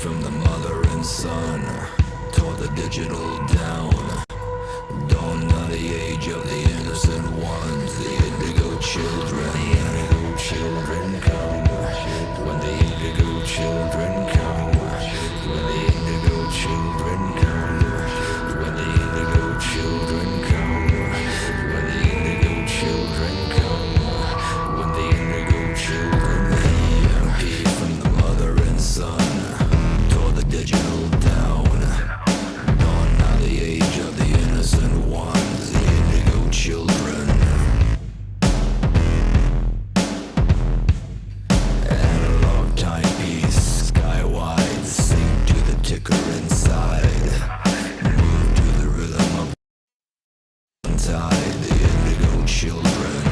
from the mother and son, tore the digital down. Dawn of the age of the innocent ones, the indigo children. The indigo children come. When the indigo children come. When the indigo children come. When the indigo children come. When the indigo children come. When the indigo children. EMP from the mother and son, tore the digital down. Dawn of the age of the innocent ones, the indigo children. Analog timepiece, skywide, sync to the ticker inside. Move to the rhythm of tide, the indigo children.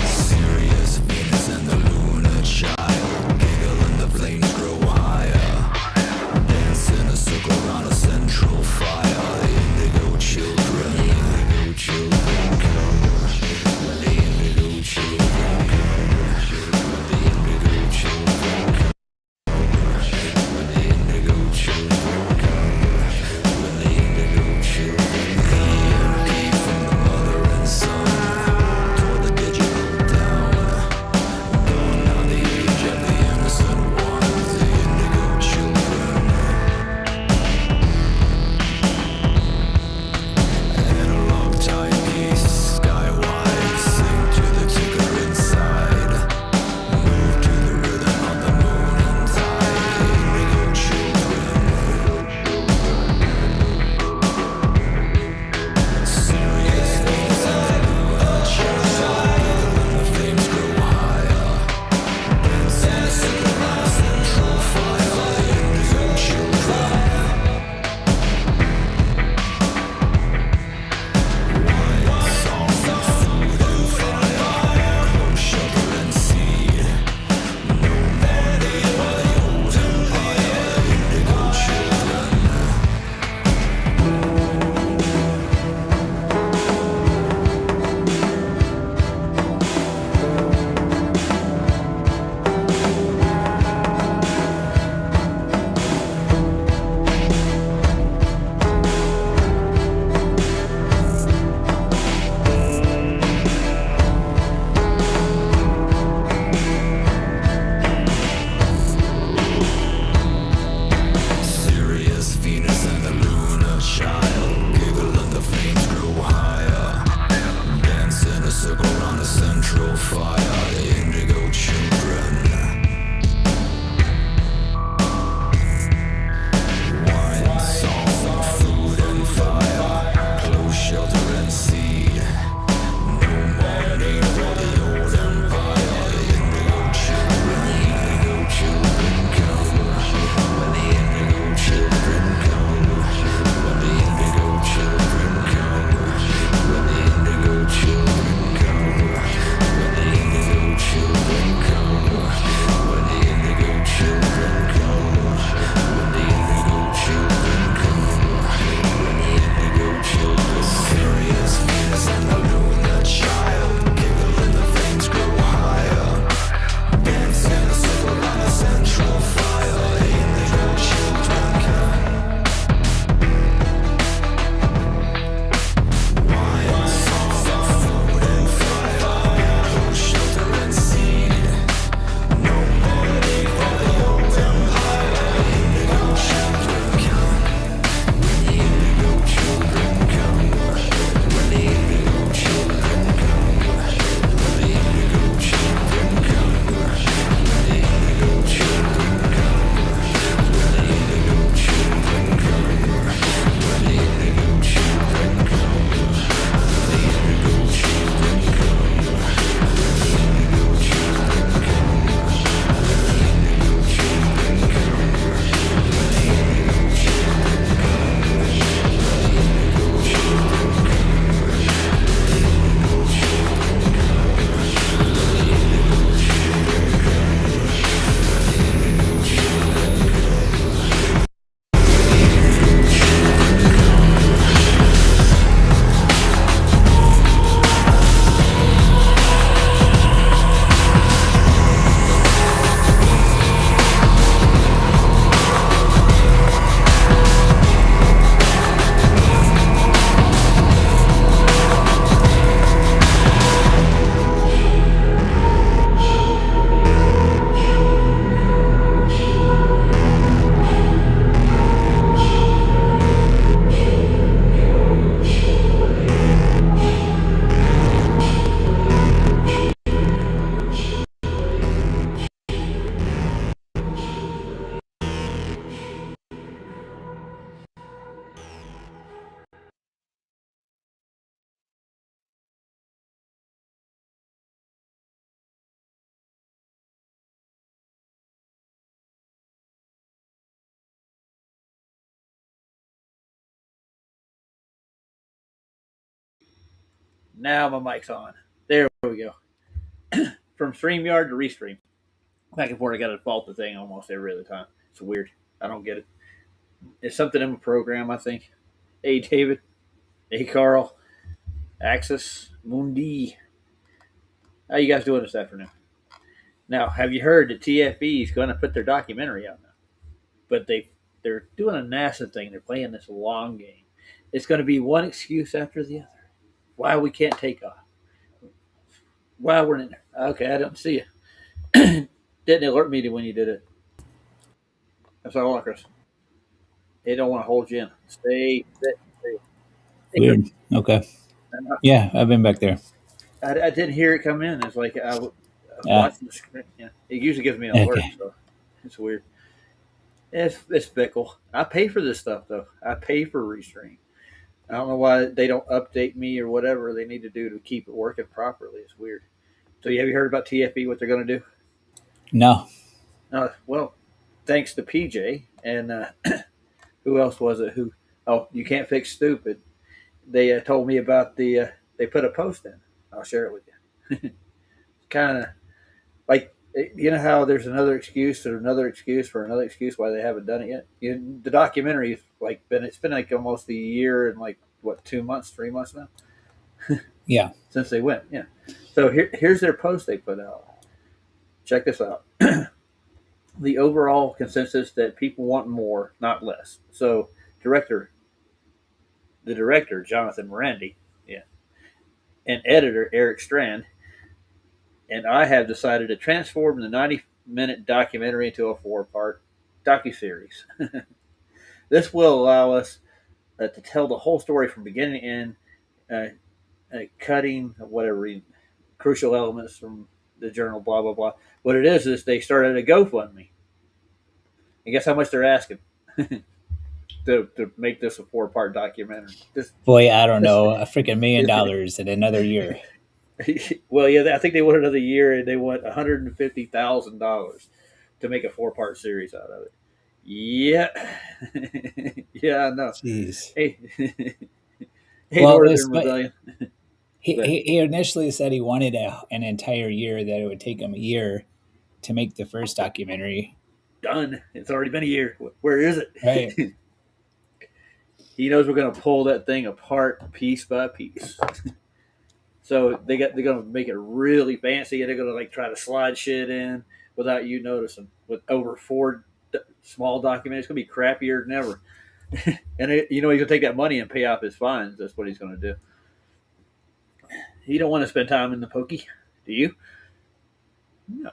Sirius, Venus, and the lunar child giggle and the flames grow higher. Dance in a circle around a central fire. The indigo children. The indigo children come. When the indigo children come. When the indigo children come. When the indigo children come. When the indigo children come. EMP from the mother and son, tore the digital down. Dawn of the age of the innocent ones, the indigo children. Analog timepiece, skywide, sync to the ticker inside. Move to the rhythm of the moon and tide, the indigo children. Sirius, Venus, and the lunar child, when the flames grow higher. Dance in a circle around a central fire, the indigo children. Wine, song, food, and fire, close, shelter, and seed. No more need for the old empire, the indigo children. Sirius, Venus, and the lunar child giggle and the flames grow higher. Dance in a circle around a central fire, the indigo children. Wine, song, food, and fire, close, shelter, and seed. No more need for the old empire, the indigo children. The indigo children come. When the indigo children come. When the indigo children come. When the indigo children come. When the indigo Now my mic's on. There we go. From StreamYard to Restream. Back and forth, I got to default the thing almost every other time. It's weird. I don't get it. It's something in the program, I think. Hey, David. Hey, Carl. Axis Mundi. How you guys doing this afternoon? Now, have you heard that TFE is going to put their documentary out now? But they're doing a NASA thing. They're playing this long game. It's going to be one excuse after the other. Why we can't take off? Why we're in there? Okay, I don't see you. Didn't alert me to when you did it. That's all, Chris. They don't want to hold you in. Stay. Hey, Chris. Weird. Okay. Yeah, I've been back there. I didn't hear it come in. It's like I was Ah, watching the screen. Yeah, it usually gives me an alert, okay. so it's weird. It's fickle. I pay for this stuff though. I pay for Restream. I don't know why they don't update me or whatever they need to do to keep it working properly. It's weird. So, have you heard about TFE? What they're going to do? No. Well, thanks to PJ and who else was it? Who? Oh, you can't fix stupid. They told me about the. They put a post in. I'll share it with you. Kind of like you know how there's another excuse or another excuse for another excuse why they haven't done it yet. The documentary is like been like almost a year and like what 2 months, 3 months now Yeah. since they went. Yeah. So here's their post they put out. Check this out. The overall consensus that people want more, not less. So director, the director Jonathan Morandi, yeah, and editor Eric Strand, and I have decided to transform the 90-minute documentary into a 4-part docuseries. This will allow us to tell the whole story from beginning to end, cutting whatever crucial elements from the journal, blah, blah, blah. What it is they started a GoFundMe. And guess how much they're asking to make this a 4-part documentary? Boy, I don't This, know. A freaking $1 million in another year. well, yeah, I think they want another year and they want $150,000 to make a 4-part series out of it. Yeah. Yeah, I know. Jeez. Hey, hey, Well, this Northern Rebellion. But he initially said he wanted an entire year, that it would take him a year to make the first documentary. done. It's already been a year. Where is Right. it? He knows we're going to pull that thing apart piece by piece. So they're going to make it really fancy, and they're going to like try to slide shit in without you noticing. With over 4 small documents, it's going to be crappier than ever. And he's going to take that money and pay off his fines. That's what he's going to do. You don't want to spend time in the pokey, do you? No.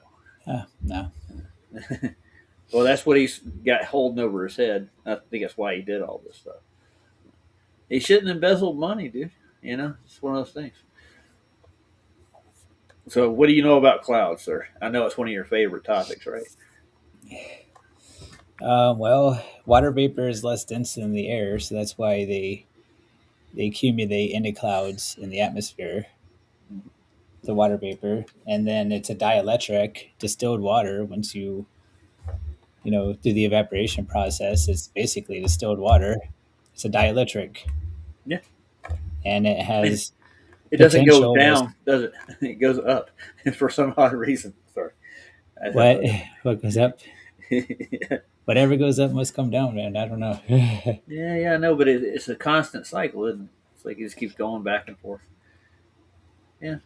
No. Well, that's what he's got holding over his head. I think that's why he did all this stuff. He shouldn't embezzle money, dude. It's one of those things. So, what do you know about clouds, sir? I know it's one of your favorite topics, right? Well, water vapor is less dense than the air, so that's why they accumulate into clouds in the atmosphere, the water vapor, and then it's a dielectric distilled water. Once do the evaporation process, it's basically distilled water. It's a dielectric, Yeah. and it And has it doesn't go potential. down, does it? It goes up for some odd reason. Sorry. That's What funny. what goes up? Yeah, Whatever goes up must come down, man. I don't know. yeah, I know, but it's a constant cycle, isn't it? It's like it just keeps going back and forth. Yeah.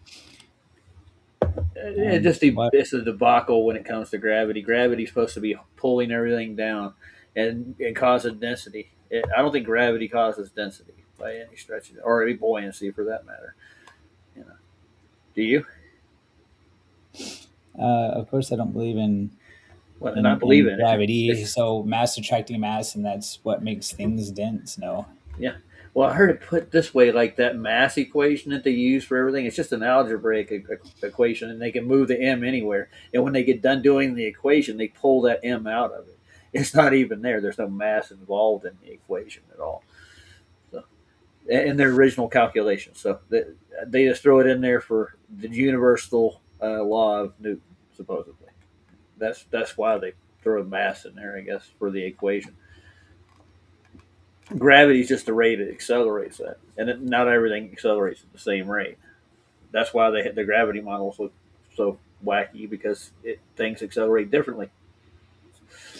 What? It's a debacle when it comes to gravity. Gravity's supposed to be pulling everything down and causing density. I don't think gravity causes density by any stretch, or any buoyancy for that matter. You know, do you? Of course, I don't believe in Well, and I in, believe in in it. gravity. It's So mass attracting mass, and that's what makes things dense. No. yeah. Well, I heard it put this way, like that mass equation that they use for everything. It's just an algebraic equation, and they can move the m anywhere. And when they get done doing the equation, they pull that m out of it. It's not even there. There's no mass involved in the equation at all. So, in their original calculations, so they just throw it in there for the universal law of Newton, supposedly. That's why they throw mass in there, I guess, for the equation. Gravity is just the rate it accelerates at, and not everything accelerates at the same rate. That's why the gravity models look so wacky because things accelerate differently.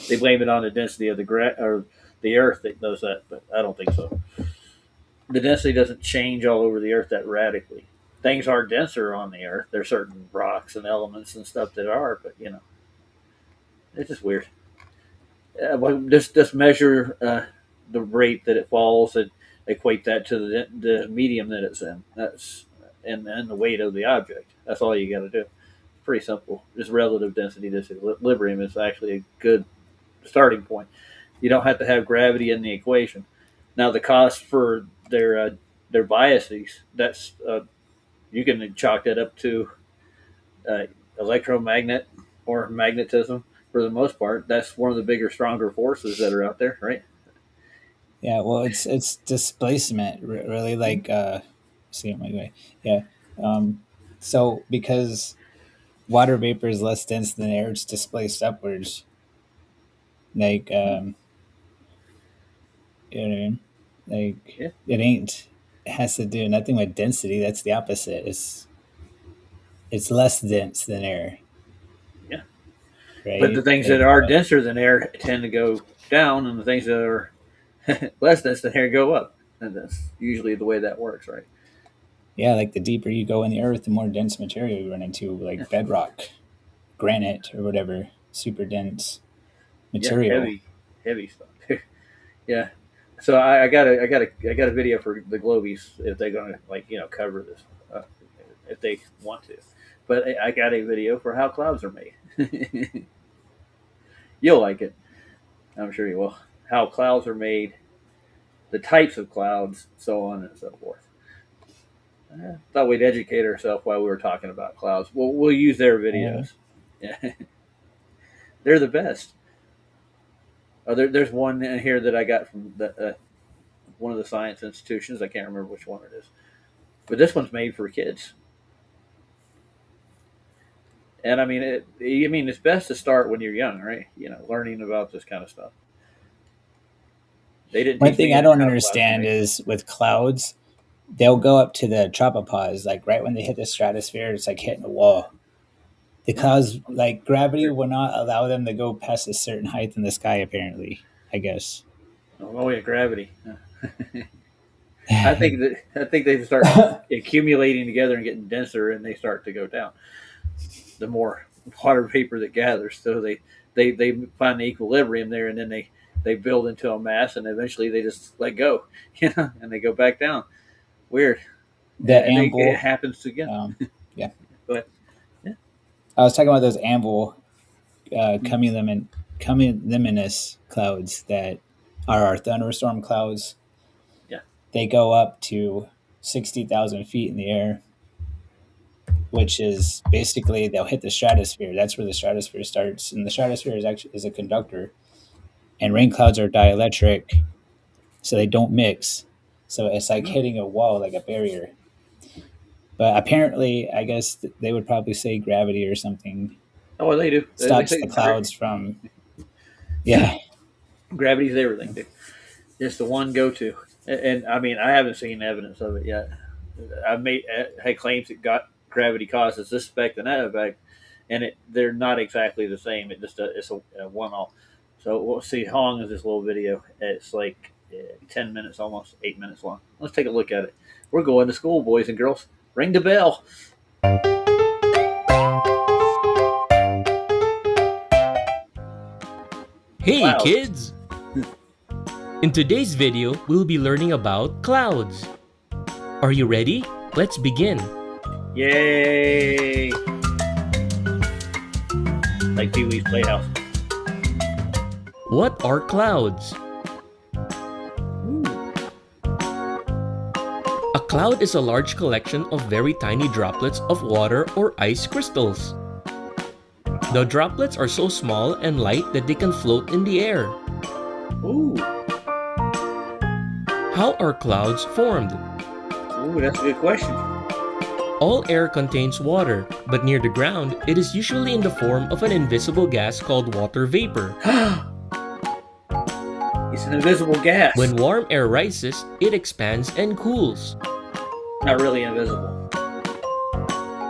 They blame it on the density of or the Earth that does that, but I don't think so. The density doesn't change all over the Earth that radically. Things are denser on the Earth. There's certain rocks and elements and stuff that are, but it's just weird. Well, just measure the rate that it falls and equate that to the medium that it's in. That's and the weight of the object. That's all you got to do. It's pretty simple. Just relative density disequilibrium is actually a good starting point. You don't have to have gravity in the equation. Now the cost for their biases, that's you can chalk that up to electromagnet or magnetism for the most part. That's one of the bigger, stronger forces that are out there, right? Yeah, well, it's displacement, really. Like, see it my way. Yeah. So because water vapor is less dense than air, it's displaced upwards. Like, you know what I mean? Like, Yeah. it has to do nothing with density. That's the opposite. It's less dense than air. Yeah. Right. But the things that are denser than air tend to go down, and the things that are less dense than air go up. And that's usually the way that works, right? Yeah, like the deeper you go in the earth, the more dense material you run into, like bedrock, granite, or whatever, super dense material. Yeah, heavy stuff. Yeah. So I got a video for the Globies if they're gonna cover this if they want to, but I got a video for how clouds are made. You'll like it, I'm sure you will. How clouds are made, the types of clouds, so on and so forth. Thought we'd educate ourselves while we were talking about clouds. We'll use their videos. Yeah. They're the best. There's one in here that I got from one of the science institutions. I can't remember which one it is, but this one's made for kids. And I mean, it's best to start when you're young, right? Learning about this kind of stuff. They didn't. One thing I don't understand is with clouds, they'll go up to the tropopause, like right when they hit the stratosphere, it's like hitting a wall. The clouds, like gravity, will not allow them to go past a certain height in the sky. Apparently, I guess. Oh yeah, gravity. I think they start accumulating together and getting denser, and they start to go down. The more water vapor that gathers, so they find the equilibrium there, and then they build into a mass, and eventually they just let go, and they go back down. Weird. It happens again. Yeah. But I was talking about those anvil cumulonimbus clouds that are our thunderstorm clouds. Yeah. They go up to 60,000 feet in the air, which is basically they'll hit the stratosphere. That's where the stratosphere starts, and the stratosphere is a conductor. And rain clouds are dielectric, so they don't mix. So it's like hitting a wall, like a barrier. But apparently, I guess they would probably say gravity or something. Oh, they do. Stops the clouds from. Yeah. Gravity's everything, dude. It's the one go-to. And I mean, I haven't seen evidence of it yet. I've had claims that gravity causes this effect and that effect, and they're not exactly the same. It's a one-off. So we'll see how long is this little video. It's like 10 minutes, almost 8 minutes long. Let's take a look at it. We're going to school, boys and girls. Ring the bell. Hey Clouds. kids! In today's video, we'll be learning about clouds. Are you ready? Let's begin. Yay! Like Pee-wee's Playhouse. What are clouds? A cloud is a large collection of very tiny droplets of water or ice crystals. The droplets are so small and light that they can float in the air. Ooh, How are clouds formed? that's a good question. All air contains water, but near the ground, it is usually in the form of an invisible gas called water vapor. It's an invisible gas. When warm air rises, it expands and cools. Not really invisible.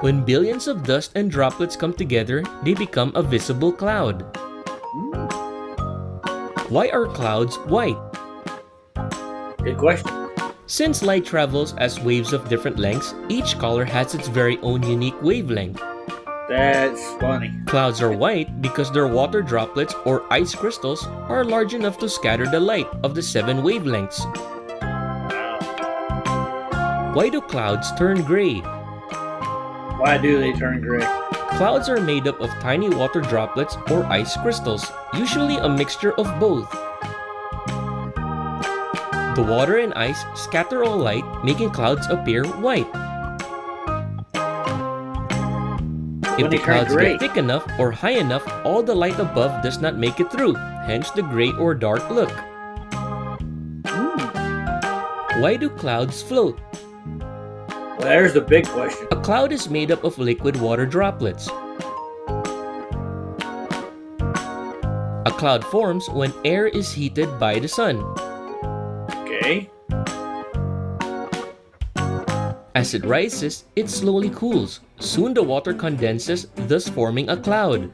When billions of dust and droplets come together, they become a visible cloud. Why are clouds white? Good question. Since light travels as waves of different lengths, each color has its very own unique wavelength. That's funny. Clouds are white because their water droplets or ice crystals are large enough to scatter the light of the 7 wavelengths. Wow. Why do clouds turn gray? Why do they turn gray? Clouds are made up of tiny water droplets or ice crystals, usually a mixture of both. The water and ice scatter all light, making clouds appear white. If When the they turn clouds gray. get thick enough or high enough, all the light above does not make it through, hence the gray or dark look. Why do clouds float? Well, there's the big question. A cloud is made up of liquid water droplets. A cloud forms when air is heated by the sun. Okay. As it rises, it slowly cools. Soon the water condenses, thus forming a cloud.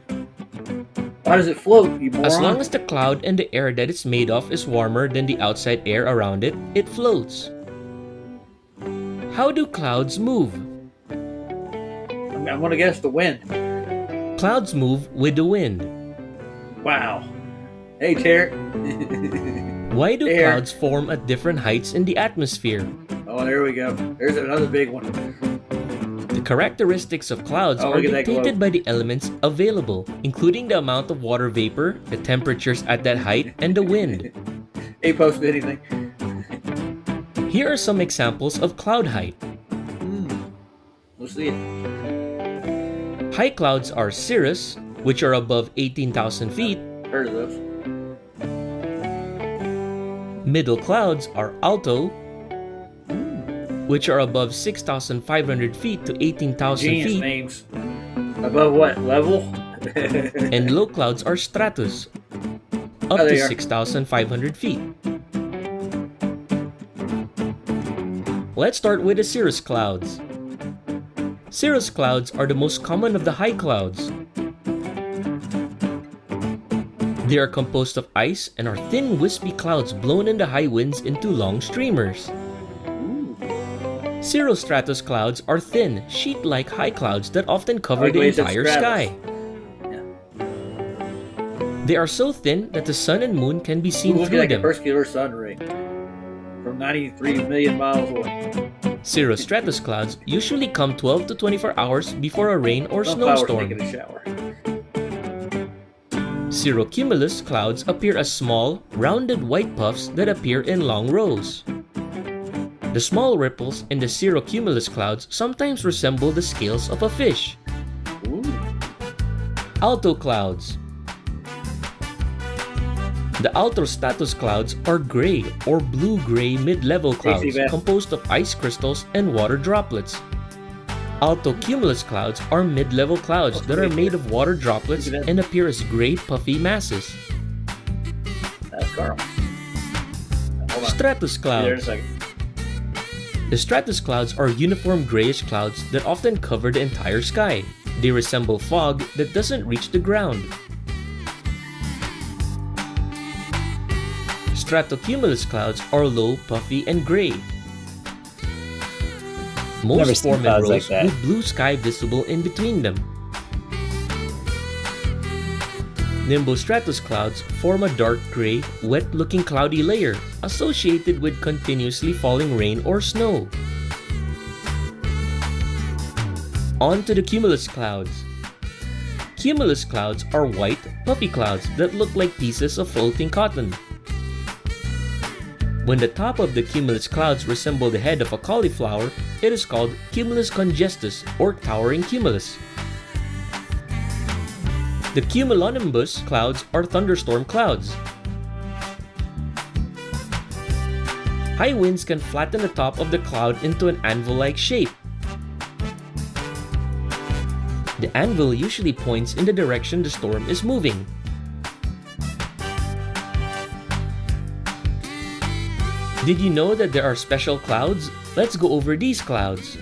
Why does it float, you moron? As long as the cloud and the air that it's made of is warmer than the outside air around it, it floats. How do clouds move? I'm gonna guess the wind. Clouds move with the wind. Wow. Hey, Terry. Why do Air. clouds form at different heights in the atmosphere? Oh, there we go. There's another big one. The characteristics of clouds Oh, are look at that dictated globe. by the elements available, including the amount of water vapor, the temperatures at that height, and the wind. Ain't posted anything. Here are some examples of cloud height. We'll see it. High clouds are cirrus, which are above 18,000 feet. Heard of those. Middle clouds are alto, which are above 6,500 feet to 18,000 Genius feet. names. Above what level? And low clouds are stratus, up Oh, to they are. 6,500 feet. Let's start with the cirrus clouds. Cirrus clouds are the most common of the high clouds. They are composed of ice and are thin, wispy clouds blown in the high winds into long streamers. Cirrostratus clouds are thin, sheet-like high clouds that often cover the Like entire stratus. sky. They are so thin that the sun and moon can be seen Looking through like a them. perpendicular sun ray from 93 million miles away. Cirrostratus clouds usually come 12 to 24 hours before a rain or Sunflowers snowstorm. taking a shower. Cirrocumulus clouds appear as small, rounded white puffs that appear in long rows. The small ripples in the cirrocumulus clouds sometimes resemble the scales of a fish. Ooh. Alto clouds. The altostratus clouds are gray or blue-gray mid-level clouds Beth. composed of ice crystals and water droplets. Altocumulus clouds are mid-level clouds that are made of water droplets Look at that. and appear as gray puffy masses. That's Carl. Hold on. Stratus Be there in a clouds. second. The stratus clouds are uniform grayish clouds that often cover the entire sky. They resemble fog that doesn't reach the ground. Stratocumulus clouds are low, puffy, and gray. Never Most seen form in clouds like rows that. with blue sky visible in between them. Nimbostratus clouds form a dark gray, wet-looking cloudy layer associated with continuously falling rain or snow. On to the cumulus clouds. Cumulus clouds are white, puffy clouds that look like pieces of floating cotton. When the top of the cumulus clouds resemble the head of a cauliflower, it is called cumulus congestus or towering cumulus. The cumulonimbus clouds are thunderstorm clouds. High winds can flatten the top of the cloud into an anvil-like shape. The anvil usually points in the direction the storm is moving. Did you know that there are special clouds? Let's go over these clouds.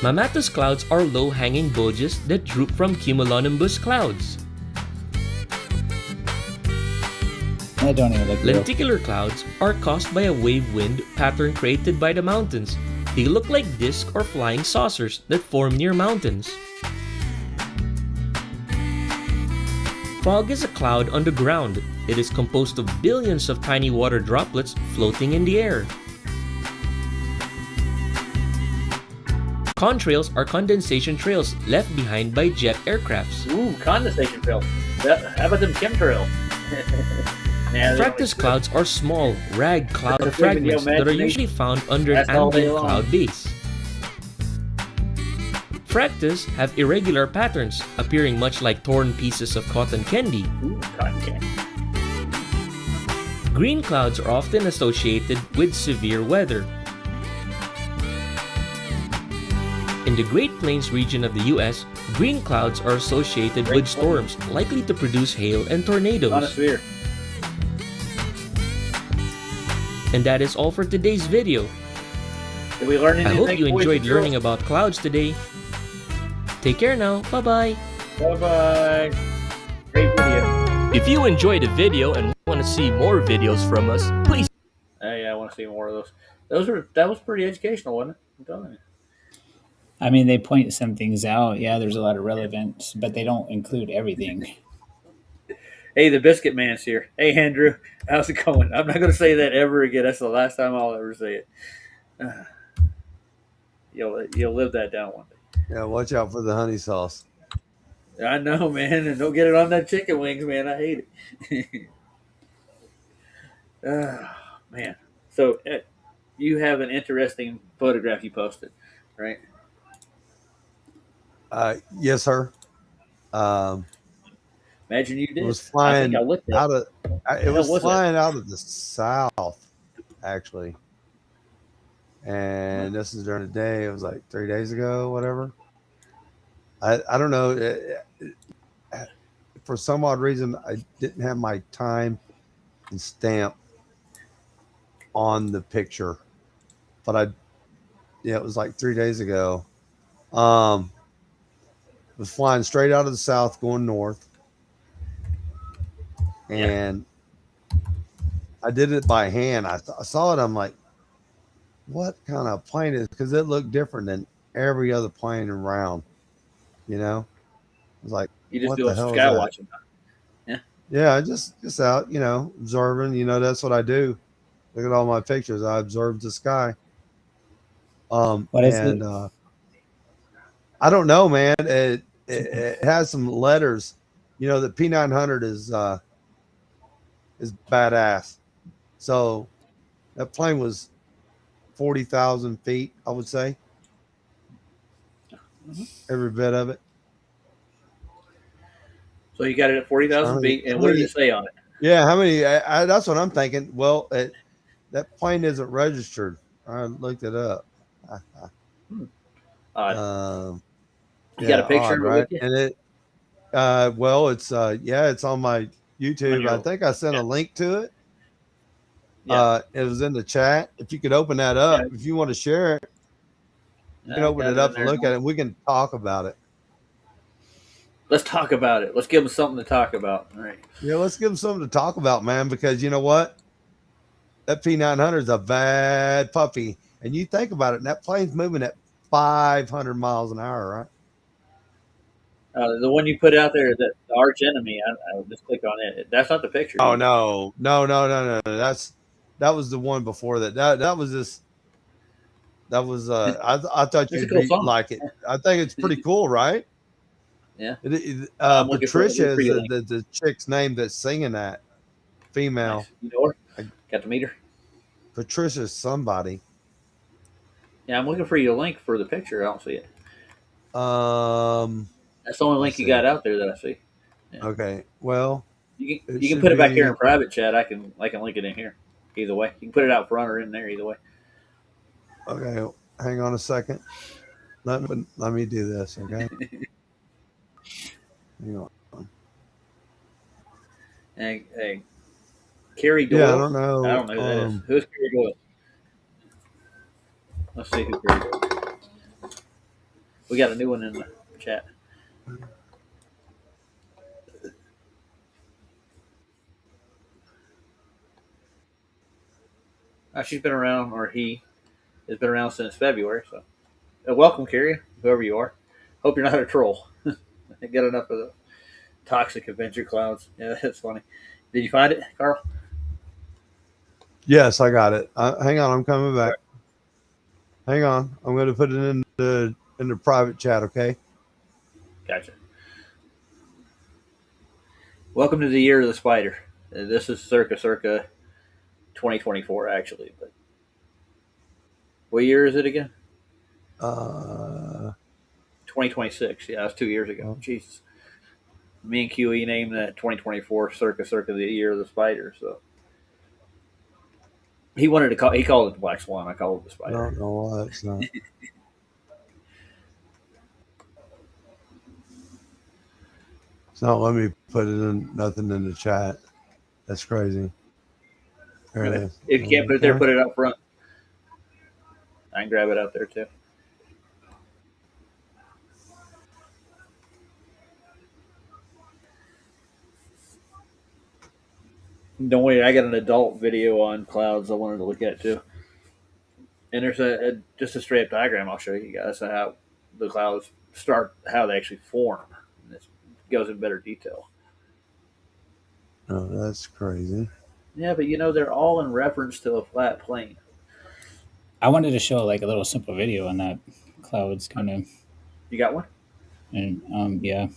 Mammatus clouds are low-hanging bulges that droop from cumulonimbus clouds. That don't even look real. Lenticular clouds are caused by a wave wind pattern created by the mountains. They look like discs or flying saucers that form near mountains. Fog is a cloud on the ground. It is composed of billions of tiny water droplets floating in the air. Contrails are condensation trails left behind by jet aircrafts. Ooh, condensation trails. How about them chemtrails? Nah, Fractus clouds are small, rag cloud That's fragments the that are imagination. usually found under an That's all day ambient long. cloud base. Fractus have irregular patterns, appearing much like torn pieces of cotton candy. Ooh, cotton candy. Green clouds are often associated with severe weather. In the Great Plains region of the US, green clouds are associated with storms likely to produce hail and tornadoes. Ionosphere. And that is all for today's video. Did we learn I anything? hope you enjoyed learning about clouds today. Take care now. Bye-bye. Bye-bye. Great video. If you enjoyed the video and want to see more videos from us, please. Hey, I want to see more of those. That was pretty educational, wasn't it? I'm telling you. I mean, they point some things out. Yeah, there's a lot of relevance, but they don't include everything. Hey, the Biscuit Man's here. Hey, Andrew, how's it going? I'm not going to say that ever again. That's the last time I'll ever say it. You'll live that down one day. Yeah, watch out for the honey sauce. I know, man, and don't get it on that chicken wings, man. I hate it. Man. So you have an interesting photograph you posted, right? Yes, sir. Imagine you did. It was I flying think I looked at out of. It hell was was it? flying out of the south, actually. And this is during the day. It was like 3 days ago, whatever. I don't know. For some odd reason, I didn't have my time and stamp on the picture, but it was like 3 days ago. It was flying straight out of the south, going north. And I did it by hand. I saw it. I'm like, what kind of plane is? Because it looked different than every other plane around. You know, I was like, You just what do the a hell is sky that? watching. Yeah, just out, observing. That's what I do. Look at all my pictures. I observe the sky. What is it? I don't know, man. It has some letters. The P900 is badass. So that plane was 40,000 feet, I would say. Every bit of it. So you got it at 40,000 feet, and what did it say on it? Yeah, how many? That's what I'm thinking. Well, that plane isn't registered. I looked it up. You got a picture of it right? with you? And it's on my YouTube. I think I sent a link to it. Yeah. It was in the chat. If you could open that up, if you want to share it, you can open it up and look at it. We can talk about it. Let's talk about it. Let's give them something to talk about. All right. Yeah, let's give them something to talk about, man, because you know what? That P900 is a bad puppy. And you think about it, and that plane's moving at 500 miles an hour, right? The one you put out there, the arch enemy, I just click on it. That's not the picture. Oh, no. That was the one before that. That was this. That was, I thought you'd cool like it. I think it's pretty cool, right? Yeah. Patricia is the chick's name that's singing that. Female. Nice. You know her? Got to meet her? Patricia's somebody. Yeah, I'm looking for your link for the picture. I don't see it. That's the only link you see. got out there that I see. Yeah. Okay. Well, You It can should put it back be- here in private chat. I can link it in here. Either way, you can put it out front or in there. Either way. okay. Hang on a second. Let me do this. Okay. Hang on. Hey, Carrie Doyle. Yeah, I don't know. I don't know who that is. Who's Carrie Doyle? Let's see who Carrie Doyle is. We got a new one in the chat. She's been around, or he has been around since February. So, welcome, Carrie, whoever you are. Hope you're not a troll. Get enough of the toxic adventure clouds. Yeah, that's funny. Did you find it, Carl? Yes, I got it. Hang on, I'm coming back. Hang on, I'm going to put it in the private chat. Okay. Gotcha. Welcome to the year of the spider. This is circa 2024, actually. But what year is it again? 2026. Yeah, that's 2 years ago. Jesus. Me and QE named that 2024 circa the year of the spider. So he wanted to call. He called it the black swan. I called it the I spider. don't know why it's not. It's not letting me put it in nothing in the chat. That's crazy. There it is. If you can't put it there, put it up front. I can grab it out there too. Don't worry, I got an adult video on clouds I wanted to look at too. And there's just a straight up diagram I'll show you guys how the clouds start, how they actually form. And this goes in better detail. Oh, that's crazy. Yeah, but they're all in reference to a flat plane. I wanted to show like a little simple video on that clouds kind of. You got one? And yeah.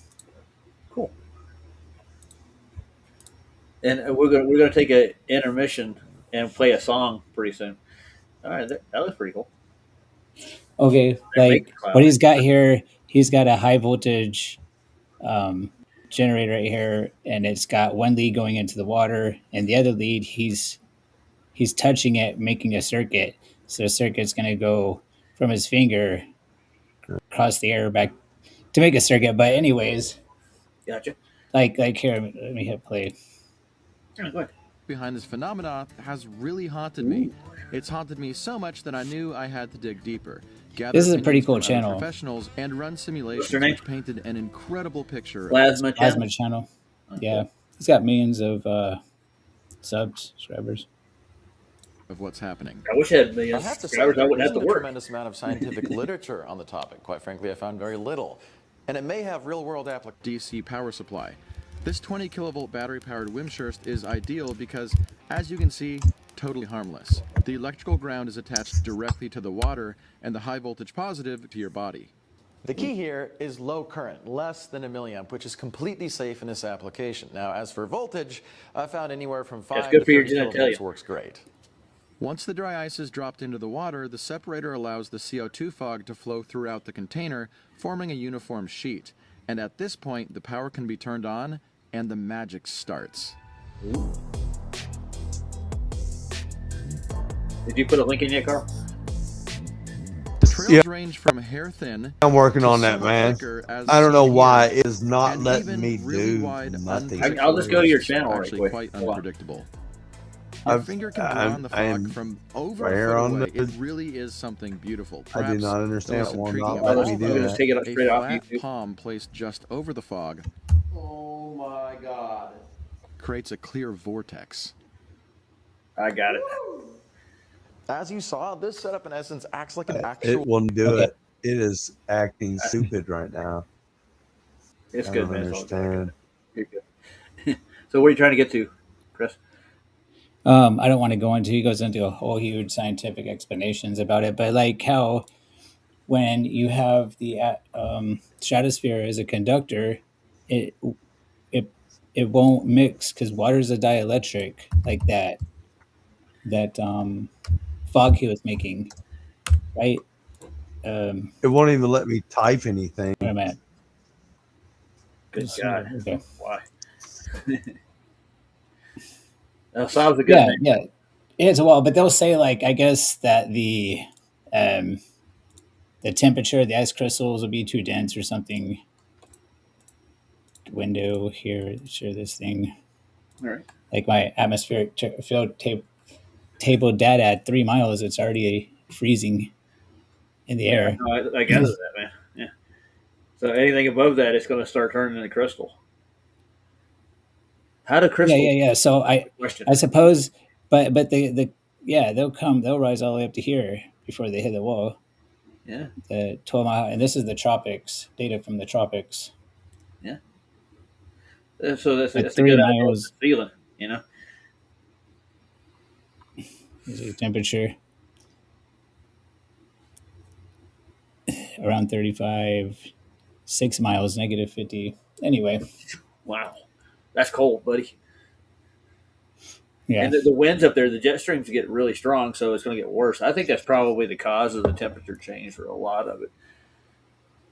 Cool. And we're gonna take an intermission and play a song pretty soon. All right, that was pretty cool. Okay, like what he's got here, he's got a high voltage generator right here, and it's got one lead going into the water, and the other lead he's touching it, making a circuit. So the circuit's going to go from his finger across the air back to make a circuit. But anyways, gotcha. Like here, let me hit play. Yeah, go ahead. Behind this phenomena has really haunted me. It's haunted me so much that I knew I had to dig deeper. This is a pretty cool channel. Professionals and run simulations which painted an incredible picture. Plasma channel. Okay. Yeah, he's got millions of subscribers. Of what's happening. I wish I had millions of subscribers. I wouldn't have to work. A tremendous amount of scientific literature on the topic. Quite frankly, I found very little, and it may have real-world application. DC power supply. This 20 kilovolt battery-powered Wimshurst is ideal because, as you can see, totally harmless. The electrical ground is attached directly to the water, and the high voltage positive to your body. The key here is low current, less than a milliamp, which is completely safe in this application. Now, as for voltage, I found anywhere from 5 to 30 kilovolts works great. Once the dry ice is dropped into the water, the separator allows the CO2 fog to flow throughout the container, forming a uniform sheet. And at this point, the power can be turned on, and the magic starts. Did you put a link in yet, Carl? The trails range from hair thin. I'm working on that, man. I don't know why it is not letting me do nothing. I'll just go to your channel right actually quick. Quite unpredictable. Your finger can draw on the fog from over a foot away. It really is something beautiful. I do not understand what's why intriguing not about letting me this do is that. Take it up a straight off flat YouTube. palm placed just over the fog Oh my God. creates a clear vortex. I got it. As you saw, this setup in essence acts like an It actual. won't do it. It is acting stupid right now. It's I good, don't man. understand. You're good. So, what are you trying to get to, Chris? I don't want to go into. He goes into a whole huge scientific explanations about it, but like how when you have the stratosphere as a conductor, it won't mix because water is a dielectric, like that fog he was making, right? It won't even let me type anything. Where am I at? Good God. Okay. Why? Sounds a good thing. Yeah. It's a while, but they'll say like I guess that the temperature of the ice crystals will be too dense or something. Window here, share this thing. All right. Like my atmospheric field table data at 3 miles, it's already freezing in the air. No, I gathered that, man. Yeah. So anything above that, it's going to start turning into crystal. How do crystals? Yeah. So I suppose, but they'll rise all the way up to here before they hit the wall. Yeah. The 12-mile, and this is the tropics, data from the tropics. Yeah. So that's At a 3 good miles feeling, Is the temperature around 35, 6 miles, negative 50. Anyway. Wow. That's cold, buddy. Yeah. And the winds up there, the jet streams get really strong, so it's going to get worse. I think that's probably the cause of the temperature change for a lot of it.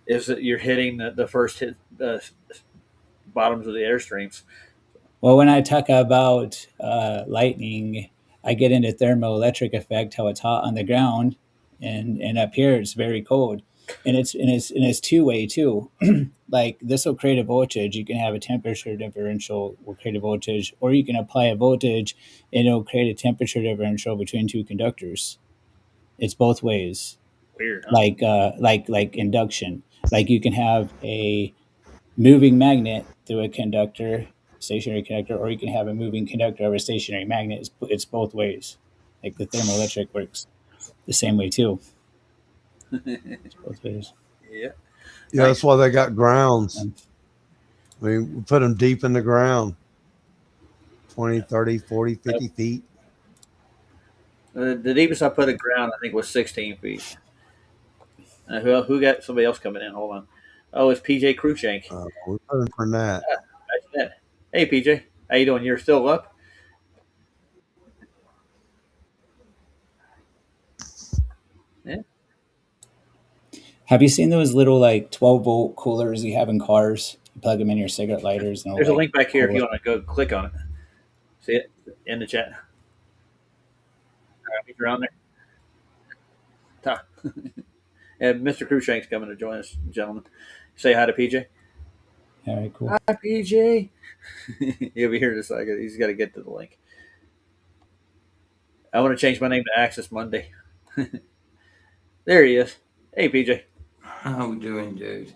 Is that you're hitting the first hit bottoms of the airstreams. Well, when I talk about lightning, I get into thermoelectric effect, how it's hot on the ground, and up here it's very cold, and it's two-way too. Like this will create a voltage. You can have a temperature differential will create a voltage, or you can apply a voltage and it'll create a temperature differential between two conductors. It's both ways. Weird. Huh? Like induction. Like you can have a moving magnet through a conductor, stationary conductor, or you can have a moving conductor over a stationary magnet. It's both ways. Like the thermoelectric works the same way too. It's both ways. Yeah. Yeah, that's why they got grounds. I mean, we put them deep in the ground, 20, 30, 40, 50 feet. The deepest I put a ground, I think, was 16 feet. Who got somebody else coming in? Hold on. Oh, it's PJ Cruikshank. We put him for that. Hey, PJ. How you doing? You're still up? Yeah. Have you seen those little like 12-volt coolers you have in cars? You plug them in your cigarette lighters. And there's a link back here if you want to go click on it. See it in the chat. All right, you're on there. And Mr. Cruikshank's coming to join us, gentlemen. Say hi to PJ. All right, cool. Hi, PJ. He'll be here in a second. He's got to get to the link. I want to change my name to Access Monday. There he is. Hey, PJ. How we doing, dude?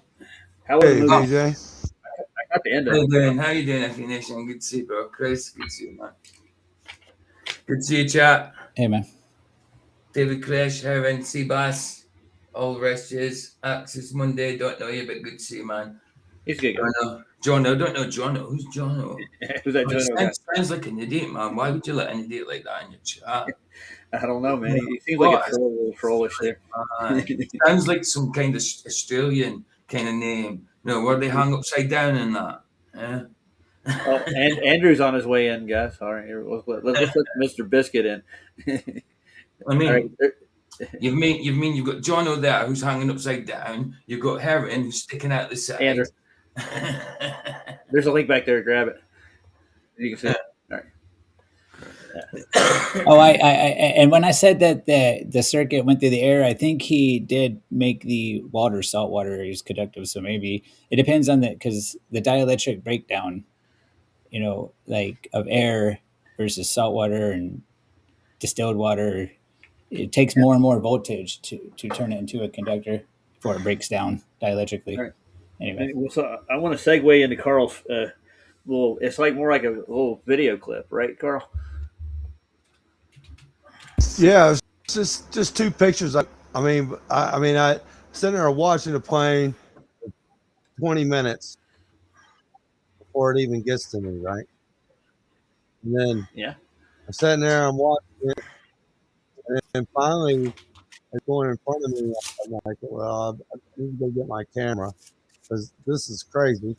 How are you, PJ? I got the end of How it. you doing? How you doing, FE Nation? Good to see you, bro. Chris, good to see you, man. Good to see you, chat. Hey, man. David Crash, Heron, Seabass, all the rest is Access Monday. Don't know you, but good to see you, man. He's a good guy. Jono, don't know Jono. Who's Jono? Who's that Jono? Sounds like an idiot, man. Why would you let an idiot like that in your chat? I don't know, man. He seems like a little trollish there. Sounds like some kind of Australian kind of name. No, where they hung upside down in that. Yeah. Oh, and Andrew's on his way in, guys. All right, let's let Mr. Biscuit in. I mean, right. you've got Jono there who's hanging upside down. You've got Heron who's sticking out the side. Andrew. There's a link back there. Grab it. You can see it. All right. Oh, I and when I said that the circuit went through the air, I think he did make the water saltwater is conductive. So maybe it depends on because the dielectric breakdown, like of air versus saltwater and distilled water, it takes more and more voltage to turn it into a conductor before it breaks down dielectrically. Right. Anyway, so I want to segue into Carl's little. It's like more like a little video clip, right, Carl? Yeah, it's just two pictures. I sitting there watching the plane for 20 minutes before it even gets to me, right? And then I'm sitting there, I'm watching it, and finally it's going in front of me. I'm like, well, I need to go get my camera because this is crazy,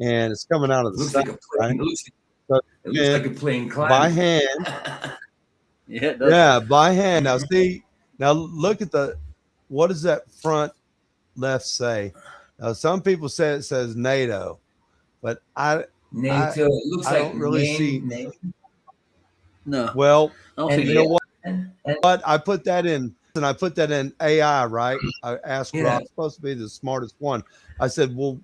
and it's coming out of the sky. It looks like a plane climb. By hand. Yeah, it does. Yeah, by hand. Now look at what does that front left say? Now some people say it says NATO, but NATO. It looks I like don't really see. No. Well, you know what? I put that in, and I put that in AI, right? I asked Rob, I'm supposed to be the smartest one. I said, well,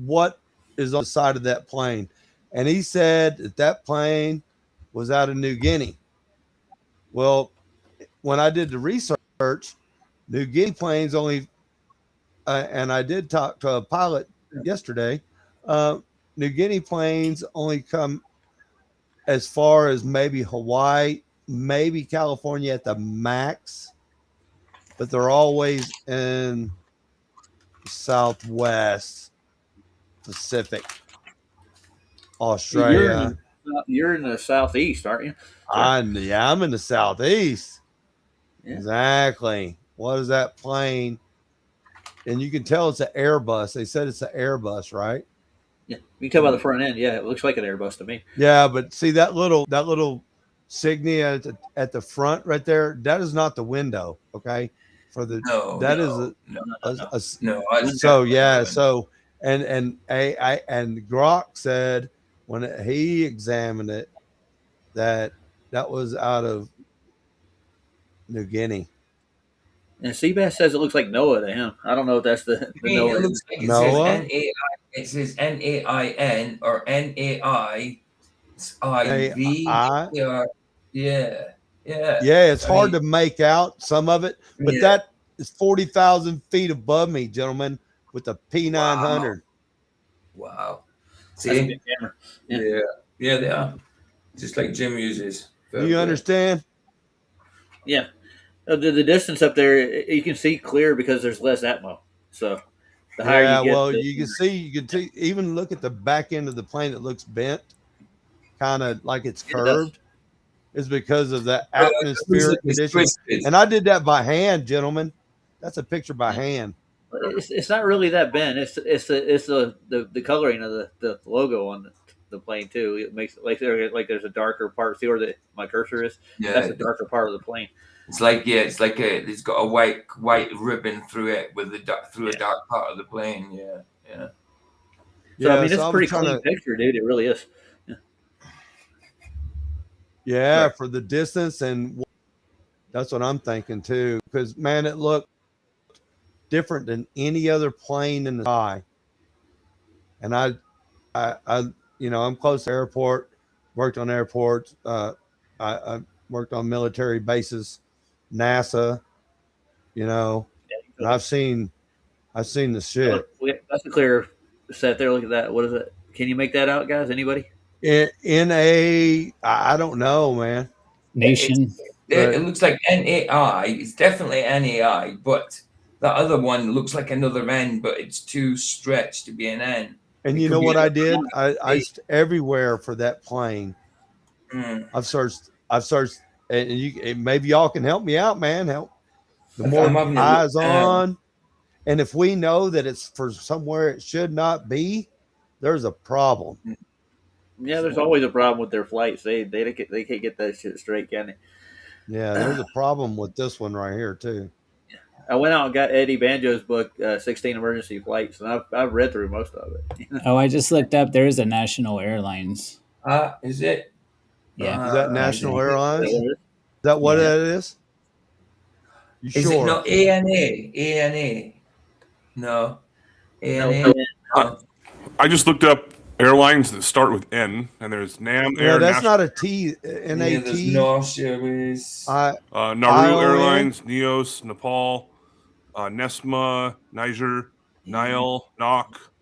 what is on the side of that plane? And he said that plane was out of New Guinea. Well, when I did the research, New Guinea planes only and I did talk to a pilot yesterday. New Guinea planes only come as far as maybe Hawaii, maybe California at the max, but they're always in Southwest Pacific, Australia. You're in the southeast, aren't you? I'm in the southeast. Yeah. Exactly. What is that plane? And you can tell it's an Airbus. They said it's an Airbus, right? Yeah, you can tell by the front end. Yeah, it looks like an Airbus to me. Yeah, but see that little signia at the front right there. That is not the window. Okay, for the so yeah. So and Grok said when he examined it that was out of New Guinea. And Seabass says it looks like Noah to him. I don't know if that's the Noah. It looks like Noah? It says N-A-I-N or N-A-I-I-V. Yeah. It's hard to make out some of it, but that is 40,000 feet above me, gentlemen, with the P900. Wow. See? That's a big camera. Yeah, they are. Just like Jim uses. You understand? Yeah. The distance up there, you can see clear because there's less atmo. So the higher you get, you can see, even look at the back end of the plane that looks bent, kind of like it's curved. Is because of that atmospheric condition. And I did that by hand, gentlemen. That's a picture by hand. It's not really that bent. It's the coloring of the logo on the plane too. It makes it like there's a darker part. See where my cursor is? Yeah, that's the darker part of the plane. It's like it's got a white ribbon through it with a dark part of the plane. Yeah. So I mean, it's a pretty clean picture, dude. It really is. Yeah, right. For the distance, and that's what I'm thinking too. Because man, it looked different than any other plane in the sky. And I I'm close to airport. Worked on airports. I worked on military bases, NASA. And I've seen the shit. That's a clear set there. Look at that. What is it? Can you make that out, guys? Anybody? I don't know, man. Nation. It looks like NAI. It's definitely NAI, but the other one looks like another N, but it's too stretched to be an N. And you know what I did? I everywhere for that plane. I've searched, and maybe y'all can help me out, man. Help. The more eyes on, and if we know that it's for somewhere it should not be, there's a problem. Yeah, there's always a problem with their flights. They can't get that shit straight, can they? Yeah, there's a problem with this one right here too. I went out and got Eddie Banjo's book, 16 Emergency Flights, and I've read through most of it. Oh, I just looked up. There is a National Airlines. Is it? Yeah. Is that National Airlines? Is that what that is? You is sure? It not ANA? ANA? No. ANA? No. I just looked up airlines that start with N, and there's NAM Air. Yeah, that's not a T. NAT. There's no series. Nauru Airlines, Neos, Nepal, Nesma, Niger, Nile, Nok,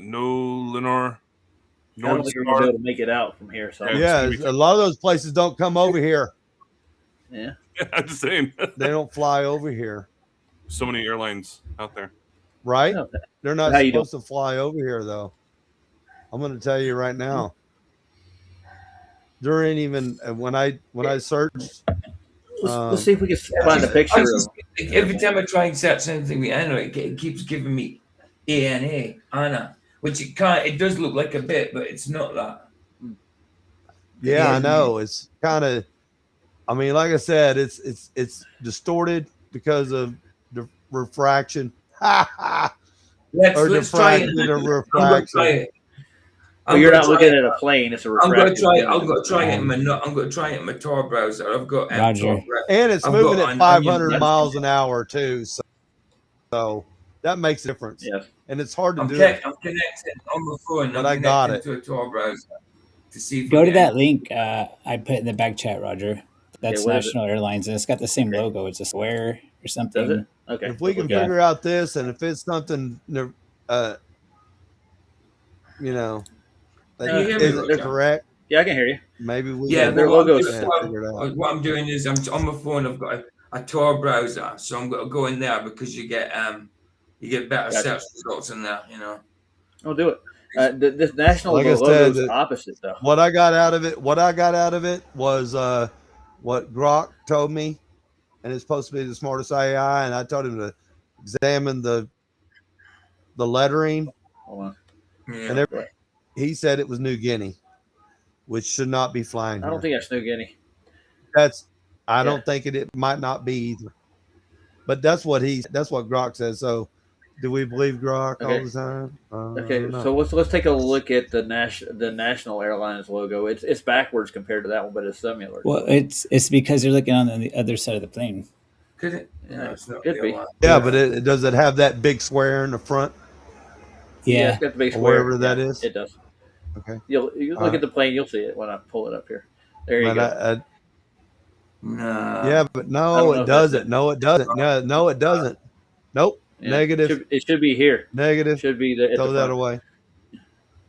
No Lenore. I don't think we're going to be able to make it out from here. So yeah, a lot of those places don't come over here. Yeah. I'm just saying. They don't fly over here. So many airlines out there. Right? They're not supposed to fly over here, though. I'm going to tell you right now. There ain't even when I searched. Let's see if we can find a picture. Every time I try and search something with Anna, it keeps giving me Anna, which it does look like a bit, but it's not that. Yeah, I know. It's kind of. I mean, like I said, it's distorted because of the refraction. Let's try it. Well, you're not looking at a plane; it's a refraction. I'm going to try it in my Tor browser. I've got Roger, and it's moving at 500 miles an hour too. So that makes a difference. Yes. And it's hard to do. I'm connected on my phone. But I got it to a Tor browser to see. Go to that link I put in the back chat, Roger. That's National Airlines, and it's got the same logo. It's a square or something. Does it? Okay. If we can Yeah. figure out this, and if it's something, you know, that Can you hear me, isn't Roger? correct, Yeah, I can hear you. maybe we Yeah, can their well, logo. figure it out. what I'm doing is I'm on my phone. I've got a Tor browser, so I'm going to go in there because you get better Gotcha. search results in there. You know. I'll do it. This national Like I logo said, is opposite though. what I got out of it was what Grok told me, and it's supposed to be the smartest AI, and I told him to examine the lettering, Hold on. Yeah. and he said it was New Guinea, which should not be flying I here. don't think that's New Guinea. I don't think it might not be either, but that's what Grok says. So, do we believe Grok all the time? Okay, so let's take a look at the National Airlines logo. It's backwards compared to that one, but it's similar. Well, it's because you're looking on the other side of the plane. Could it? Yeah, it's not could the be. one. Yeah, but does it have that big square in the front? Yeah. It's got the big Or square. wherever that is? It does. Okay. You look at the plane, you'll see it when I pull it up here. There you go. No. Yeah, but no, it doesn't. No, it doesn't. No, it doesn't. Nope. Yeah, Negative. It should be here. Negative. Should be the. Throw that away.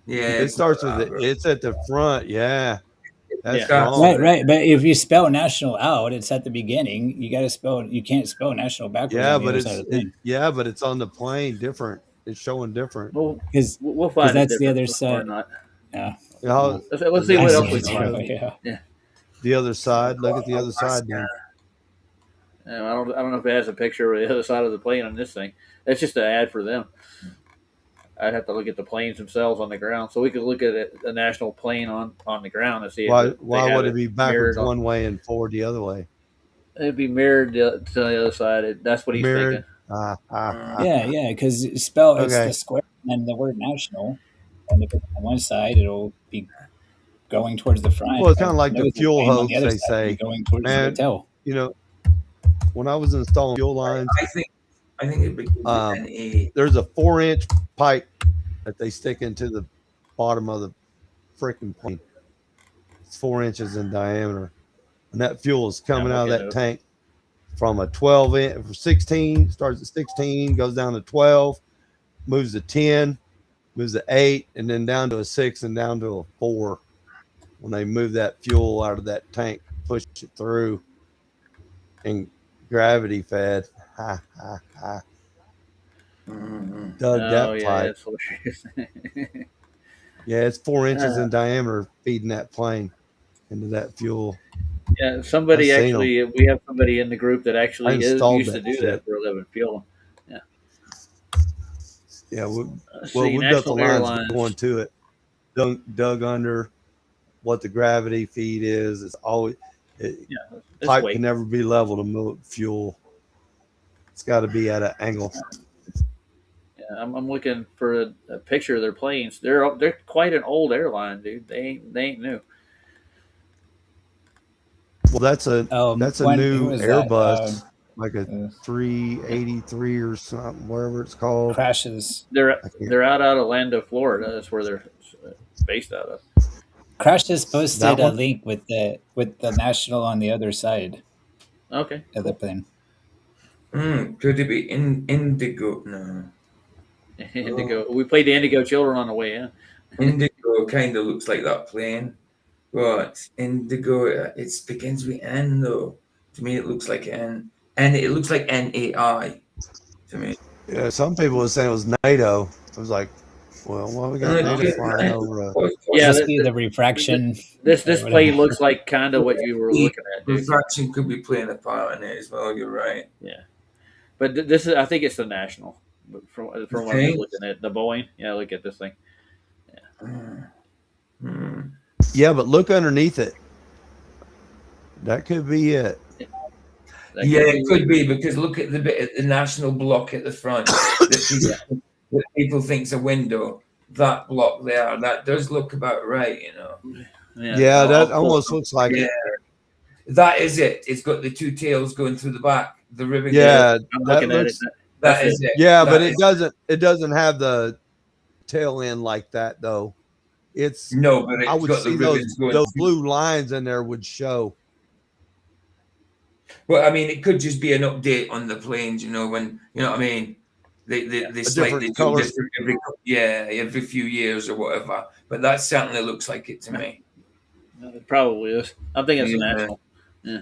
Yeah. It starts with it. It's at the front. Yeah. That's Yeah. wrong. Right. But if you spell national out, it's at the beginning. You got to spell. You can't spell national backwards. Yeah, on the but other side of the plane. but it's on the plane different. It's showing different. Well, Because we'll find that's it the other different or side. not. Yeah. Yeah, Let's see what else we can find. Yeah. the other side. Look at the other side. Then. I don't know if it has a picture of the other side of the plane on this thing. It's just an ad for them. I'd have to look at the planes themselves on the ground, so we could look at a national plane on the ground and see. Why if why would it be backwards mirrored one way and forward the other way? It'd be mirrored to the other side. That's what he's Mirrored. thinking. Yeah. Because spell it's Okay. the square and the word national, and if it's on one side, it'll be going towards the front. Well, it's kinda like the If it's fuel on hose, the other they side, it'll be say. going towards the Man, tail. You know, when I was installing fuel lines, I think it'd be NA. there's a 4-inch pipe that they stick into the bottom of the freaking plane. It's 4 inches in diameter, and that fuel is coming out of that tank from a 12-inch, from 16, starts at 16, goes down to 12, moves to 10, moves to 8, and then down to a 6 and down to a 4. When they move that fuel out of that tank, push it through, and gravity fed. Ha ha ha. Dug that pipe. That's hilarious. Yeah, it's 4 inches in diameter feeding that plane into that fuel. Yeah, somebody I've seen actually, we have somebody in the group that I actually installed used to that do shit. that for a living, fuel. Yeah, See, we've got the National lines Airlines. going to it. Dug under what the gravity feed is. It's always This pipe way. can never be level to move fuel. It's got to be at an angle. Yeah, I'm looking for a picture of their planes. They're quite an old airline, dude. They ain't new. Well, that's a When new was that? Airbus, like a 383 or something, whatever it's called. Crashes. They're out of Orlando, Florida. That's where they're based out of. Crashes posted That a one? link with the national on the other side Okay. of the plane. Could it be Indigo? No. Indigo. We played the Indigo Children on the way in. Indigo kind of looks like that plane, but Indigo, it begins with N though. To me, it looks like N, and it looks like NAI. To me, Yeah, some people were saying it was NATO. I was like, well, why we got NATO flying over? Yeah, Just be the refraction. This plane looks like kind of what you were looking at, dude. refraction could be playing a part in it as well. You're right. Yeah, but this is. I think it's the National. From what I was looking at, the Boeing. Yeah, look at this thing. Yeah, but look underneath it. That could be it. It could be because look at the bit at the national block at the front that people think's a window. That block there, that does look about right, you know. Yeah, that almost looks like it. That is it. It's got the two tails going through the back. The ribbon. Yeah, I'm that looking at looks. it. That is it. Yeah, That but is it doesn't have the tail end like that though. It's no, but it's I would got see the ribbons going those through. blue lines in there would show. Well, I mean, it could just be an update on the planes, you know, when, you know what I mean? They slightly do different every few years or whatever. But that certainly looks like it to me. It probably is. I'm thinking it's a national.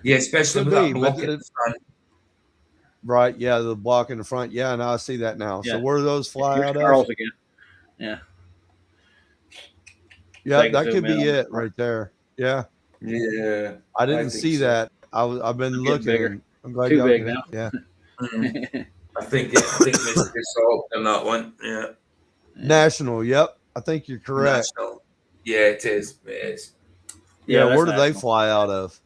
Yeah, especially with that block at the front. Right, yeah, the block in the front. Yeah, now I see that now. Yeah. So where do those fly out Charles of? again. Yeah. Yeah, that could be it right there. Yeah. Yeah. I didn't see that. I've been looking. I'm glad Too big now. Yeah. I think Mr. Salt on that one. Yeah. National. Yep. I think you're correct. National. Yeah, it is. It is. Yeah. Where do they fly out of?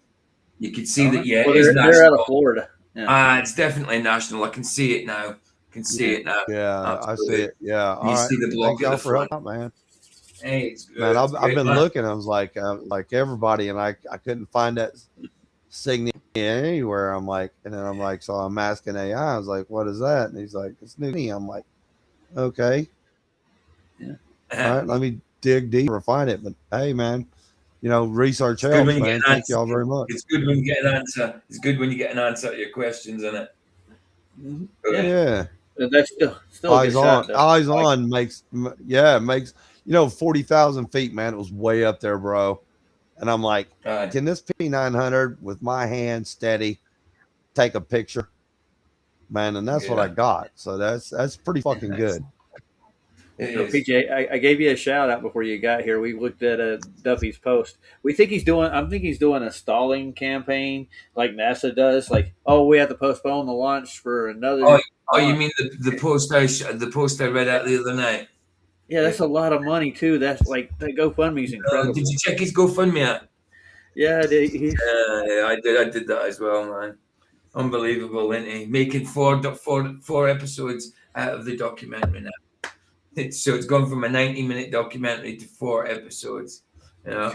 You can see that. Yeah, well, it is they're out of Florida. Yeah. It's definitely national. I can see it now. Yeah, absolutely. I see it. Yeah. You see the block. Thank y'all for helping out, man. Hey, it's good. Man, I've been looking. I was like everybody, and I couldn't find that signal anywhere. I'm like, and then I'm like, so I'm asking AI. I was like, what is that? And he's like, it's new. I'm like, okay. Yeah. All right, let me dig deeper and find it. But hey, man, you know, research helps, man. Thank y'all very much. It's good when you get an answer. It's good when you get an answer to your questions, isn't it? Yeah. That's still eyes on. Eyes on makes. You know, 40,000 feet, man. It was way up there, bro. And I'm like, can this P900 with my hand steady take a picture, man? And that's what I got. So that's pretty fucking good. So PJ, I gave you a shout out before you got here. We looked at Duffy's post. I think he's doing a stalling campaign like NASA does. Like, we have to postpone the launch for another. Oh, you mean the post I read out the other night? Yeah, that's a lot of money too. That's like that GoFundMe's incredible. Did you check his GoFundMe out? Yeah, I did. Yeah, I did. I did that as well, man. Unbelievable, isn't he? Making four episodes out of the documentary now. So it's gone from a 90-minute documentary to 4 episodes. You know,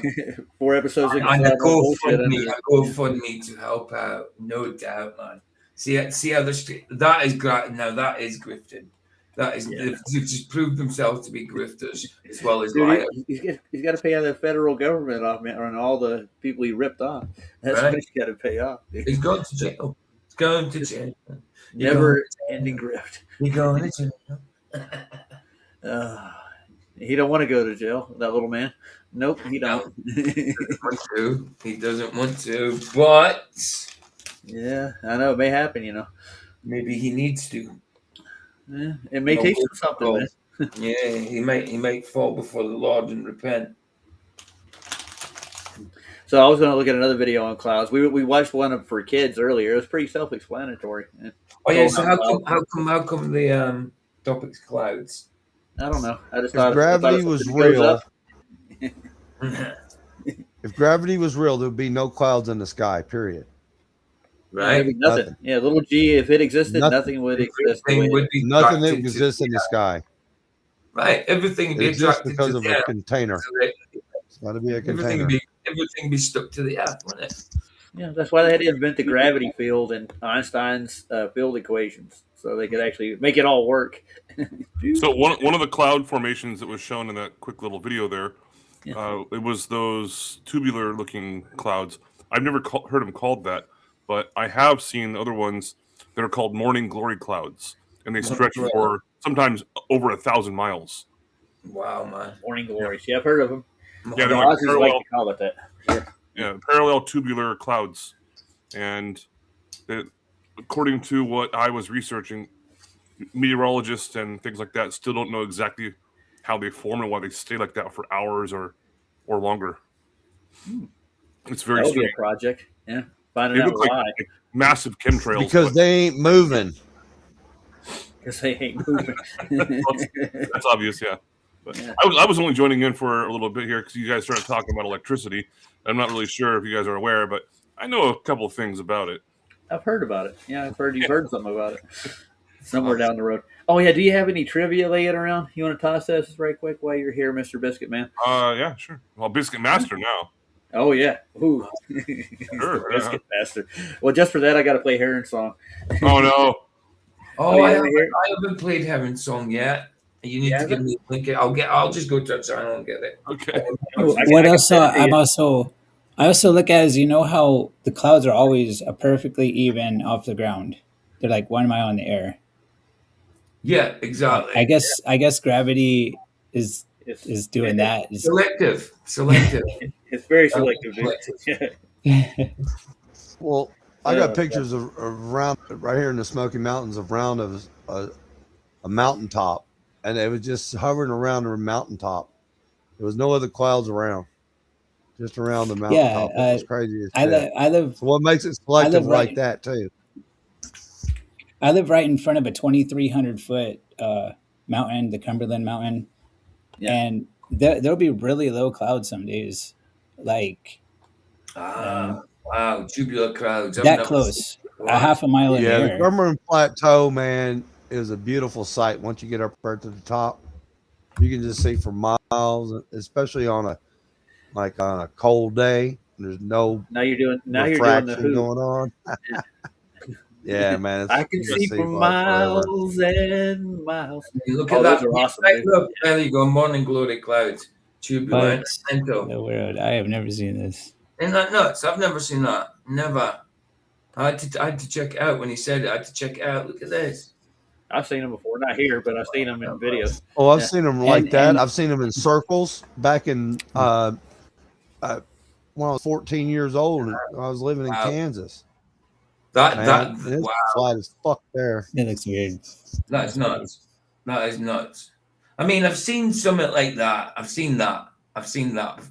4 episodes. And a GoFundMe to help out, no doubt, man. See how that is now that is grifting. That is, they've just proved themselves to be grifters as well as liars. He's got to pay out the federal government off, man, on all the people he ripped off. That's what he's got to pay off. Dude. He's going to jail. He's going to jail. Never-ending grift. He's going to jail. He don't want to go to jail, that little man. Nope, he don't. He doesn't want to, but... Yeah, I know. It may happen, you know. Maybe he needs to. Yeah, it may teach him something, man. Yeah, he might fall before the Lord and repent. So I was going to look at another video on clouds. We watched one for kids earlier. It was pretty self-explanatory. Oh yeah, so how come the topic's clouds? I don't know. I just thought gravity was real. If gravity was real, there would be no clouds in the sky. Period. Right? Nothing. Yeah, little g. If it existed, nothing would exist. Nothing that exists in the sky. Right. Everything would be just because of a container. It's got to be a container. Everything be stuck to the earth, wouldn't it? Yeah, that's why they had to invent the gravity field and Einstein's field equations, so they could actually make it all work. So one of the cloud formations that was shown in that quick little video there, it was those tubular-looking clouds. I've never heard them called that, but I have seen other ones that are called morning glory clouds, and they stretch for sometimes over 1,000 miles. Wow, man! Morning glories. Yeah, I've heard of them. Yeah, they're like parallel, like to call it that. Sure. Yeah, parallel tubular clouds, and according to what I was researching, meteorologists and things like that still don't know exactly how they form and why they stay like that for hours or longer. It's very That'll strange. Be a project. Yeah, finding out why. Like massive chemtrails because they ain't moving. Because they ain't moving. That's obvious, yeah. But yeah. I was only joining in for a little bit here because you guys started talking about electricity. I'm not really sure if you guys are aware, but I know a couple of things about it. I've heard about it. Yeah, I've heard you've heard something about it somewhere down the road. Oh yeah, do you have any trivia laying around? You want to toss us right quick while you're here, Mr. Biscuit Man? Yeah, sure. Well, Biscuit Master now. Oh yeah, ooh, sure, Biscuit Master. Well, just for that, I got to play Heron Song. Oh no. I haven't played Heron Song yet. You need to give me a link. I'll just go to that channel and get it. Okay. What else? I'm also I also look at as how the clouds are always a perfectly even off the ground. They're like 1 mile in the air. Yeah, exactly. I guess gravity is doing that. Selective. It's very selective. Well, I got pictures of around right here in the Smoky Mountains of a mountaintop, and it was just hovering around the mountaintop. There was no other clouds around, just around the mountaintop. It was crazy. I live. So what makes it selective like that too? I live right in front of a 2,300 foot mountain, the Cumberland Mountain, and there'll be really low clouds some days, like wow, tubular clouds that close, a half a mile in the air. The Cumberland Plateau, man, is a beautiful sight. Once you get up there to the top, you can just see for miles, especially on a cold day. There's no you're doing the Who going on. Yeah, man. I can see for miles and miles. Look at that. Awesome, look, there you go. Morning glory clouds. Tubular. The world. I have never seen this. Isn't that nuts? I've never seen that. Never. I had to check it out when he said it. I had to check it out. Look at this. I've seen them before, not here, but I've seen them in videos. Oh, I've seen them like that. I've seen them in circles back in when I was 14 years old and I was living in Kansas. Wow. Flat as fuck there. It looks weird. That's nuts. That is nuts. I mean, I've seen something like that. I've seen that.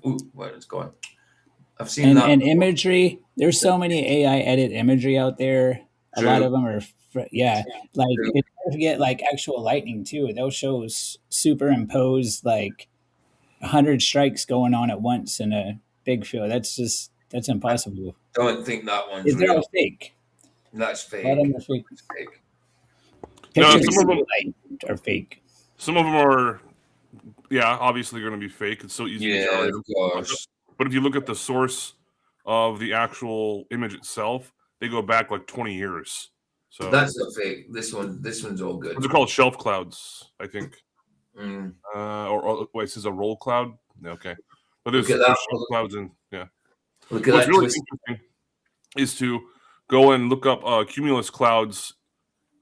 Ooh, where it's going. I've seen that. And imagery. There's so many AI edit imagery out there. A lot of them are, like if you get like actual lightning too, they'll show superimposed like 100 strikes going on at once in a big field. That's impossible. I don't think that one's real. They're all fake. That's fake. A lot of them are fake. No, some of them are fake. Some of them are, obviously going to be fake. It's so easy to tell. Of course. But if you look at the source of the actual image itself, they go back like 20 years. So that's a fake. This one's all good. What's it called? Shelf clouds, I think. Or wait, this is a roll cloud. Okay, but there's shelf clouds and Look at What's that. really interesting is to go and look up cumulus clouds,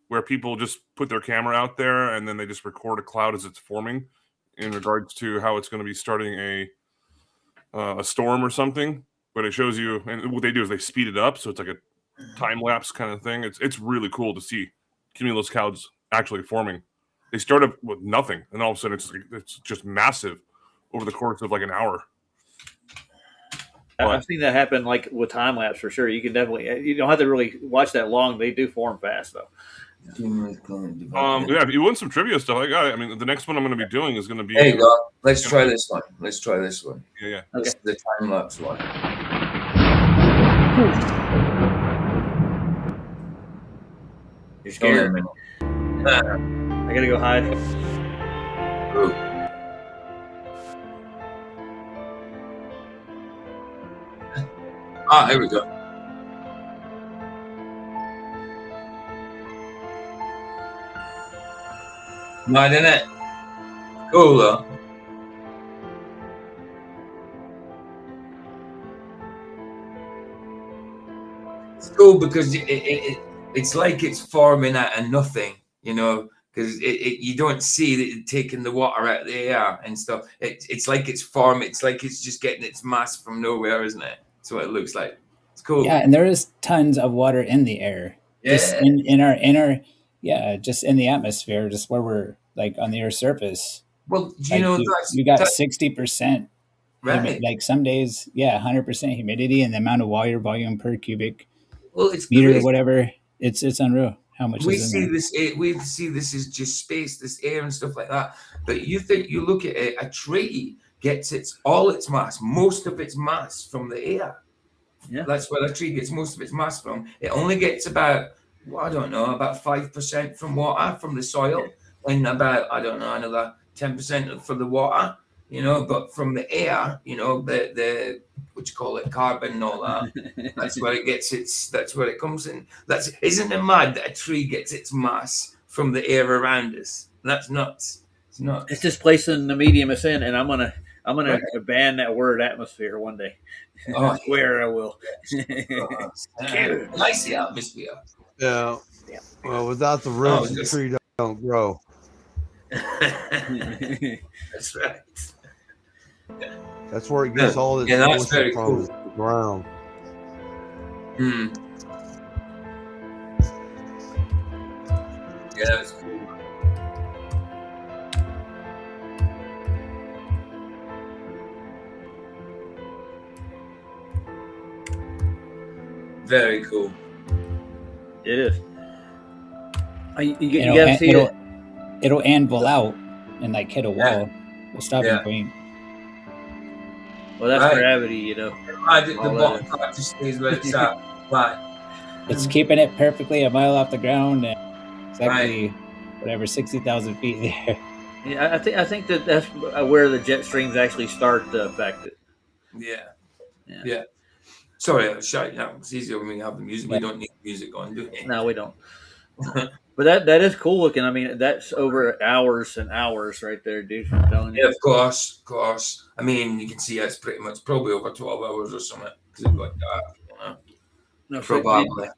where people just put their camera out there and then they just record a cloud as it's forming, in regards to how it's going to be starting a storm or something. But it shows you, and what they do is they speed it up, so it's like a time lapse kind of thing. It's really cool to see cumulus clouds actually forming. They start up with nothing, and all of a sudden it's just massive over the course of like an hour. I've seen that happen like with time lapse for sure. You can definitely, you don't have to really watch that long. They do form fast though. If you want some trivia stuff, I got it. I mean, the next one I'm going to be doing is going to be. There you go. Let's try this one. Yeah. Okay. The time lapse one. You're scared. I gotta go hide. Ooh. Here we go. Mad, isn't it? Cool though. It's cool because it's like it's forming out of nothing, because you don't see that it's taking the water out of the air and stuff. It's like it's forming. It's like it's just getting its mass from nowhere, isn't it? That's what it looks like. It's cool. Yeah, and there is tons of water in the air. Yeah. Just in our just in the atmosphere, just where we're like on the Earth's surface. Well, you got 60%. Right. Like some days, 100% humidity, and the amount of water volume per cubic it's meter crazy. or whatever. It's unreal how much we is see in there. this. We see this as just space, this air and stuff like that. But you look at it, a tree gets all its mass, most of its mass from the air. Yeah, that's where the tree gets most of its mass from. It only gets about 5% from water from the soil, and about another 10% from the water. But from the air, the what you call it, carbon and all that. That's where it gets its. That's where it comes in. Isn't it mad that a tree gets its mass from the air around us? That's nuts. It's nuts. It's displacing the medium it's in, and I'm gonna I'm gonna ban that word atmosphere one day. Oh, I swear I will. I see atmosphere. Yeah. Well, without the roots, the tree don't grow. That's right. That's where it gets all its moisture from, is the ground. Yeah, that's cool. Very cool. It is. You gotta see it. It'll anvil out and like hit a wall. The stopping point. Well, that's gravity, you know. The bottom part just stays where it's at. Right. It's keeping it perfectly a mile off the ground and exactly whatever 60,000 feet there. Yeah, I think that's where the jet streams actually start to affect it. Yeah. Sorry, I was shouting out. It's easier when we have the music. We don't need music on, do we? No, we don't. But that is cool looking. I mean, that's over hours and hours right there, dude. I'm telling you. Yeah, of course. I mean, you can see it's pretty much probably over 12 hours or something. Like that, No, probably.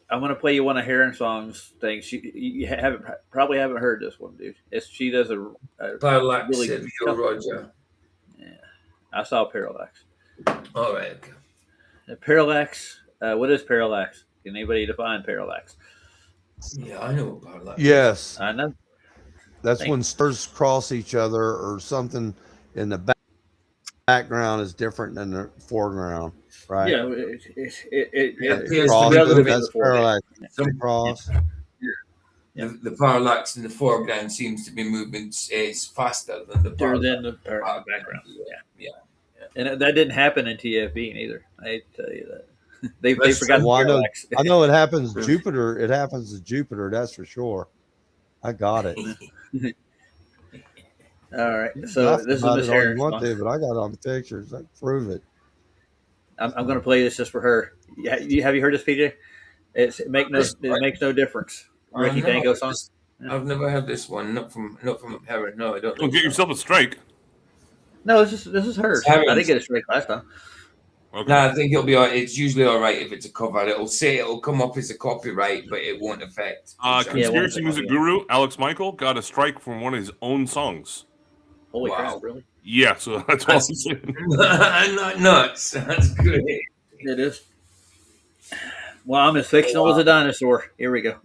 I'm gonna play you one of Heron Song's things. You probably haven't heard this one, dude. She does a Parallax, really Roger. Yeah, I saw Parallax. All right. Okay. Parallax. What is parallax? Can anybody define parallax? Yeah, I know what parallax. Yes, I know. That's when stars cross each other, or something in the background is different than the foreground, right? Yeah, that's parallax. Cross. The parallax in the foreground seems to be moving is faster than the background. Yeah. And that didn't happen in TFE either. I hate to tell you that. they forgot the parallax. I know it happens Jupiter. It happens to Jupiter, that's for sure. I got it. All right. So this is Miss Heron. But I got it on the pictures. I can prove it. I'm going to play this just for her. Have you heard this, PJ? It makes no difference. Ricky Dango song. I've never heard this one. Not from Heron. No, I don't. Well, get yourself a strike. No, this is hers. I didn't get a strike last time. Okay. No, I think it'll be. It's usually all right if it's a cover. It'll come up as a copyright, but it won't affect. Conspiracy music guru Alex Michael got a strike from one of his own songs. Holy crap! Really? Yeah. So that's all I'm saying. I'm not nuts. That's great. It is. Well, I'm as fictional as a dinosaur. Here we go.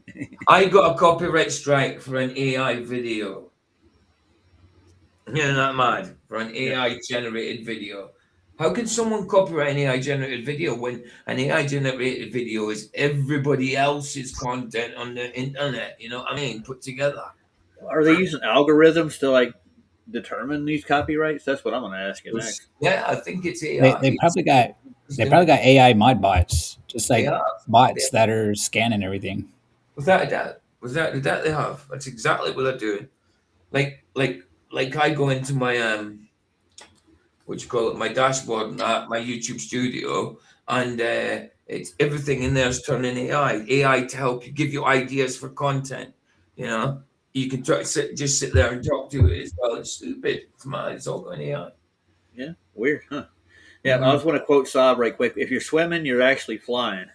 I got a copyright strike for an AI video. You're not mad for an AI generated video. How can someone copyright an AI generated video when an AI generated video is everybody else's content on the internet? You know what I mean? Put together. Are they using algorithms to determine these copyrights? That's what I'm going to ask you next. Yeah, I think it's AI. They probably got AI mod bots, just like bots that are scanning everything. Without a doubt, they have. That's exactly what they're doing. Like I go into my my dashboard at my YouTube studio, and it's everything in there is turning AI to help you, give you ideas for content. You know, you can just sit there and talk to it as well. It's stupid. Come on, it's all going AI. Yeah, weird, huh? Yeah, I just want to quote Saab right quick. If you're swimming, you're actually flying.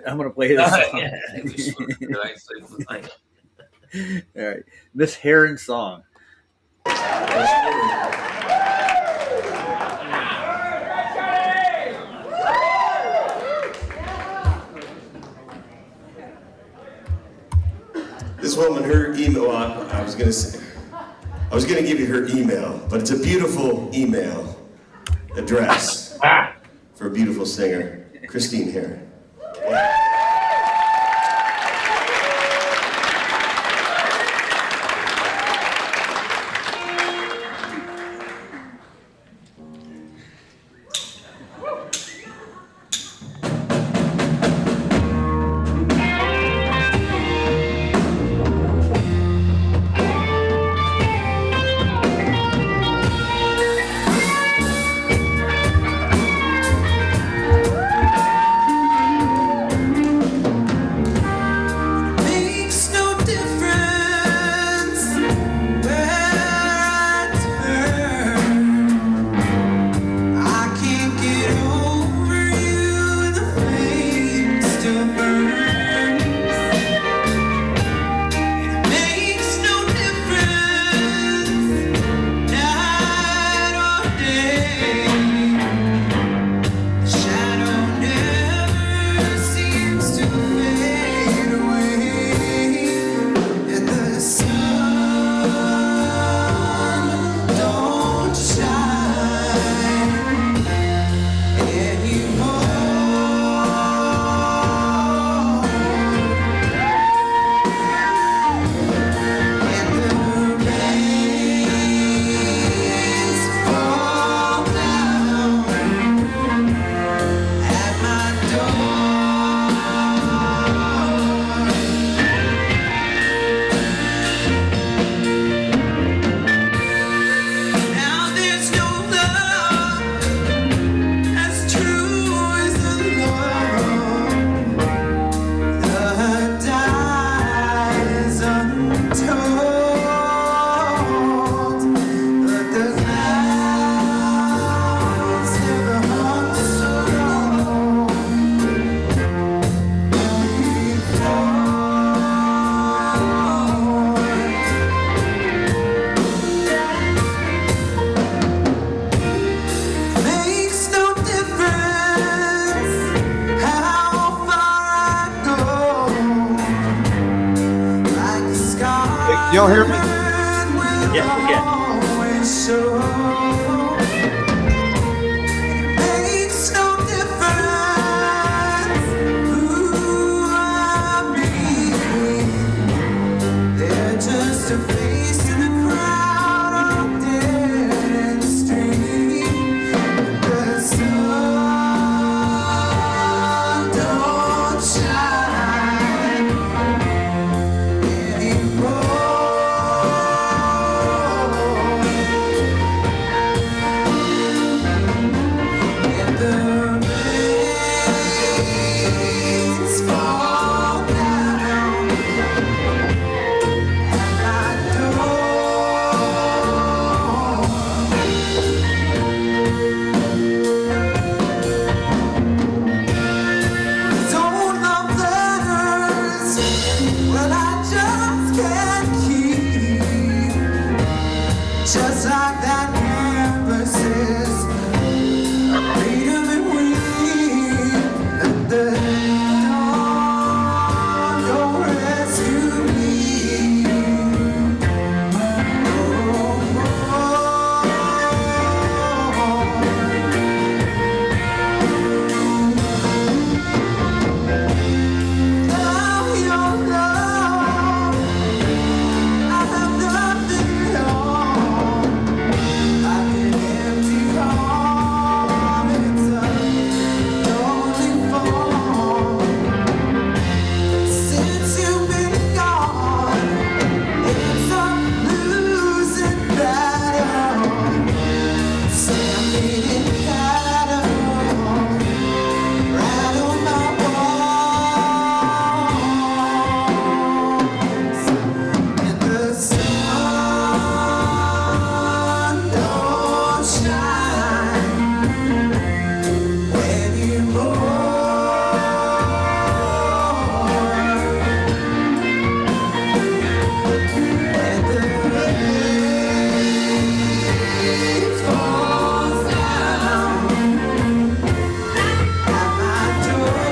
I'm going to play this song. You're actually flying. All right, Miss Heron song. This woman, her email, I was gonna give you her email, but it's a beautiful email address for a beautiful singer, Christine Heron. y'all hear me? Yes, we can. Just a face in a crowd of dead street. The sun don't shine anymore. And the rains fall down. Just like that campuses, freedom and we, and the dawn, don't rescue me. Now your love, I have nothing wrong. I can empty arm, it's a lonely fall. Since you've been gone, it's a losing battle. Standing in shadow, rattle my walls, and the sun don't shine anymore. And the rain falls down at my door.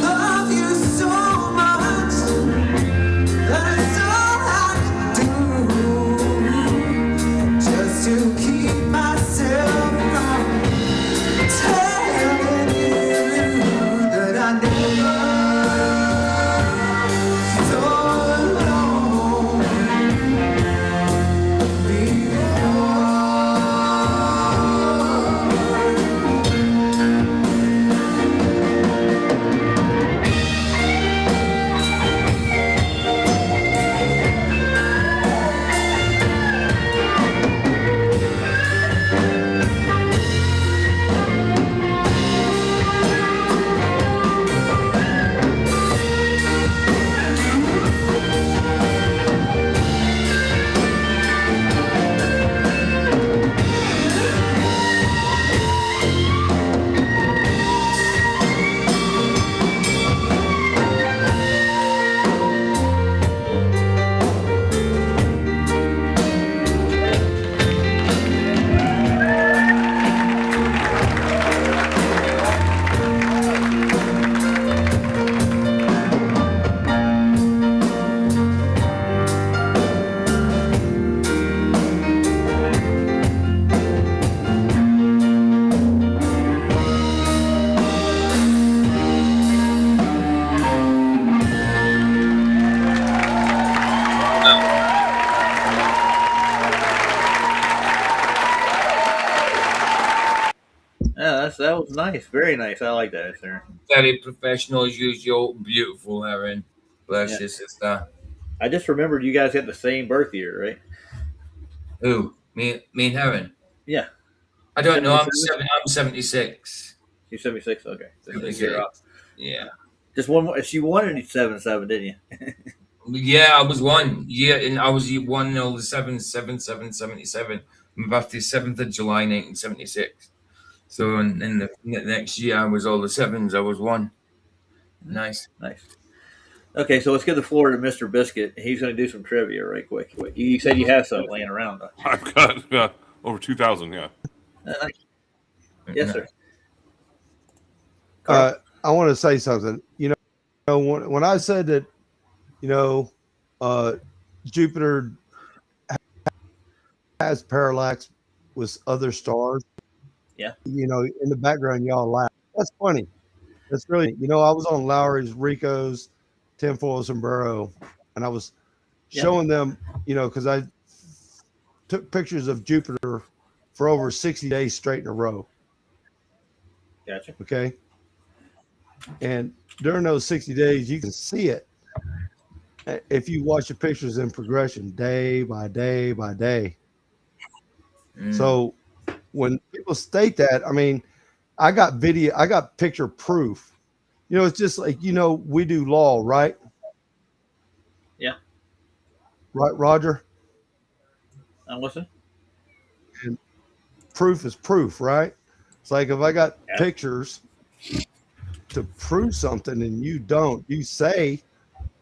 Love you so much that it's all I can do, just to keep myself from telling you that I never so alone before. Yeah, that was nice. Very nice. I like that, sir. Very professional as usual. Beautiful, Aaron. Bless Yeah. you, sister. I just remembered you guys had the same birth year, right? Who? Me and Aaron? Yeah. I don't know. I'm 76. 76. You're 76? Okay. So you're 76. off. Yeah. Just one more. She wanted 77, didn't you? Yeah, I was one. Yeah, and I was 1/7/77/77. My birthday 7th of July 1976. So in the next year I was all the sevens. I was one. Nice. Nice. Okay, so let's give the floor to Mr. Biscuit. He's going to do some trivia right quick. You said you have some laying around, though. I've got over 2,000. Yeah. Yes, sir. I want to say something. You know, when I said that, you know, Jupiter has parallax with other stars. Yeah. You know, in the background, y'all laugh. That's funny. That's really, you know, I was on Lowry's, Rico's, tinfoil sombrero, and I was showing them, you know, because I took pictures of Jupiter for over 60 days straight in a row. Gotcha. Okay. And during those 60 days, you can see it if you watch the pictures in progression, day by day by day. So when people state that, I mean, I got video, I got picture proof. You know, it's just like, you know, we do law, right? Yeah. Right, Roger? I'm listening. And proof is proof, right? It's like if I got pictures to prove something and you don't, you say,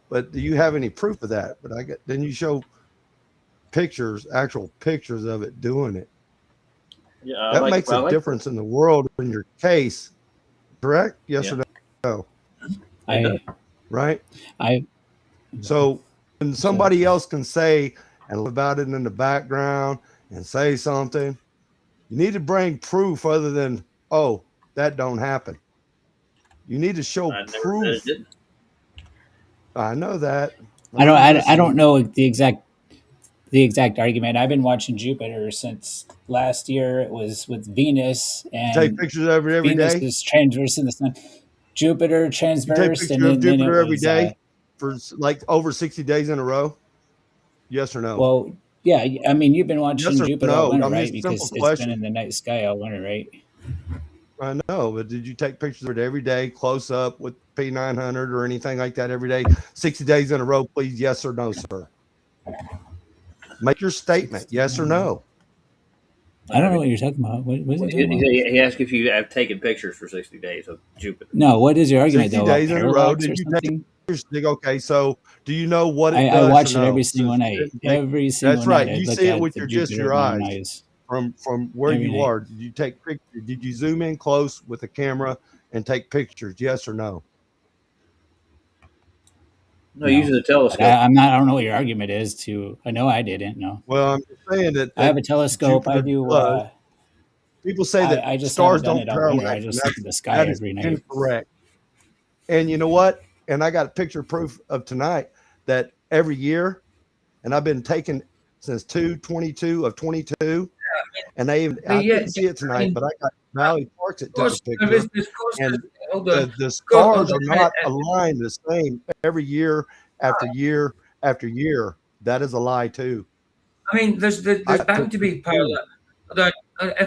but do you have any proof of that? But then you show pictures, actual pictures of it doing it. Yeah, that makes a difference in the world in your case, correct? Yes or no? Right? So when somebody else can say and about it in the background and say something, you need to bring proof other than, oh, that don't happen. You need to show proof. I know that. I don't know the exact argument. I've been watching Jupiter since last year. It was with Venus, and take pictures of it every Venus day. is transversing the sun. Jupiter transverse, and then Jupiter every day for like over 60 days in a row. Yes or no? Well, yeah. I mean, you've been watching Jupiter all winter, I mean, right? Because it's been in the night sky all winter, right? I know, but did you take pictures of it every day, close up with P900 or anything like that every day, 60 days in a row? Please, yes or no, sir? Make your statement, yes or no. I don't know what you're talking about. What is he talking about? He asked if you have taken pictures for 60 days of Jupiter. No, what is your argument 60 though? days in a row, did you take pictures? Okay, so do you know what it I does? watch it every single night. Every single That's right. night. You see it with your eyes. From where you are. Did you take pictures? Did you zoom in close with the camera and take pictures? Yes or no? No, using the telescope. I don't know what your argument is. I know I didn't. No. Well, I'm just saying that I have a telescope. I do. People say that I just stars don't parallax. I just look at the sky every night. Incorrect. And you know what? And I got a picture proof of tonight that every year, and I've been taking since 2/22 of 22. And I didn't see it tonight, but I got Valley Parks that took a picture. And the stars are not aligned the same every year after year after year. That is a lie too. I mean, there's bound to be parallax.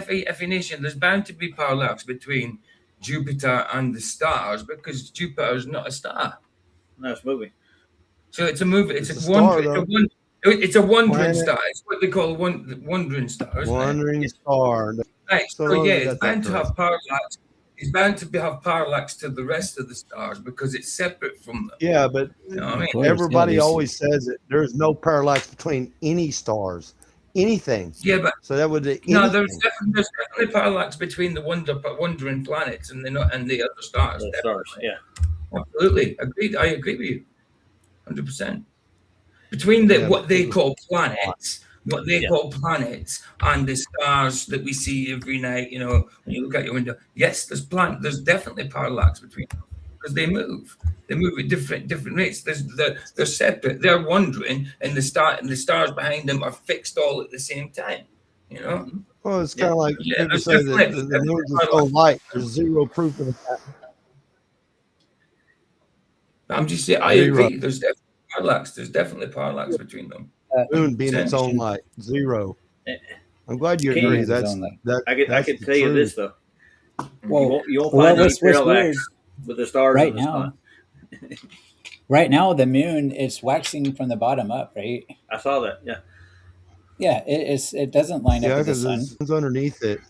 FE Nation, there's bound to be parallax between Jupiter and the stars because Jupiter is not a star. No, it's moving. So it's a movie. It's a wandering star. It's what they call wandering star. Wandering star. Right. So yeah, it's bound to have parallax. It's bound to have parallax to the rest of the stars because it's separate from them. Yeah, but you know what I mean? Everybody always says that there's no parallax between any stars, anything. Yeah, but so that would no. There's definitely parallax between the wandering planets and the other stars. The stars, yeah, absolutely agreed. I agree with you, 100%. Between what they call planets. What they call planets and the stars that we see every night, you know, when you look out your window. Yes, there's definitely parallax between them because they move. They move at different rates. They're separate. They're wandering, and the stars behind them are fixed all at the same time. You know. Well, it's kind of like people say that the moon is so light. There's zero proof of that. I'm just saying. I agree. There's definitely parallax. There's definitely parallax between them. Moon being its own light, zero. I'm glad you agree. I can tell you this though. Well, you'll find those parallax with the stars right now. Right now, the moon is waxing from the bottom up. Right. I saw that. Yeah. Yeah, it doesn't line up with the sun. The sun's underneath it,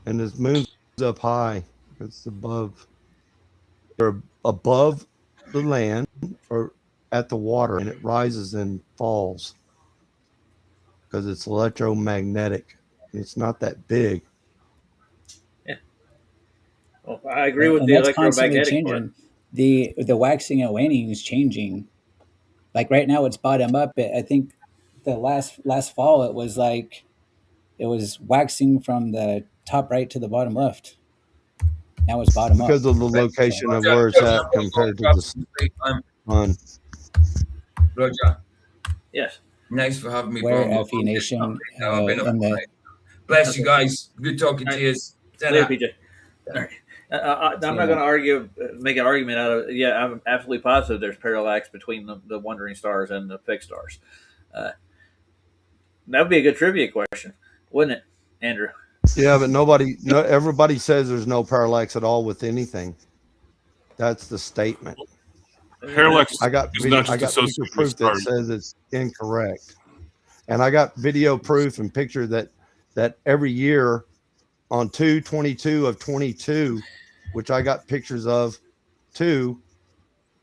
and the moon's up high. It's above. They're above the land, or at the water, and it rises and falls because it's electromagnetic. It's not that big. Yeah. Well, I agree with and the that's constantly electromagnetic part. changing. The waxing and waning is changing. Like right now, it's bottom up. I think the last fall it was like it was waxing from the top right to the bottom left. Now it's bottom up because of the location of where it's at compared to the sun. Roger. Yes. Nice for having me. Where FE Nation Bless you guys. Good talking to you. Later, PJ. All right. I'm not going to argue, make an argument out of it. Yeah, I'm absolutely positive there's parallax between the wandering stars and the fixed stars. That would be a good trivia question, wouldn't it, Andrew? Yeah, but everybody says there's no parallax at all with anything. That's the statement. Parallax. I got picture proof that says it's incorrect, and I got video proof and picture that every year on 2/22 of 22, which I got pictures of too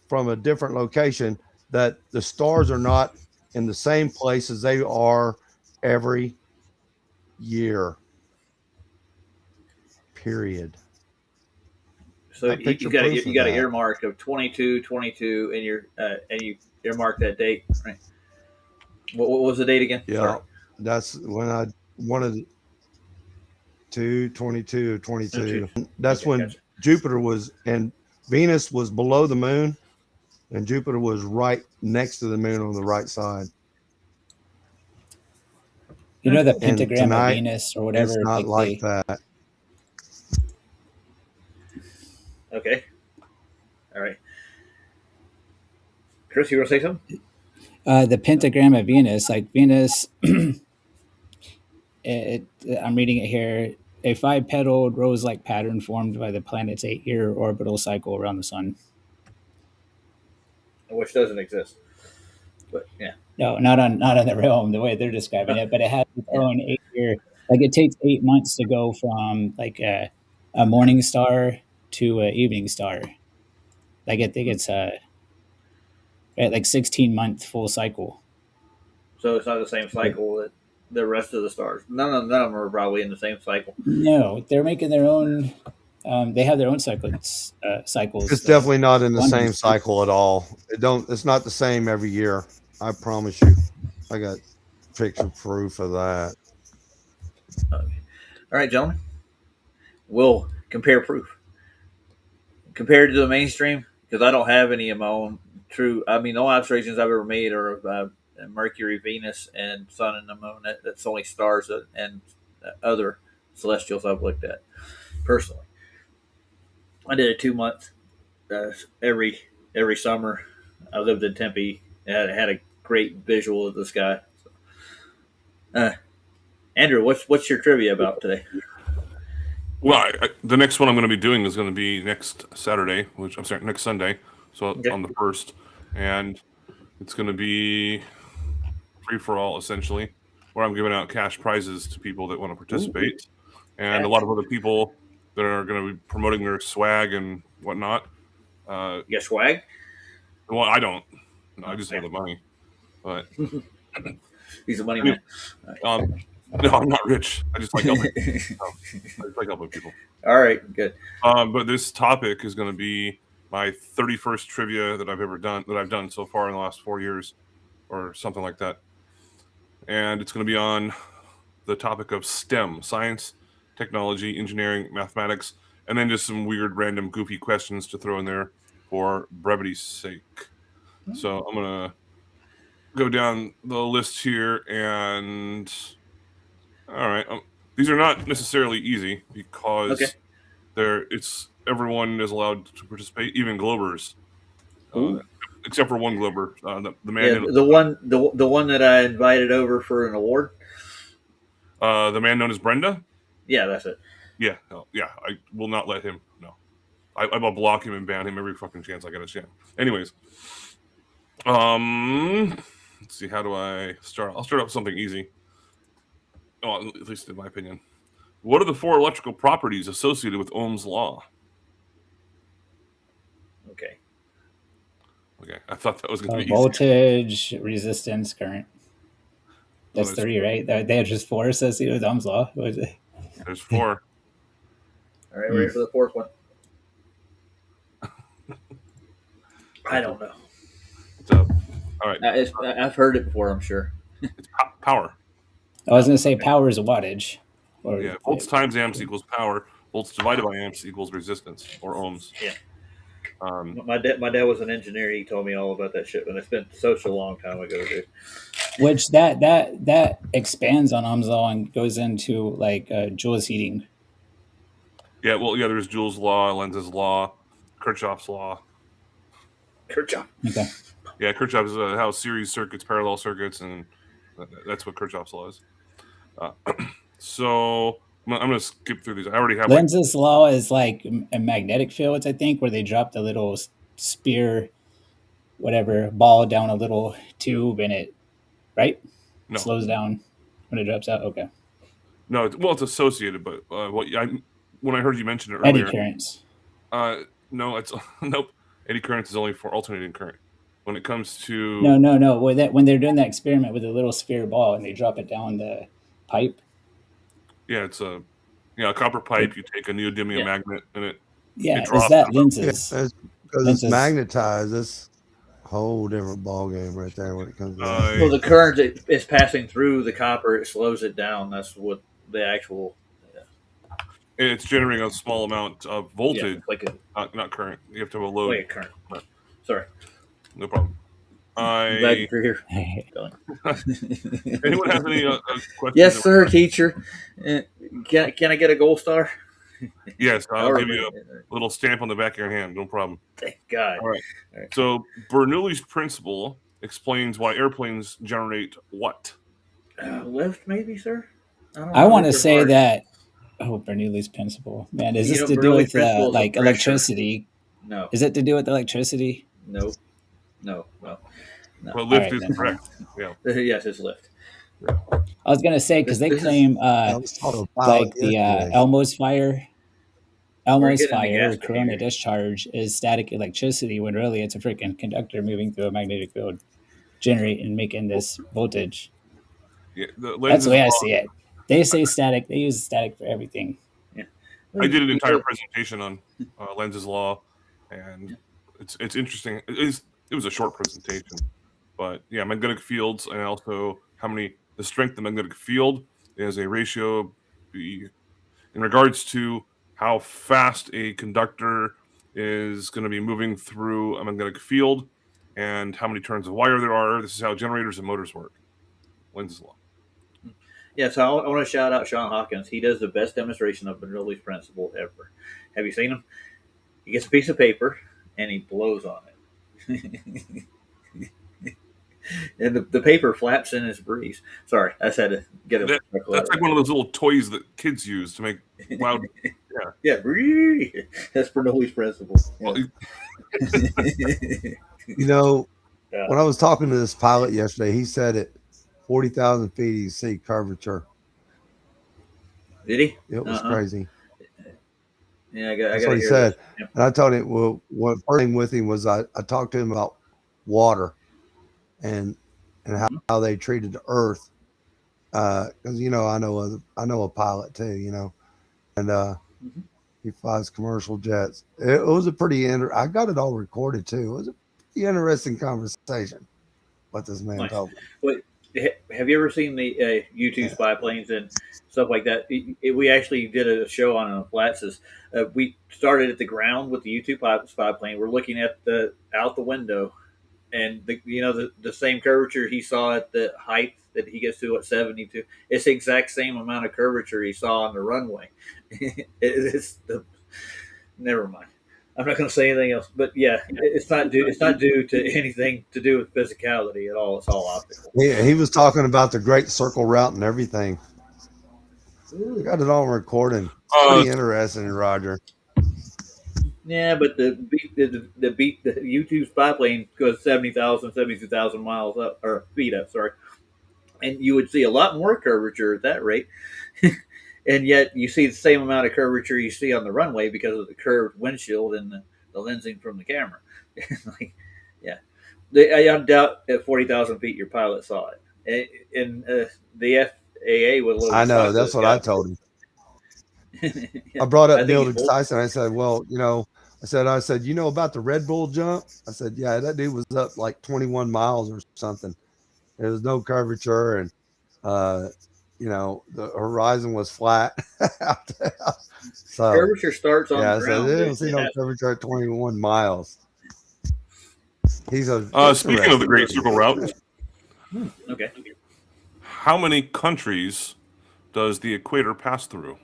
from a different location, that the stars are not in the same place as they are every year. Period. So you got an earmark of 22, and you earmarked that date, right? What was the date again? Yeah, sorry. That's when I wanted 2/22 of 22. That's when gotcha. Jupiter was, and Venus was below the moon, and Jupiter was right next to the moon on the right side. You know the pentagram of Venus or whatever. It's not like that. Okay. All right. Chris, you want to say something? The pentagram of Venus, like Venus, I'm reading it here. A 5-petaled rose-like pattern formed by the planet's 8-year orbital cycle around the sun. Which doesn't exist. But yeah. No, not on the realm the way they're describing it, but it has its own 8-year. Like it takes 8 months to go from like a morning star to an evening star. Like I think it's like 16-month full cycle. So it's not the same cycle that the rest of the stars. None of them are probably in the same cycle. No, they're making their own. They have their own cycles. It's definitely not in the same cycle at all. It's not the same every year. I promise you. I got picture proof of that. Okay. All right, gentlemen. We'll compare proof. Compared to the mainstream, because I don't have any of my own true. I mean, no observations I've ever made are of Mercury, Venus, and Sun and the Moon. That's only stars and other celestials I've looked at personally. I did a 2-month every summer. I lived in Tempe. And had a great visual of the sky. So, Andrew, what's your trivia about today? Well, the next one I'm going to be doing is going to be next Saturday, next Sunday, so okay. On the 1st, and it's going to be free for all essentially, where I'm giving out cash prizes to people that want to participate, and a lot of other people that are going to be promoting their swag and whatnot. You got swag? Well, I don't. No, I just have the money, but he's a money man. No, I'm not rich. I just like helping. I just like helping people. All right, good. But this topic is going to be my 31st trivia that I've done so far in the last 4 years, or something like that. And it's going to be on the topic of STEM: science, technology, engineering, mathematics, and then just some weird, random, goofy questions to throw in there for brevity's sake. So I'm going to go down the list here, and all right, these are not necessarily easy because everyone is allowed to participate, even Globers, except for one Glober, the man. Yeah, the one that I invited over for an award. The man known as Brenda. Yeah, that's it. Yeah, I will not let him. No, I will block him and ban him every fucking chance I get a chance. Anyways. Let's see. How do I start? I'll start off with something easy. Oh, at least in my opinion. What are the 4 electrical properties associated with Ohm's law? Okay. I thought that was going to be voltage, resistance, current. That's 3, right? They are just 4 associated with Ohm's law. What is it? There's 4. All right, ready for the 4th one. I don't know. It's all right. I've heard it before. I'm sure. It's power. I was going to say power is a wattage. Yeah, volts times amps equals power. Volts divided by amps equals resistance or ohms. Yeah. My dad was an engineer. He told me all about that shit, and it's been such a long time ago, dude. Which that expands on Ohm's law and goes into like Joule's heating. Yeah, well, yeah. There's Joule's law, Lenz's law, Kirchhoff's law. Kirchhoff. Okay. Yeah, Kirchhoff is how series circuits, parallel circuits, and that's what Kirchhoff's law is. So I'm going to skip through these. I already have. Lenz's law is like a magnetic fields, I think, where they drop the little spear, whatever, ball down a little tube and it, right? No. Slows down when it drops out. Okay. No, it's associated, but when I heard you mention it earlier, eddy currents. No, it's nope. Eddy currents is only for alternating current. When it comes to no, when they're doing that experiment with a little sphere ball and they drop it down the pipe. Yeah, it's a copper pipe. You take a neodymium magnet and it. Yeah, it drops is that Lenz's? Because it's magnetized. It's a whole different ball game right there when it comes to that. Well, the current is passing through the copper. It slows it down. That's what the actual. It's generating a small amount of voltage, like not current. You have to have a load. Like a current. Sorry. No problem. I'm glad you're here. Anyone has any questions? Yes, sir, teacher. Can I get a gold star? Yes, I'll give you a little stamp on the back of your hand. No problem. Thank God. All right. So Bernoulli's principle explains why airplanes generate what? Lift, maybe, sir? I want to say that. Oh, Bernoulli's principle, man. Is this to do with like electricity? No. Is it to do with electricity? No. Well, lift is correct. Yeah. Yes, it's lift. I was gonna say because they claim like the Elmo's fire, corona discharge is static electricity when really it's a freaking conductor moving through a magnetic field, generating and making this voltage. Yeah, that's the way I see it. They say static. They use static for everything. Yeah, I did an entire presentation on Lenz's law, and it's interesting. It was a short presentation, but yeah, magnetic fields and also the strength of the magnetic field is a ratio in regards to how fast a conductor is going to be moving through a magnetic field and how many turns of wire there are. This is how generators and motors work. Lenz's law. Yeah, so I want to shout out Sean Hawkins. He does the best demonstration of Bernoulli's principle ever. Have you seen him? He gets a piece of paper and he blows on it. And the paper flaps in his breeze. Sorry, I just had to get it. That's like one of those little toys that kids use to make loud. Yeah. That's Bernoulli's principle. Yeah. When I was talking to this pilot yesterday, he said at 40,000 feet you see curvature. Did he? It was crazy. Yeah, that's what he said. Yep. And I told him, well, what first thing with him was I talked to him about water and how they treated the earth. Because I know a pilot too, and he flies commercial jets. It was a pretty I got it all recorded too. It was a pretty interesting conversation what this man told me. Wait, have you ever seen the U-2 spy planes and stuff like that? We actually did a show on Flatsis. We started at the ground with the U-2 spy plane. We're looking at out the window, and the same curvature he saw at the height that he gets to at 72. It's the exact same amount of curvature he saw on the runway. Never mind. I'm not going to say anything else, but yeah, it's not due to anything to do with physicality at all. It's all optical. Yeah, he was talking about the Great Circle Route and everything. We got it all recorded. It's pretty interesting, Roger. Yeah, but the U-2 spy plane goes 72,000 miles up or feet up. Sorry, and you would see a lot more curvature at that rate. And yet you see the same amount of curvature you see on the runway because of the curved windshield and the lensing from the camera. I doubt at 40,000 feet your pilot saw it. And the FAA would. I know, that's what I told him. I brought up Neil deGrasse Tyson. I said, well, I said, you know about the Red Bull jump? I said, yeah, that dude was up like 21 miles or something. There was no curvature, and you know, the horizon was flat. So curvature starts on the ground. So they don't see no curvature at 21 miles. He's a speaking of the Great Circle Route. Okay. How many countries does the equator pass through?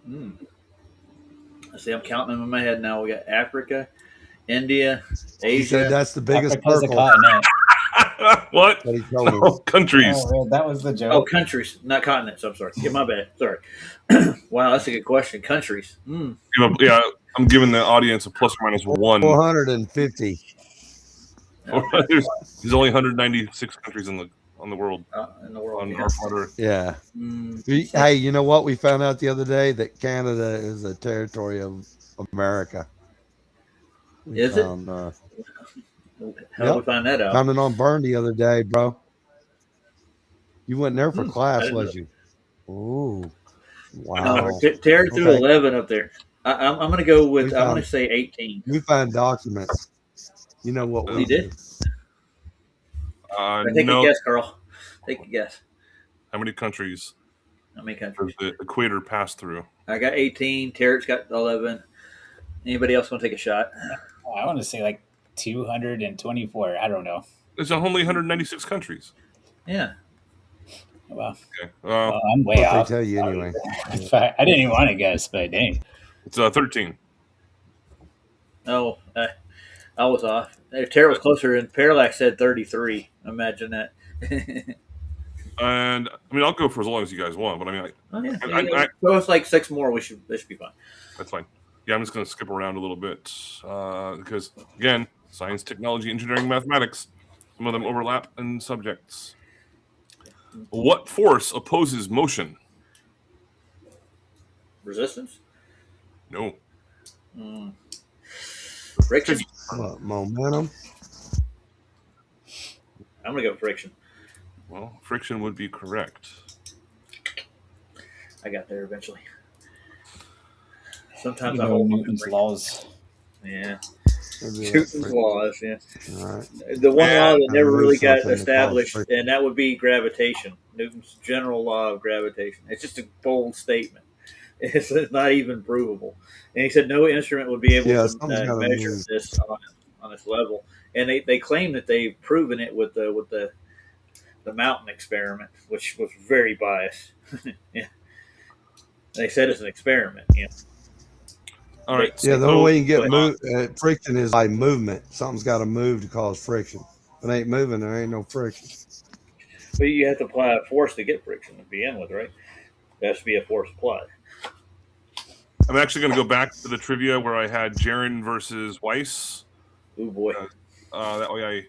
I see. I'm counting them in my head now. We got Africa, India, Asia. He said that's the biggest Africa's a circle. continent. What? That he told me. Oh, countries. Oh, that was the joke. Oh, countries, not continents. I'm sorry. Yeah, my bad. Sorry. Wow, that's a good question. Countries. Yeah, I'm giving the audience a plus or minus 1. 450. There's only 196 countries on the world. In the world. On our water. Yeah. Hey, you know what? We found out the other day that Canada is a territory of America. Is it? How did we find that out? Found it on Burn the other day, bro. You went there for class, was you? Ooh. Wow. No, tear through 11 up there. I'm going to go with, I'm going to say 18. We found documents. You know what we did? Take a guess, Carl. Take a guess. How many countries? How many countries? Does the equator pass through? I got 18. Tarot's got 11. Anybody else want to take a shot? I want to say like 224. I don't know. There's only 196 countries. Yeah. Well, okay. Well, I'm way off. They tell you anyway. I didn't even want to guess, but dang. It's 13. Oh, I was off. Tara was closer, and Parallax said 33. Imagine that. And I mean, I'll go for as long as you guys want, but I mean, so it's like 6 more. This should be fine. That's fine. Yeah, I'm just going to skip around a little bit because, again, science, technology, engineering, mathematics, some of them overlap in subjects. What force opposes motion? Resistance? No. Friction? Momentum? I'm going to go friction. Well, friction would be correct. I got there eventually. Sometimes I hold Newton's laws. Yeah. Newton's laws, yeah. Right. The one law that never really got established, and that would be gravitation. Newton's general law of gravitation. It's just a bold statement. It's not even provable. And he said no instrument would be able to measure this on this level. And they claim that they've proven it with the mountain experiment, which was very biased. Yeah. They said it's an experiment. Yeah. All right. Yeah, the only way you can get friction is by movement. Something's got to move to cause friction. If it ain't moving, there ain't no friction. But you have to apply a force to get friction to begin with, right? There has to be a force applied. I'm actually going to go back to the trivia where I had Jaron versus Weiss. Oh, boy. That way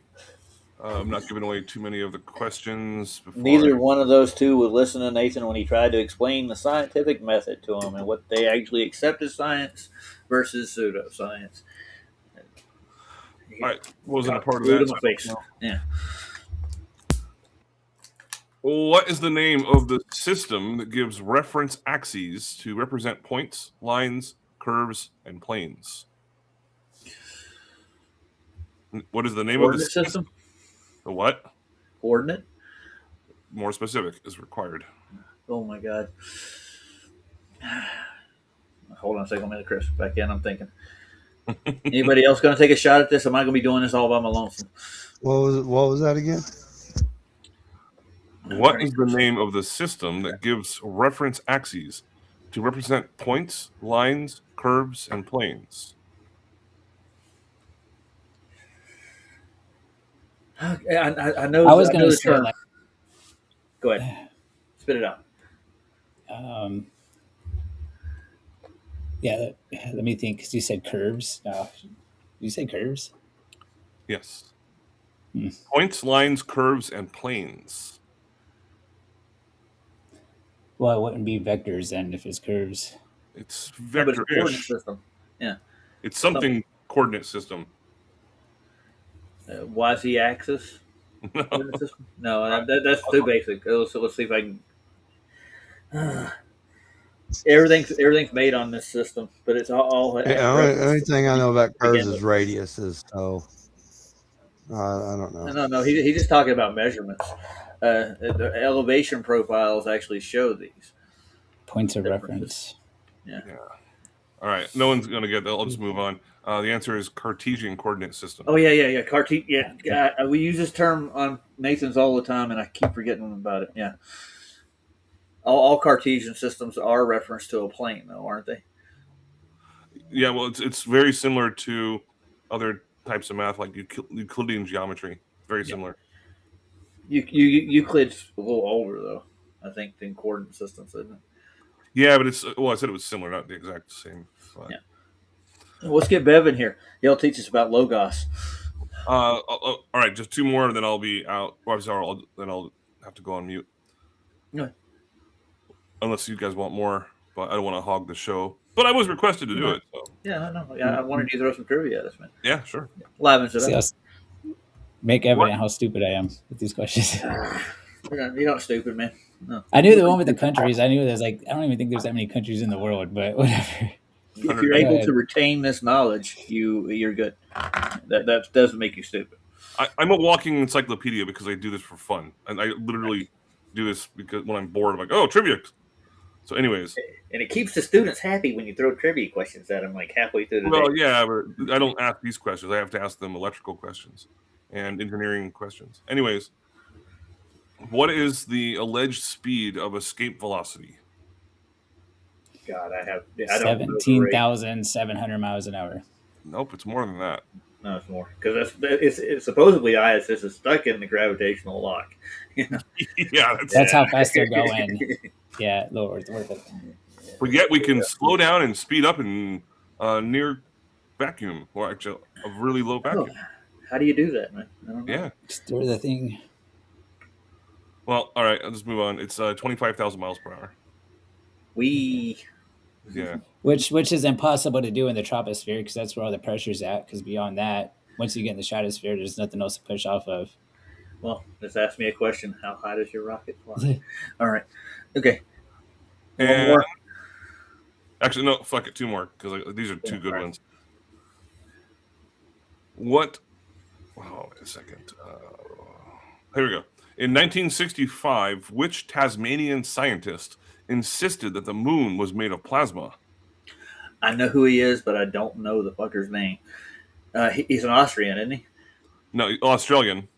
I'm not giving away too many of the questions. Neither one of those two would listen to Nathan when he tried to explain the scientific method to him and what they actually accept as science versus pseudoscience. I wasn't a part of that. So yeah. What is the name of the system that gives reference axes to represent points, lines, curves, and planes? What is the name of the system? The what? Coordinate? More specific is required. Oh, my God. Hold on a second. Let me Chris back in. I'm thinking. Anybody else going to take a shot at this? Am I going to be doing this all by my lonesome? What was that again? What is the name of the system that gives reference axes to represent points, lines, curves, and planes? I know. I was going to say, like, go ahead, spit it out. Yeah, let me think. Because you said curves. You said curves. Yes. Points, lines, curves, and planes. Well, it wouldn't be vectors then if it's curves. It's vector coordinate system. Yeah. It's something coordinate system. YZ axis? No, that's too basic. So let's see if I can. everything's made on this system, but it's all only thing I know about curves is radiuses. So I don't know. No. He's just talking about measurements. The elevation profiles actually show these points of reference. Yeah. All right. No one's going to get that. I'll just move on. The answer is Cartesian coordinate system. Oh, yeah. Cartesian. Yeah. We use this term on Nathan's all the time, and I keep forgetting about it. Yeah. All Cartesian systems are reference to a plane, though, aren't they? Yeah, well, it's very similar to other types of math, like Euclidean geometry. Very similar. Euclid's a little older, though, I think, than coordinate systems, isn't it? Yeah, but I said it was similar, not the exact same. But. Yeah. Let's get Bev in here. He'll teach us about Logos. All right, just two more, and then I'll be out. Well, I'm sorry, then I'll have to go on mute. No. Unless you guys want more, but I don't want to hog the show. But I was requested to do it. So. Yeah, no. Yeah, I wanted you to throw some trivia at us, man. Yeah, sure. Livens it up. Make evident how stupid I am with these questions. You're not stupid, man. No. I knew the one with the countries. I knew there's I don't even think there's that many countries in the world, but whatever. If you're able to retain this knowledge, you're good. That doesn't make you stupid. I'm a walking encyclopedia because I do this for fun, and I literally do this because when I'm bored, I'm like, oh, trivia. So, anyways, and it keeps the students happy when you throw trivia questions at them like halfway through the day. Well, yeah, but I don't ask these questions. I have to ask them electrical questions and engineering questions. Anyways, what is the alleged speed of escape velocity? God, I 17,700 miles an hour. Nope, it's more than that. No, it's more because it's supposedly ISS is stuck in the gravitational lock. You know? Yeah, that's how fast they're going. Yeah, lower. But yet we can slow down and speed up in near vacuum, or actually a really low vacuum. Oh, how do you do that, man? I don't know. Yeah, store the thing. Well, all right, I'll just move on. It's 25,000 miles per hour. Yeah. Which is impossible to do in the troposphere because that's where all the pressure's at. Because beyond that, once you get in the stratosphere, there's nothing else to push off of. Well, just ask me a question. How high does your rocket fly? All right. Okay. And, more. Actually, no, fuck it. Two more because these are two good ones. What? Oh, wait a second. Here we go. In 1965, which Tasmanian scientist insisted that the moon was made of plasma? I know who he is, but I don't know the fucker's name. He's an Austrian, isn't he? No, Australian.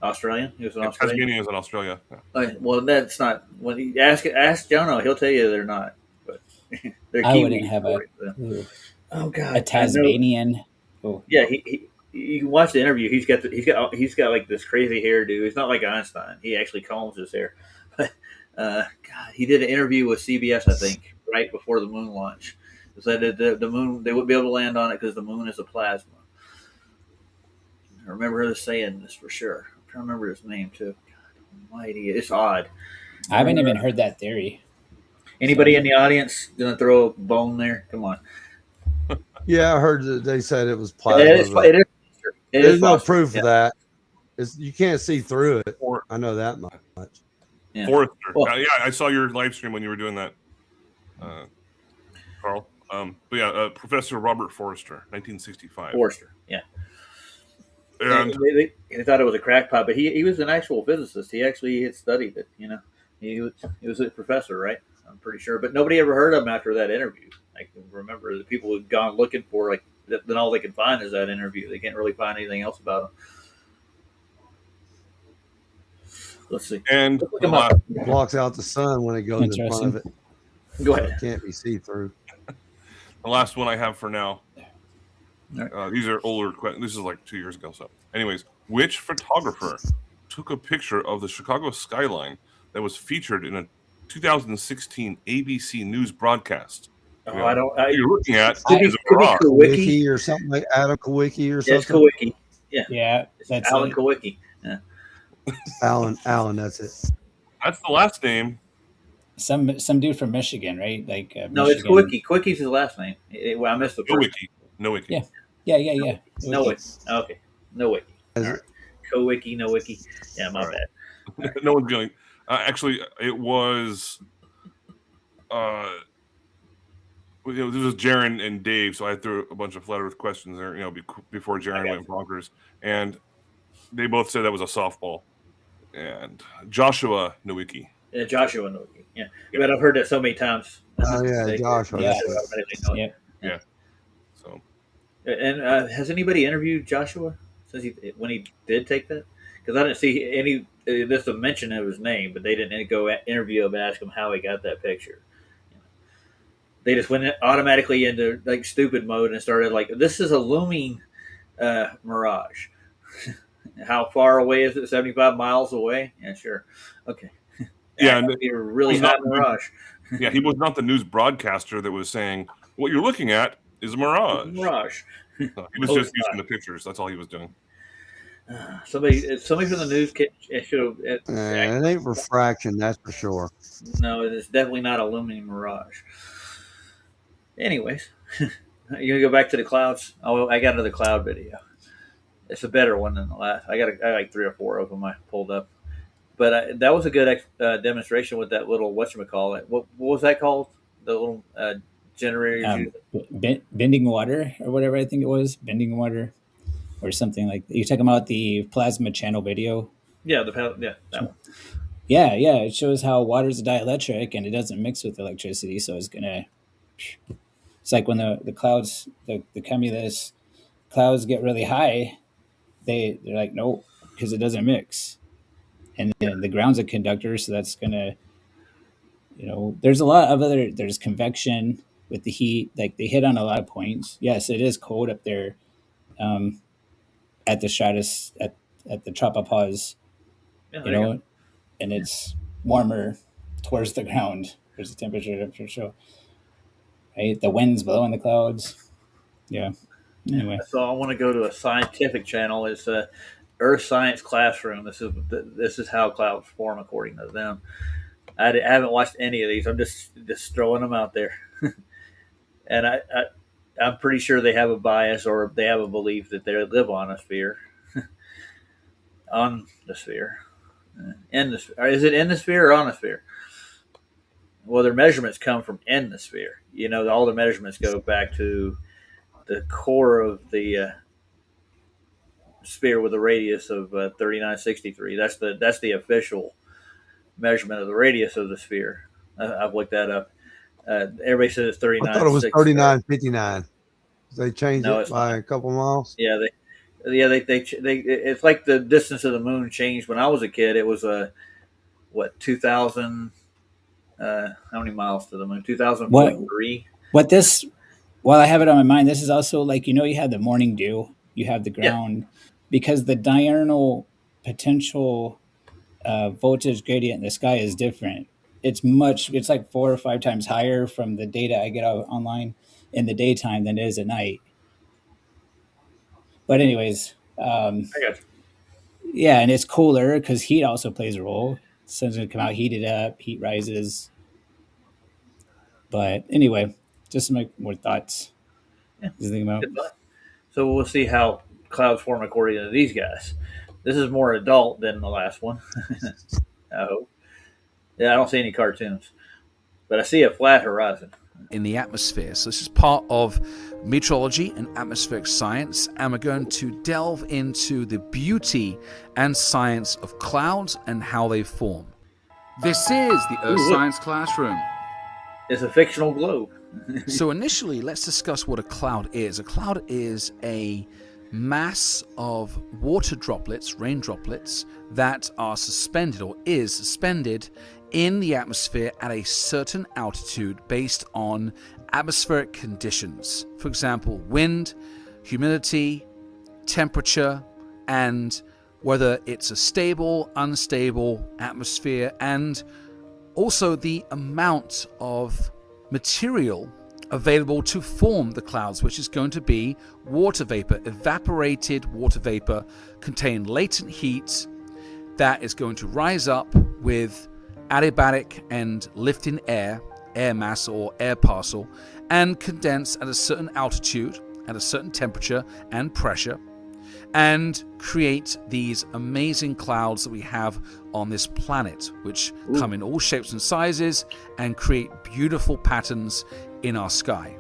Australian? He was an Australian? Tasmania is in Australia. Yeah. Well, that's not... When he ask Jono, he'll tell you they're not. But they're I wouldn't have a Tasmanian. Oh. Yeah, he you can watch the interview. He's got like this crazy hairdo. He's not like Einstein. He actually combs his hair. But God, he did an interview with CBS, I think, right before the moon launch. He said that the moon, they wouldn't be able to land on it because the moon is a plasma. I remember her saying this for sure. I'm trying to remember his name too. God almighty, it's odd. I haven't even heard that theory. Anybody in the audience gonna throw a bone there? Come on. Yeah, I heard that they said it was plasma. It is. There's no proof of that. You can't see through it. I know that much. Yeah. Forrester. Well, yeah, I saw your live stream when you were doing that, Carl. But yeah, Professor Robert Forrester, 1965. Forrester, yeah. And they thought it was a crackpot, but he was an actual physicist. He actually had studied it. You know, he was a professor, right? I'm pretty sure, but nobody ever heard of him after that interview. I can remember the people who'd gone looking for then all they can find is that interview. They can't really find anything else about him. Let's see. And blocks out the sun when it goes in front of it. Go ahead. It can't be see-through. The last one I have for now. Right. These are older questions. This is like 2 years ago. So, anyways, which photographer took a picture of the Chicago skyline that was featured in a 2016 ABC News broadcast? Oh, I don't. You're looking at Kowicki or something like Adam Kowicki or something. It's Kowicki. Yeah, that's Alan Kowicki. Yeah. Alan, that's it. That's the last name. Some dude from Michigan, right? Like no, it's Kowicki. Kowicki's his last name. I missed the first. Nowicki. Yeah. Nowicki. Okay. Nowicki. Right. Kowicki, Nowicki. Yeah, my bad. No one's going. Actually, it was this was Jaron and Dave, so I threw a bunch of flat Earth questions there, before Jaron went bonkers, and they both said that was a softball. And Joshua Nowicki. Yeah, Joshua Nowicki. Yeah, but I've heard that so many times. Oh yeah, Joshua. Yeah. So, and has anybody interviewed Joshua when he did take that? Because I didn't see any. There's a mention of his name, but they didn't go interview him and ask him how he got that picture. They just went automatically into like stupid mode and started like, "This is a looming mirage." How far away is it? 75 miles away? Yeah, sure. Okay. Yeah, you're really hot mirage. Yeah, he was not the news broadcaster that was saying what you're looking at is a mirage. Mirage. He was just using the pictures. That's all he was doing. Somebody from the news should have. It ain't refraction, that's for sure. No, it's definitely not a looming mirage. Anyways, you gonna go back to the clouds? Oh, I got another cloud video. It's a better one than the last. I like 3 or 4 of them I pulled up, but that was a good demonstration with that little whatchamacallit. What was that called? The little generator. Bending water or whatever, I think it was bending water or something like that. You're talking about the plasma channel video. Yeah, that one. Yeah. It shows how water is a dielectric and it doesn't mix with electricity, so it's like when the clouds, the cumulus clouds get really high. They're like, no, because it doesn't mix. And then the ground's a conductor, so that's going to, there's a lot of there's convection with the heat. Like they hit on a lot of points. Yes, it is cold up there at the stratus, at the tropopause, and it's warmer towards the ground. There's a temperature differential, right? The wind's blowing the clouds. Yeah. Anyway, so I want to go to a scientific channel. It's Earth Science Classroom. This is how clouds form according to them. I haven't watched any of these. I'm just throwing them out there, and I'm pretty sure they have a bias or they have a belief that they live on a sphere, on the sphere, in the sphere. Is it in the sphere or on the sphere? Well, their measurements come from in the sphere. All the measurements go back to the core of the sphere with a radius of 3963. That's the official measurement of the radius of the sphere. I've looked that up. Everybody says it's 39. I thought it was 3959. They changed it by a couple miles. Yeah, they it's like the distance of the moon changed when I was a kid. It was 2,000. How many miles to the moon? 2,000.3. While I have it on my mind, this is also like, you have the morning dew, you have the ground, because the diurnal potential voltage gradient in the sky is different. It's like 4 or 5 times higher from the data I get out online in the daytime than it is at night. But anyways, I got you. Yeah, and it's cooler because heat also plays a role. The sun's going to come out, heat it up, heat rises. But anyway, just some more thoughts. Yeah. Think about. So we'll see how clouds form according to these guys. This is more adult than the last one. I hope. Yeah, I don't see any cartoons, but I see a flat horizon in the atmosphere. So this is part of meteorology and atmospheric science, and we're going to delve into the beauty and science of clouds and how they form. This is the Earth Science Classroom. It's a fictional globe. So initially, let's discuss what a cloud is. A cloud is a mass of water droplets, rain droplets, that are suspended or is suspended in the atmosphere at a certain altitude based on atmospheric conditions. For example, wind, humidity, temperature, and whether it's a stable, unstable atmosphere, and also the amount of material available to form the clouds, which is going to be water vapor. Evaporated water vapor contain latent heat that is going to rise up with adiabatic and lifting air mass or air parcel, and condense at a certain altitude, at a certain temperature and pressure, and create these amazing clouds that we have on this planet, which come in all shapes and sizes and create beautiful patterns in our sky.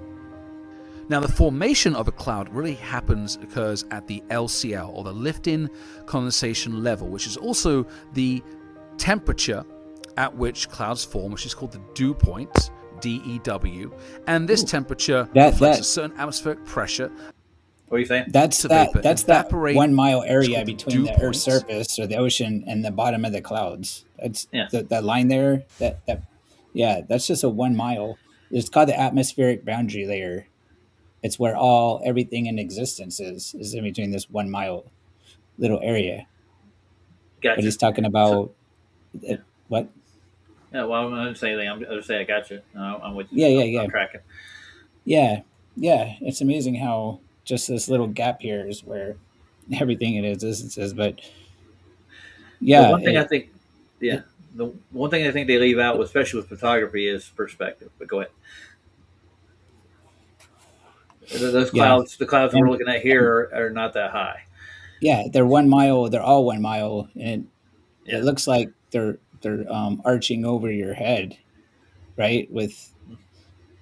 Now, the formation of a cloud really occurs at the LCL, or the lift-in condensation level, which is also the temperature at which clouds form, which is called the dew point, DEW. And this temperature reflects a certain atmospheric pressure. What are you saying? That's that 1 mile area between the Earth's surface or the ocean and the bottom of the clouds. That's that line there. That's just a 1 mile. It's called the atmospheric boundary layer. It's where everything in existence is in between this 1 mile little area. Gotcha. But he's talking about what? Yeah, well, I'm not going to say anything. I'm just saying I got you. I'm with you. Yeah. I'm tracking. Yeah. It's amazing how just this little gap here is where everything in existence is. But the one thing I think they leave out, especially with photography, is perspective. But go ahead. Those clouds, the clouds we're looking at here are not that high. Yeah, they're 1 mile. They're all 1 mile, and it looks like they're arching over your head, right? With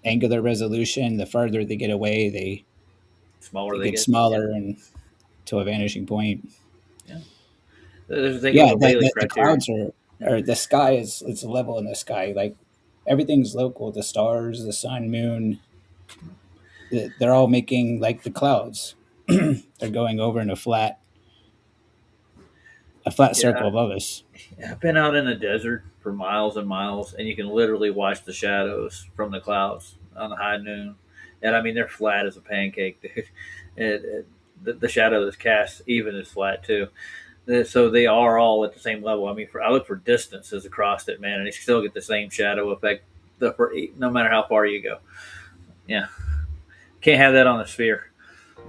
angular resolution, the farther they get away, they get smaller and to a vanishing point. Yeah, the clouds are the sky it's level in the sky. Like everything's local. The stars, the sun, moon. They're all making like the clouds. They're going over in a flat circle above us. I've been out in the desert for miles and miles, and you can literally watch the shadows from the clouds on the high noon. And I mean, they're flat as a pancake, dude. The shadow that's cast even is flat too. So they are all at the same level. I mean, I look for distances across it, man, and you still get the same shadow effect no matter how far you go. Yeah. Can't have that on a sphere.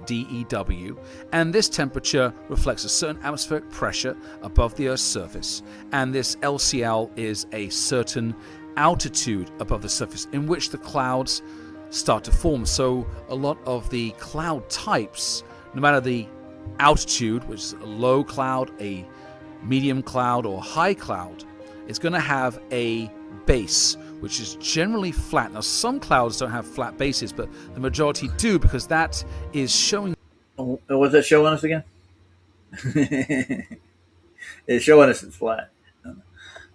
DEW, and this temperature reflects a certain atmospheric pressure above the Earth's surface, and this LCL is a certain altitude above the surface in which the clouds start to form. So a lot of the cloud types, no matter the altitude, which is a low cloud, a medium cloud, or high cloud, it's going to have a base which is generally flat. Now, some clouds don't have flat bases, but the majority do, because that is showing. What's that showing us again? It's showing us it's flat.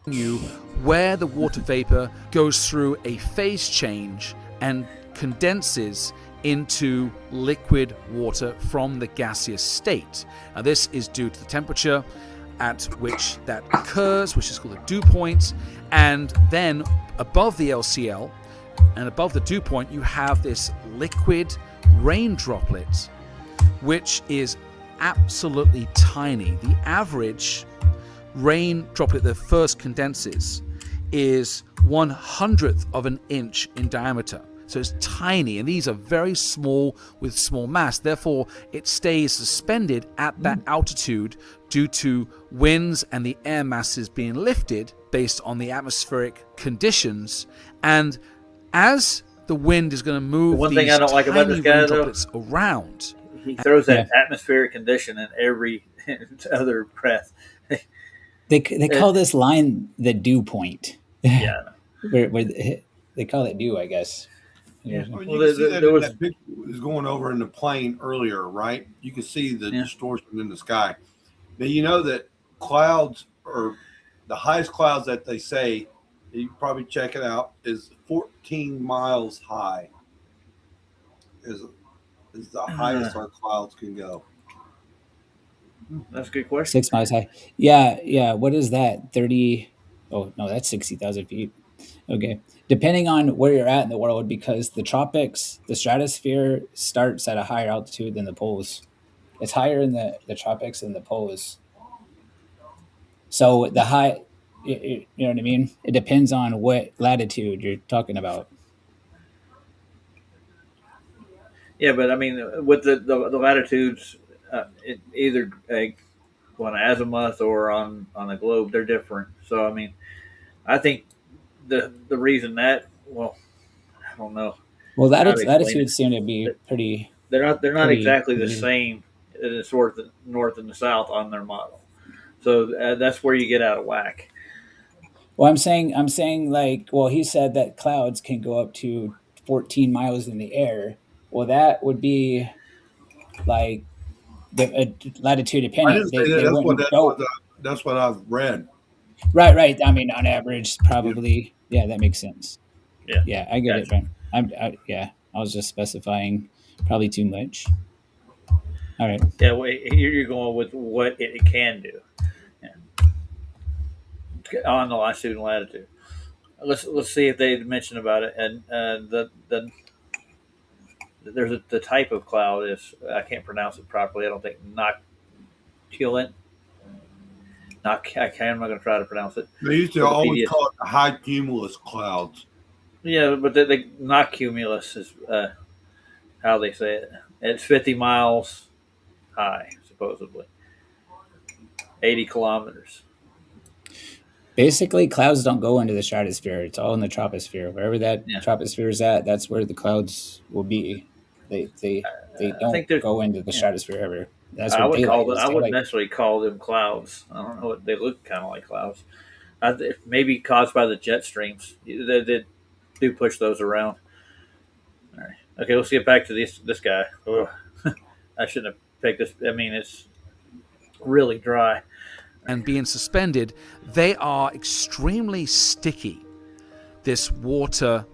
You where the water vapor goes through a phase change and condenses into liquid water from the gaseous state. Now, this is due to the temperature at which that occurs, which is called a dew point, and then above the LCL and above the dew point you have this liquid rain droplet, which is absolutely tiny. The average rain droplet that first condenses is 1/100th of an inch in diameter. So it's tiny, and these are very small with small mass. Therefore, it stays suspended at that altitude due to winds and the air masses being lifted based on the atmospheric conditions. And as the wind is going to move one thing I don't like about this guy, droplets around, he throws that atmospheric condition in every other breath. They call this line the dew point. Yeah, where they call it dew, I guess. Yeah. Well, you can see that picture was going over in the plane earlier, right? You can see the distortion in the sky. Now, you know that clouds are the highest clouds that they say, you can probably check it out, is 14 miles high. Is the highest our clouds can go. That's a good question. 6 miles high. Yeah. What is that? 30? Oh, no, that's 60,000 feet. Okay. Depending on where you're at in the world, because the tropics, the stratosphere starts at a higher altitude than the poles. It's higher in the tropics than the poles. So the high, you know what I mean? It depends on what latitude you're talking about. Yeah, but I mean, with the latitudes, either on azimuth or on a globe, they're different. So I mean, I think the reason that, well, I don't know. Well, latitudes seem to be pretty. They're not exactly the same as the north and the south on their model. So that's where you get out of whack. Well, I'm saying like, well, he said that clouds can go up to 14 miles in the air. Well, that would be like the latitude dependent. I didn't say that. That's what I've read. Right. I mean, on average, probably. Yeah, that makes sense. Yeah, I get it, Ben. I was just specifying probably too much. All right. Yeah, you're going with what it can do on the longitude and latitude. Let's see if they mention about it. And there's the type of cloud is, I can't pronounce it properly. I don't think nocculent. I'm not going to try to pronounce it. They used to always call it the high cumulus clouds. Yeah, but the nocumulus is how they say it. It's 50 miles high, supposedly. 80 kilometers. Basically, clouds don't go into the stratosphere. It's all in the troposphere. Wherever that troposphere is at, that's where the clouds will be. They don't go into the stratosphere ever. That's what I wouldn't necessarily call them clouds. I don't know what they look kind of like clouds. Maybe caused by the jet streams. They do push those around. All right. Okay, let's get back to this guy. Oh, I shouldn't have picked this. I mean, it's really dry. And being suspended, they are extremely sticky, this water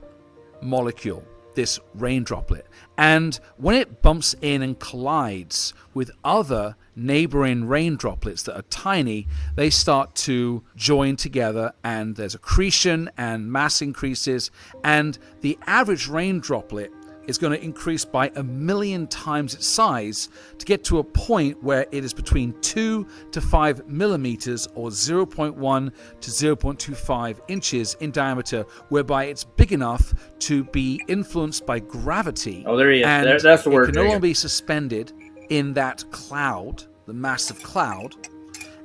molecule, this rain droplet. And when it bumps in and collides with other neighboring rain droplets that are tiny, they start to join together, and there's accretion and mass increases, and the average rain droplet is going to increase by 1,000,000 times its size to get to a point where it is between 2 to 5 millimeters, or 0.1 to 0.25 inches in diameter, whereby it's big enough to be influenced by gravity. Oh, there he is. And that's the word. It can no longer be suspended in that cloud, the massive cloud,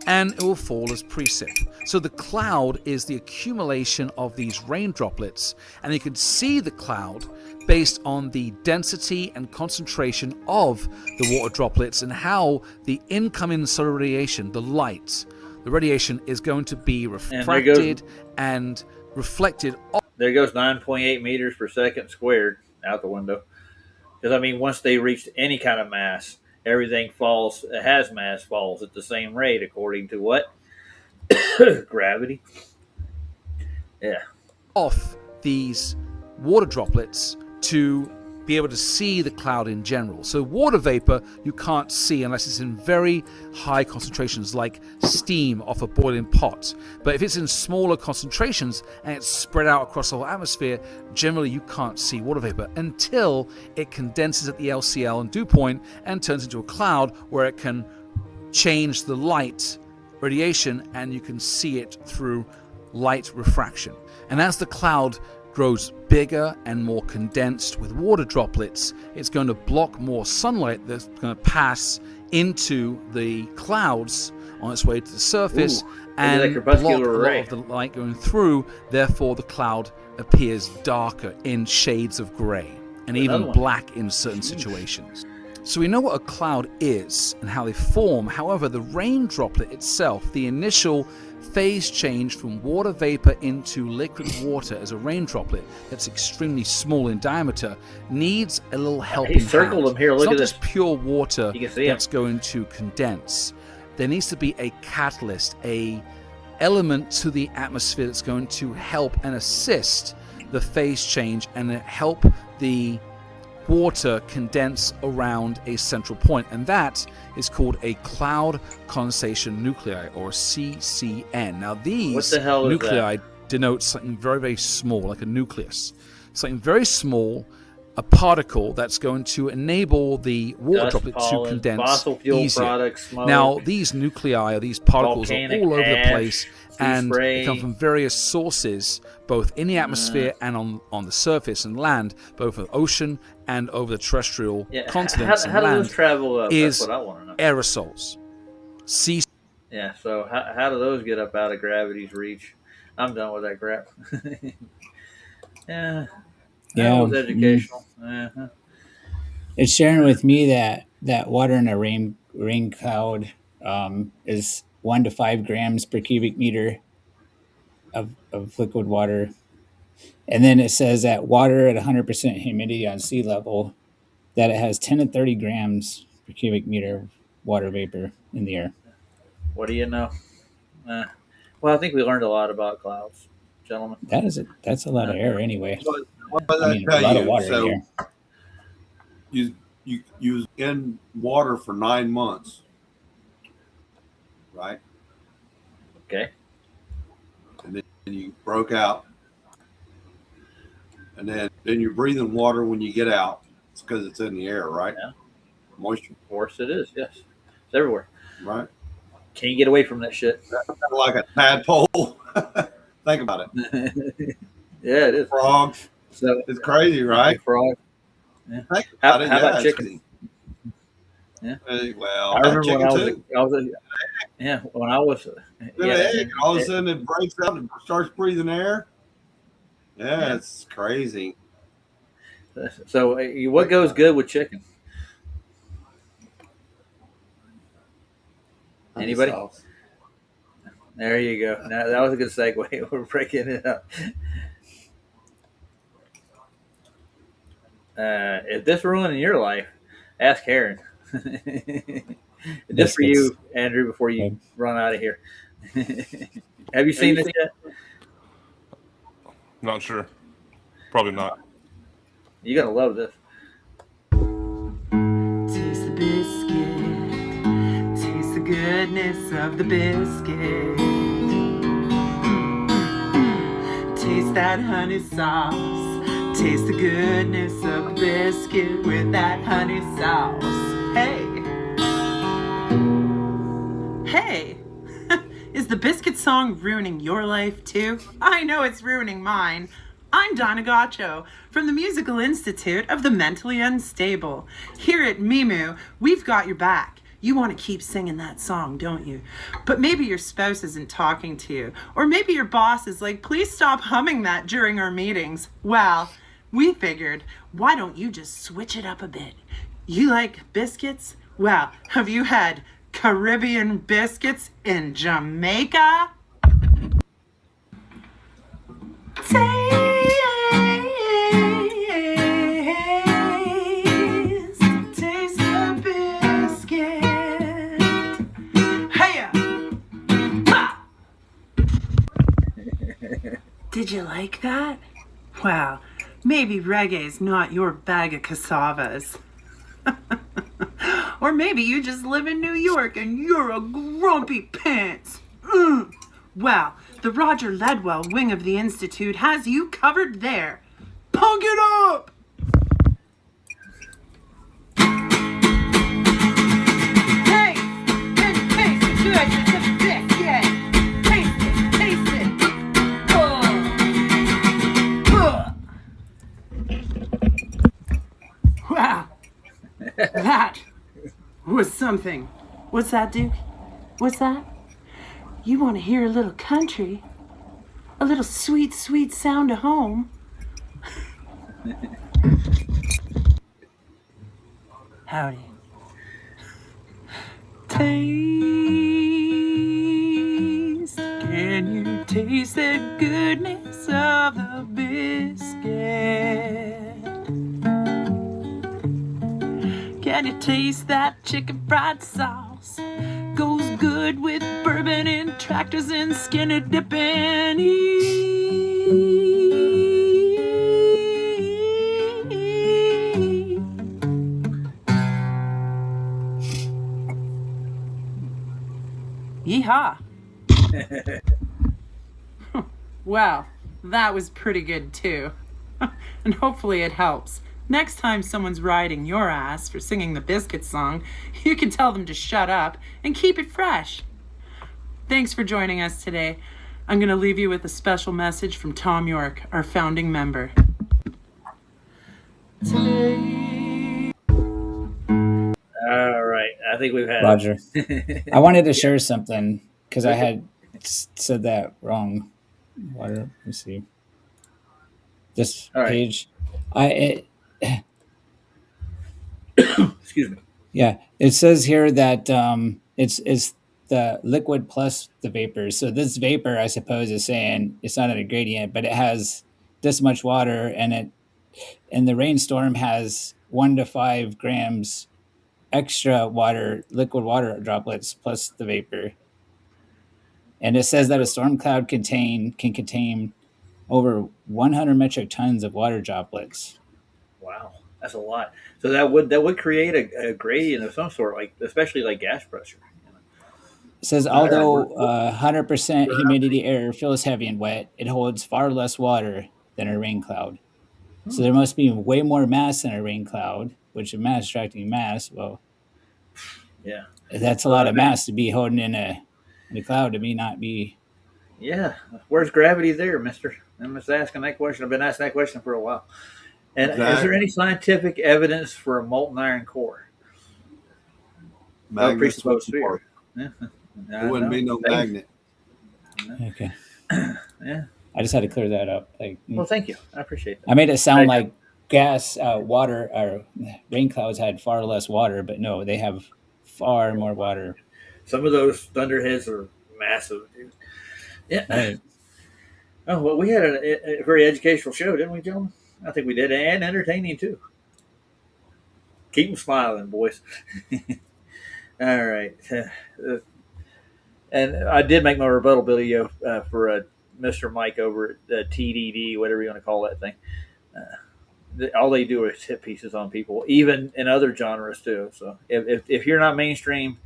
and it will fall as precip. So the cloud is the accumulation of these rain droplets, and you can see the cloud based on the density and concentration of the water droplets and how the incoming solar radiation, the light, the radiation is going to be refracted and reflected. There goes 9.8 meters per second squared out the window. Because, I mean, once they reach any kind of mass, everything falls, has mass, falls at the same rate, according to what? Gravity. Yeah. Off these water droplets to be able to see the cloud in general. So water vapor you can't see unless it's in very high concentrations, like steam off a boiling pot. But if it's in smaller concentrations and it's spread out across the whole atmosphere, generally you can't see water vapor until it condenses at the LCL and dew point and turns into a cloud where it can change the light radiation and you can see it through light refraction. And as the cloud grows bigger and more condensed with water droplets, it's going to block more sunlight that's going to pass into the clouds on its way to the surface and block a lot of the light going through. Therefore, the cloud appears darker in shades of gray and even black in certain situations. So we know what a cloud is and how they form. However, the rain droplet itself, the initial phase change from water vapor into liquid water as a rain droplet that's extremely small in diameter, needs a little helping hand. Circled them here. Look at this. It's not just pure water that's going to condense. There needs to be a catalyst, a element to the atmosphere that's going to help and assist the phase change and help the water condense around a central point, and that is called a cloud condensation nuclei, or CCN. Now these nuclei denote something very, very small, like a nucleus, something very small, a particle that's going to enable the water droplet to condense fossil fuel easier. Products, smoke, now these nuclei, or these particles, are all over the place, and spray. they come from various sources, both in the atmosphere and on the surface and land, both the ocean and over the terrestrial continents. How do those travel up? Is That's what I want to know. Aerosols. Yeah, so how do those get up out of gravity's reach? I'm done with that crap. That was educational. Uh-huh. It's sharing with me that water in a rain cloud is 1 to 5 grams per cubic meter of liquid water. And then it says that water at 100% humidity on sea level, that it has 10 to 30 grams per cubic meter of water vapor in the air. What do you know? Well, I think we learned a lot about clouds, gentlemen. That's a lot of air anyway. What does that tell a lot you? of water So in here. you was in water for 9 months, right? Okay. And then you broke out, and then you're breathing water when you get out. It's because it's in the air, right? Yeah. Moisture. Of course it is. Yes, it's everywhere. Right. Can't get away from that shit. That's kind of like a tadpole. Think about it. Yeah, it is. Frog. So it's crazy, right? Frog. Yeah. How about chicken? Yeah. Well, I remember when I was all of a sudden it breaks out and starts breathing air. Yeah, it's crazy. So, what goes good with chicken? Anybody? There you go. Now, that was a good segue. We're breaking it up. If this ruined your life, ask Karen. Just for you, Andrew, before you run out of here. Have you seen this yet? Not sure. Probably not. You're going to love this. Taste the biscuit. Taste the goodness of the biscuit. Taste that honey sauce. Taste the goodness of the biscuit with that honey sauce. Hey. Hey. Is the biscuit song ruining your life too? I know it's ruining mine. I'm Donna Gaccio from the Musical Institute of the Mentally Unstable. Here at Mimu, we've got your back. You want to keep singing that song, don't you? But maybe your spouse isn't talking to you. Or maybe your boss is like, please stop humming that during our meetings. Well, we figured, why don't you just switch it up a bit? You like biscuits? Well, have you had Caribbean biscuits in Jamaica? Taste the biscuit. Hey-ya! Ha! Did you like that? Wow, maybe reggae's not your bag of cassavas. Or maybe you just live in New York and you're a grumpy pants. Well, the Roger Ledwell wing of the Institute has you covered there. Punk it up! Hey! Can you taste the goodness of the biscuit? Taste it! Taste it! Wow! That was something. What's that, Duke? What's that? You want to hear a little country? A little sweet, sweet sound of home? Howdy. Taste. Can you taste the goodness of the biscuit? Can you taste that chicken fried sauce? Goes good with bourbon and tractors and skinny dipping. Yeehaw! Wow, that was pretty good too. And hopefully it helps. Next time someone's riding your ass for singing the biscuit song, you can tell them to shut up and keep it fresh. Thanks for joining us today. I'm going to leave you with a special message from Tom York, our founding member. All right. I think we've had Roger. I wanted to share something because I had said that wrong. Water. Let me see. This page. Excuse me. Yeah, it says here that it's the liquid plus the vapor. So this vapor, I suppose, is saying it's not a gradient, but it has this much water, and the rainstorm has 1 to 5 grams extra liquid water droplets plus the vapor. And it says that a storm cloud can contain over 100 metric tons of water droplets. Wow, that's a lot. So that would create a gradient of some sort, like especially like gas pressure. It says although 100% humidity air feels heavy and wet, it holds far less water than a rain cloud. So there must be way more mass in a rain cloud, which is mass attracting mass. Well, yeah, that's a lot of mass to be holding in a cloud to me not be. Yeah, where's gravity there, mister? I'm just asking that question. I've been asking that question for a while. And is there any scientific evidence for a molten iron core? Magnets troposphere. Yeah. It wouldn't be no magnet. Okay. Yeah. I just had to clear that up. Well, thank you. I appreciate that. I made it sound like water, or rain clouds had far less water, but no, they have far more water. Some of those thunderheads are massive, dude. Yeah. Right. Oh, well, we had a very educational show, didn't we, gentlemen? I think we did, and entertaining too. Keep them smiling, boys. All right. And I did make my rebuttal video for Mr. Mike over at TDD, whatever you want to call that thing. All they do is hit pieces on people, even in other genres too. So if you're not mainstream,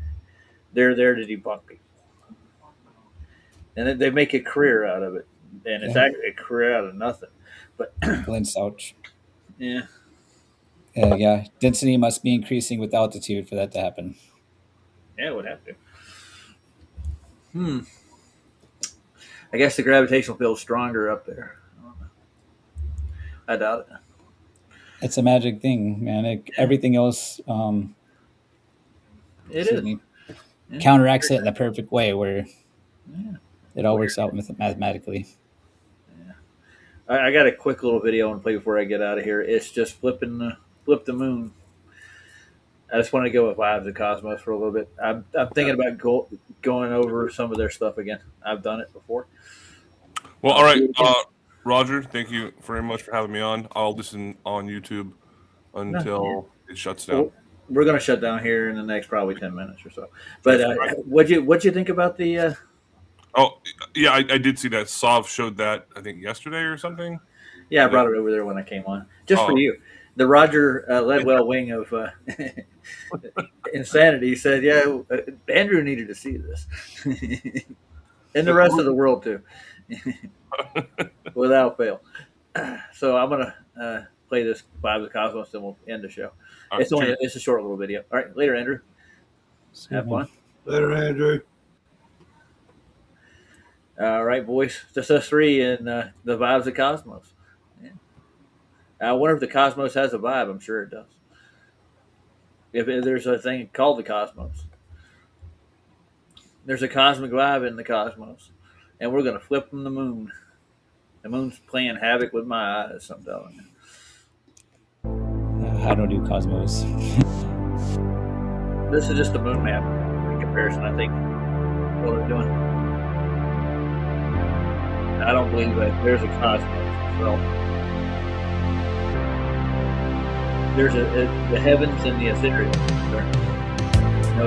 they're there to debunk people, and they make a career out of it. And it's actually a career out of nothing. But Glenn Souch. Yeah. Yeah. Density must be increasing with altitude for that to happen. Yeah, it would have to. I guess the gravitational field's stronger up there. I doubt it. It's a magic thing, man. Everything else it is. Counteracts it in the perfect way where it all works out mathematically. I got a quick little video I want to play before I get out of here. It's just flip the moon. I just want to go with Vibes of Cosmos for a little bit. I'm thinking about going over some of their stuff again. I've done it before. Well, all right, Roger. Thank you very much for having me on. I'll listen on YouTube until it shuts down. Well, we're going to shut down here in the next probably 10 minutes or so. But what'd you think about the? Oh, yeah, I did see that. Sov showed that, I think, yesterday or something. Yeah, I brought it over there when I came on. Just for you. The Roger Ledwell wing of Insanity said, yeah, Andrew needed to see this. And the rest of the world, too. Without fail. So I'm going to play this Vibes of Cosmos, and we'll end the show. It's a short little video. All right, later, Andrew. Have fun. Later, Andrew. All right, boys. Just us three in the Vibes of Cosmos. Yeah. I wonder if the Cosmos has a vibe. I'm sure it does. If there's a thing called the Cosmos. There's a cosmic vibe in the Cosmos. And we're going to flip from the moon. The moon's playing havoc with my eyes, I'm telling you. I don't do Cosmos. This is just a moon map in comparison, I think, what we're doing. I don't believe that there's a cosmos. Well, there's the heavens and the ethereal.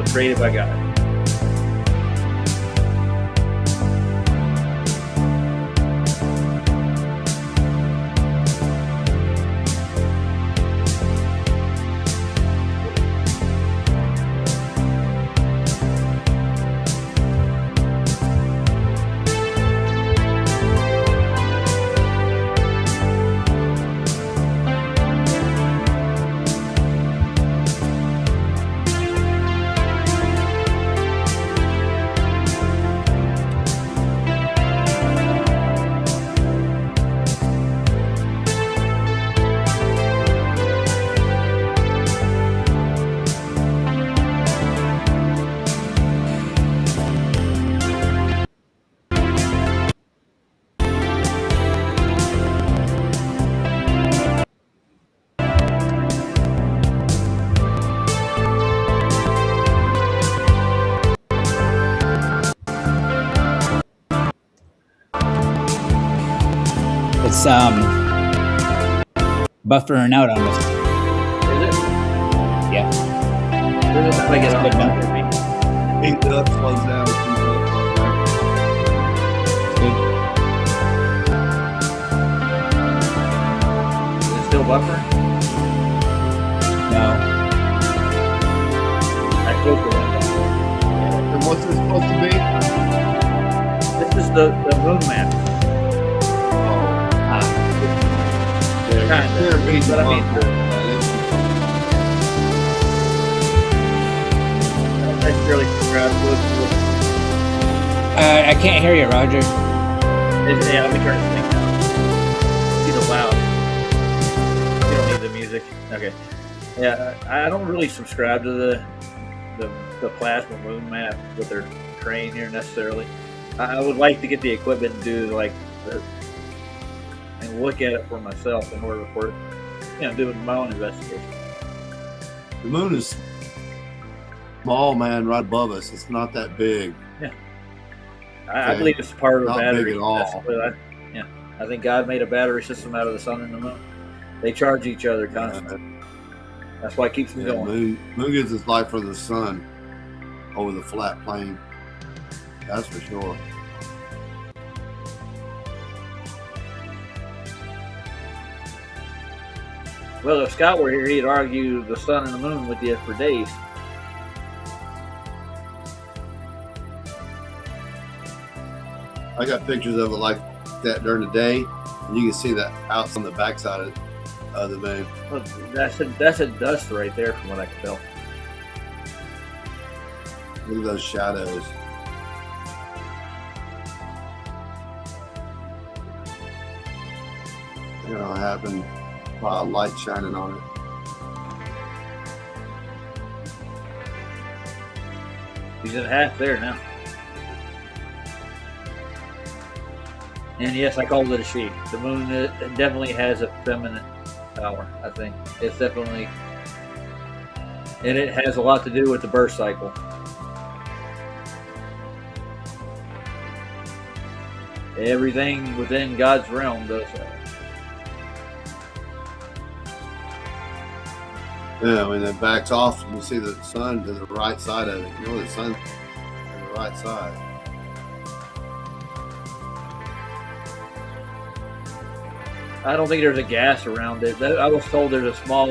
It's created by God. It's buffering out on us. Is it? Yeah. Doesn't sound like it's good enough for me. Speeds up, slows down. Is it still buffering? No. I closed the window. And what's this supposed to be? This is the moon map. Kind of. But I mean, that's really I can't hear you, Roger. Yeah, let me turn this thing down. It's either loud. You don't need the music. Okay. Yeah, I don't really subscribe to the plasma moon map with their train here necessarily. I would like to get the equipment and do and look at it for myself in order for doing my own investigation. The moon is small, man, right above us. It's not that big. Yeah. I believe it's part of the Not battery. big at all. I think God made a battery system out of the sun and the moon. They charge each other constantly. That's why it keeps them going. Moon gives its light from the sun over the flat plane. That's for sure. Well, if Scott were here, he'd argue the sun and the moon with you for days. I got pictures of it like that during the day, and you can see that out on the backside of the moon. Well, that's a dust right there, from what I can tell. Look at those shadows. You know what happened? Light shining on it. He's at half there now. And yes, I called it a she. The moon definitely has a feminine power, I think. It's definitely... And it has a lot to do with the birth cycle. Everything within God's realm does that. Yeah, when it backs off, you see the sun to the right side of it. You know the sun's on the right side. I don't think there's a gas around it. I was told there's a small,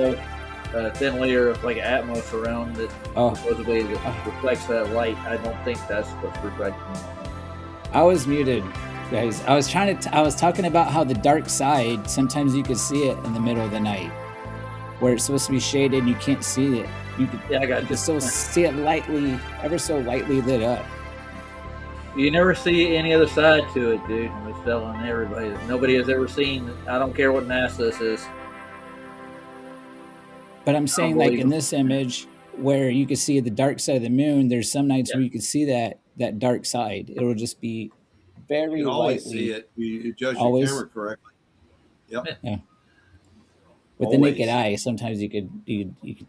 thin layer of atmos around it. Supposedly that reflects that light. I don't think that's what's reflecting. I was muted, guys. I was talking about how the dark side, sometimes you could see it in the middle of the night, where it's supposed to be shaded and you can't see it. You could still see it ever so lightly lit up. You never see any other side to it, dude. I was telling everybody that nobody has ever seen. I don't care what NASA says. But I'm saying, like in this image, where you can see the dark side of the moon, there's some nights where you can see that dark side. It'll just be very You can always lightly. see it. You adjust Always? your camera correctly. Yep. Yeah. With the naked eye, sometimes you could.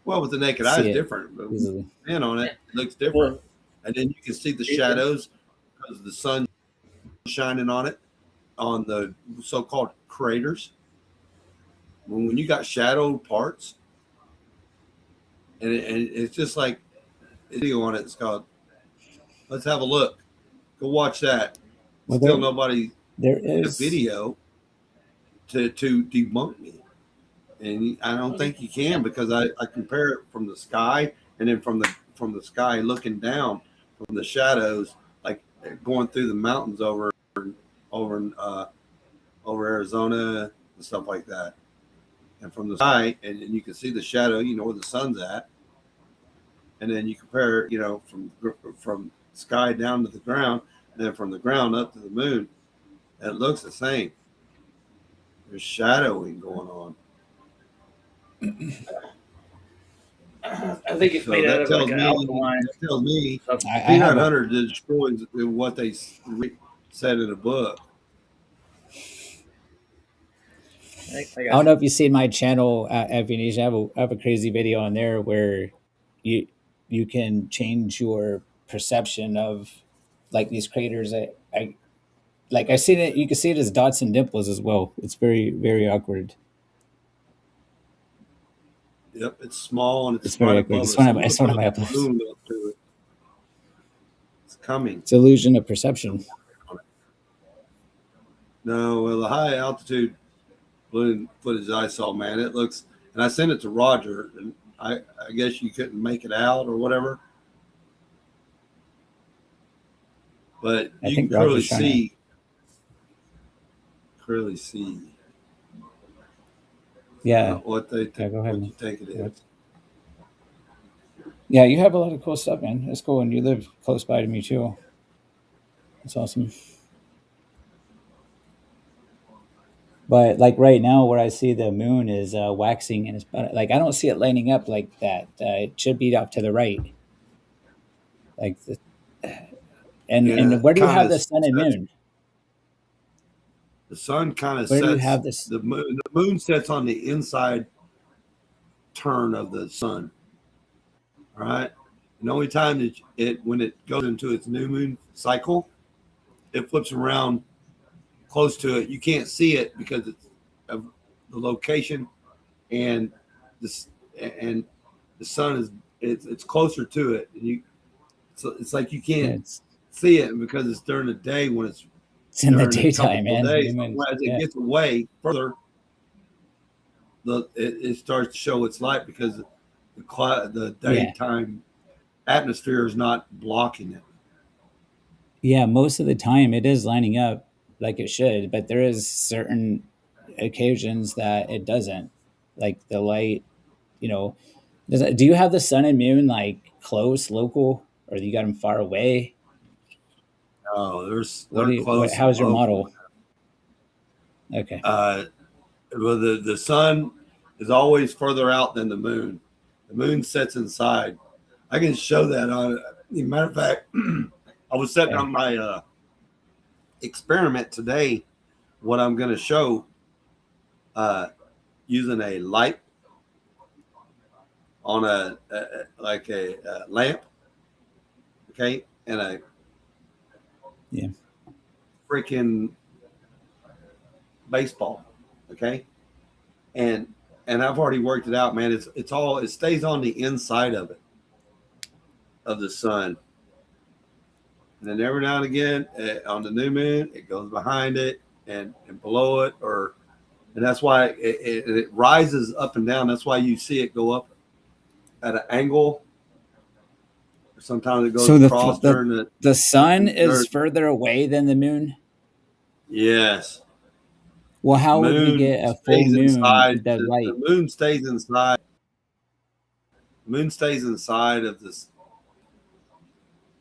Well, with the naked eye, see it's it different. But easily. in on it, it looks different. And then you can see the shadows because the sun shining on it, on the so-called craters. When you got shadowed parts, and it's just like video on it. It's called. Let's have a look. Go watch that. Well, Still nobody there did a is video to debunk me. And I don't think you can, because I compare it from the sky, and then from the sky looking down from the shadows, like going through the mountains over Arizona and stuff like that. And from the sky, and you can see the shadow, you know where the sun's at. And then you compare, from sky down to the ground, and then from the ground up to the moon, and it looks the same. There's shadowing going on. I think it's made out of like an alkaline. That tells me I Peanut Hunter destroys what they said in a book. I don't know if you've seen my channel at Venetia. I have a crazy video on there where you can change your perception of like these craters. I've seen it. You can see it as dots and dimples as well. It's very, very awkward. Yep, it's small and it's very ugly. It's one of my uplifts. It's coming. It's illusion of perception. No, well, the high altitude balloon footage I saw, man, it looks, and I sent it to Roger, and I guess you couldn't make it out or whatever, but you can clearly see. Yeah. What they think, go ahead. what you think it is. Yeah, you have a lot of cool stuff, man. It's cool, and you live close by to me too. That's awesome. But like right now, where I see the moon is waxing, and it's like I don't see it lining up like that. It should be off to the right, like the, and where do you have the sun and moon? The sun kind of Where sets. do you have this? The moon sets on the inside turn of the sun. All right. And the only time that when it goes into its new moon cycle, it flips around close to it. You can't see it because it's of the location, and the sun is it's closer to it, and it's like you can't see it because it's during the day when it's in the daytime, man. As it gets away further, it starts to show its light because the daytime atmosphere is not blocking it. Yeah, most of the time it is lining up like it should, but there is certain occasions that it doesn't. Like the light, do you have the sun and moon like close, local, or you got them far away? No, they're close. How's your model? Okay. Well, the sun is always further out than the moon. The moon sets inside. I can show that on. As a matter of fact, I was setting on my experiment today. What I'm going to show, using a light on a lamp, okay, and a freaking baseball, okay, and I've already worked it out, man. It stays on the inside of the sun, and then every now and again on the new moon it goes behind it and below it, and that's why it rises up and down. That's why you see it go up at an angle. Sometimes it goes across during the sun is further away than the moon. Yes. Well, how would we get a full moon? The moon stays inside. The moon stays inside of this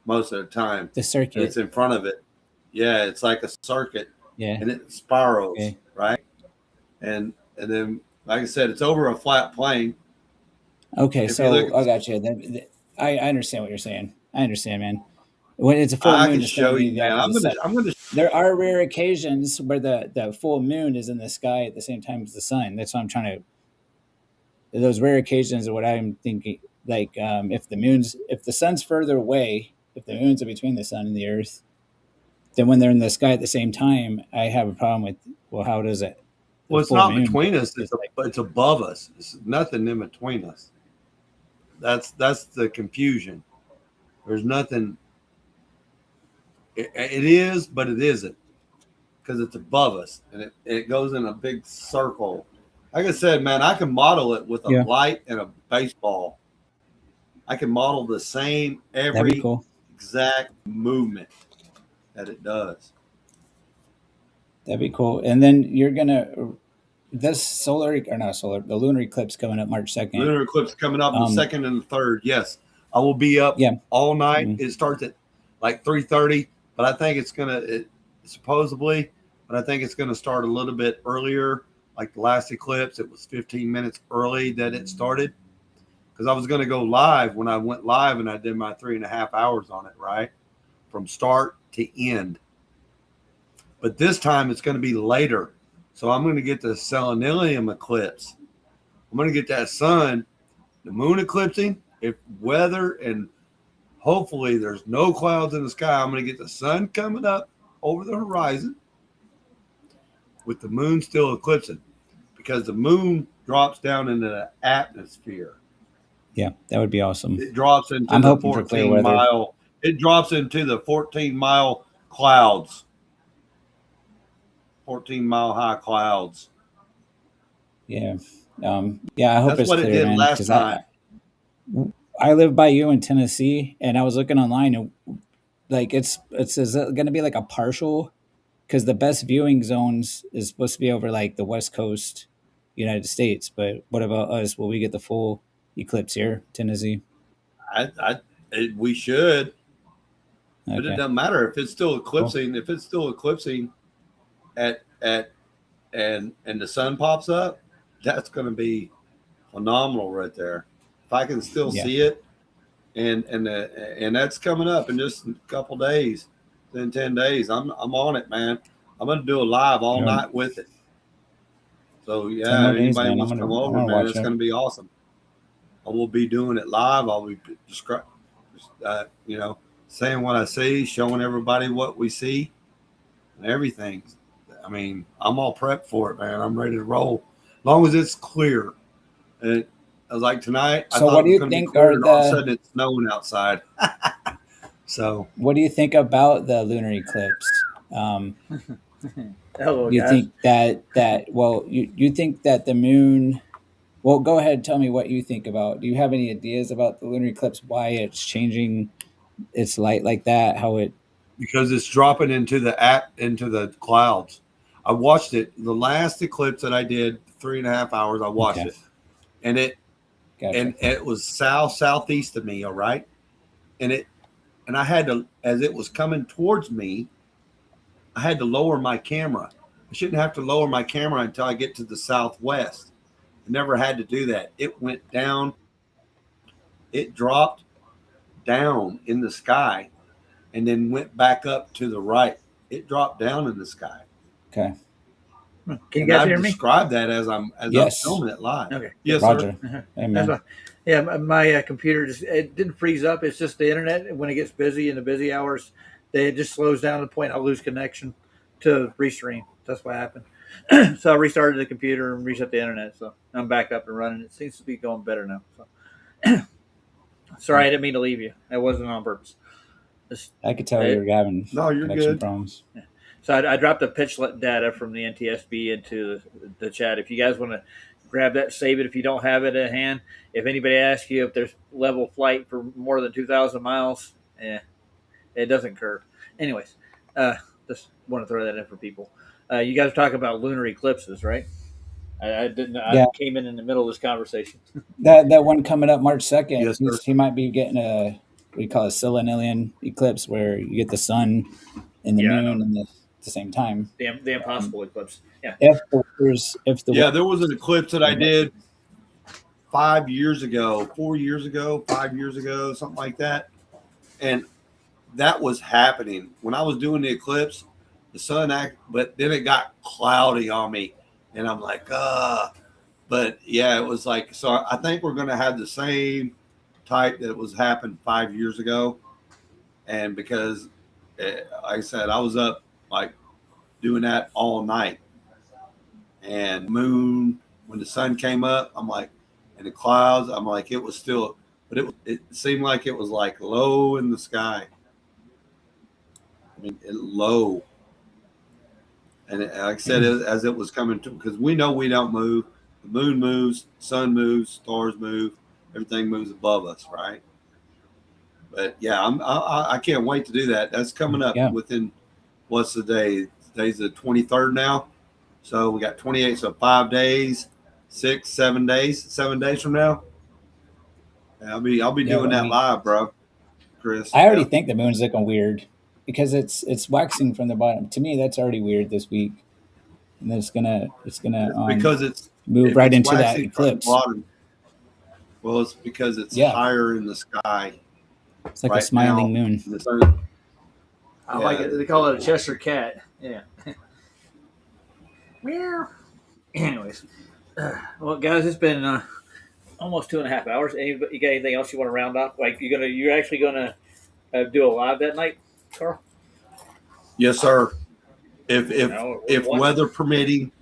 most of the time. The circuit. It's in front of it. Yeah, it's like a circuit. Yeah. And it spirals, right? And then, like I said, it's over a flat plane. Okay, so I got you. I understand what you're saying. I understand, man. When it's a full moon, I can show you that. I'm going to. There are rare occasions where the full moon is in the sky at the same time as the sun. That's what I'm trying to. Those rare occasions are what I'm thinking. Like if the sun's further away, if the moon's between the sun and the earth, then when they're in the sky at the same time, I have a problem with. Well, how does it? Well, it's not between us. It's above us. It's nothing in between us. That's the confusion. There's nothing. It is, but it isn't, because it's above us and it goes in a big circle. Like I said, man, I can model it with a light and a baseball. I can model the same every exact movement that it does. That'd be cool. And then you're gonna the lunar eclipse coming up March 2nd. Lunar eclipse coming up the 2nd and the 3rd. Yes, I will be up all night. Mm-hmm. It starts at like 3:30, but I think it's gonna start a little bit earlier. Like the last eclipse, it was 15 minutes early that it started, because I was going to go live when I went live, and I did my 3.5 hours on it, right, from start to end. But this time it's going to be later. So I'm going to get the selenium eclipse. I'm going to get that sun, the moon eclipsing, if weather, and hopefully there's no clouds in the sky. I'm going to get the sun coming up over the horizon with the moon still eclipsing, because the moon drops down into the atmosphere. Yeah, that would be awesome. It drops into I'm the hoping for clear 14 weather. mile. It drops into the 14-mile clouds. 14-mile high clouds. Yeah. I hope That's it's what clear, it did man. last 'Cause time. I live by you in Tennessee, and I was looking online, and like it's going to be like a partial, because the best viewing zones is supposed to be over like the West Coast, United States. But what about us? Will we get the full eclipse here, Tennessee? We should, but Okay. it doesn't matter if it's still eclipsing. Cool. If it's still eclipsing, and the sun pops up, that's going to be phenomenal right there. If I can still see it, and that's coming up in just a couple days, in 10 days, I'm on it, man. I'm going to do a live all night with it. So yeah, anybody wants to come over, man, it's going to be awesome. I will be doing it live. I'll be saying what I see, showing everybody what we see, and everything. I mean, I'm all prepped for it, man. I'm ready to roll, as long as it's clear. And I was like tonight. So what do you think are all of a sudden it's snowing outside. So what do you think about the lunar eclipse? Hello, you guys. think that you think that the moon? Well, go ahead and tell me what you think about. Do you have any ideas about the lunar eclipse? Why it's changing its light like that? How it? Because it's dropping into the clouds. I watched it. The last eclipse that I did, 3.5 hours. I watched it, and it was southeast of me. All right, and I had to, as it was coming towards me, I had to lower my camera. I shouldn't have to lower my camera until I get to the southwest. I never had to do that. It went down. It dropped down in the sky and then went back up to the right. It dropped down in the sky. Okay. Can you guys hear me? Describe that as I'm filming it live. Okay. Yes, Roger. sir. Amen. Yeah, my computer it didn't freeze up. It's just the internet. When it gets busy in the busy hours, it just slows down to the point I lose connection to Restream. That's what happened. So I restarted the computer and reset the internet. So I'm back up and running. It seems to be going better now. So. Sorry, I didn't mean to leave you. That wasn't on purpose. I could tell you were having you're connection good. problems. Yeah. So I dropped the pitchlet data from the NTSB into the chat. If you guys want to grab that, save it. If you don't have it at hand, if anybody asks you if there's level flight for more than 2,000 miles, it doesn't curve. Anyways, just want to throw that in for people. You guys are talking about lunar eclipses, right? I didn't. I came in the middle of this conversation. That one coming up March 2nd. Yes, sir. He might be getting a we call it Selenilian eclipse, where you get the sun and the moon at the same time. The impossible eclipse. Yeah. If there was an eclipse that I did 5 years ago, 4 years ago, 5 years ago, something like that, and that was happening when I was doing the eclipse. The sun but then it got cloudy on me, and I'm like, But yeah, it was like, so I think we're going to have the same type that was happened 5 years ago. And because, like I said, I was up like doing that all night. And moon, when the sun came up, I'm like, and the clouds, I'm like, it was still, but it seemed like it was like low in the sky. I mean, low. And like I said, as it was coming to, because we know we don't move. The moon moves, sun moves, stars move, everything moves above us, right? But yeah, I can't wait to do that. That's coming up within, what's the day? Today's the 23rd now. So we got 28, so 5 days, 7 days from now. I'll be doing that live, bro. Chris. I already think the moon's looking weird because it's waxing from the bottom. To me, that's already weird this week. And it's gonna because it's move right into that eclipse. Well, it's because it's higher in the sky. It's like a smiling moon. I like it. They call it a Cheshire cat. Yeah. Meow. Anyways, well, guys, it's been almost 2.5 hours. You got anything else you want to round up? Like you're actually gonna do a live that night, Carl? Yes, sir. If weather permitting,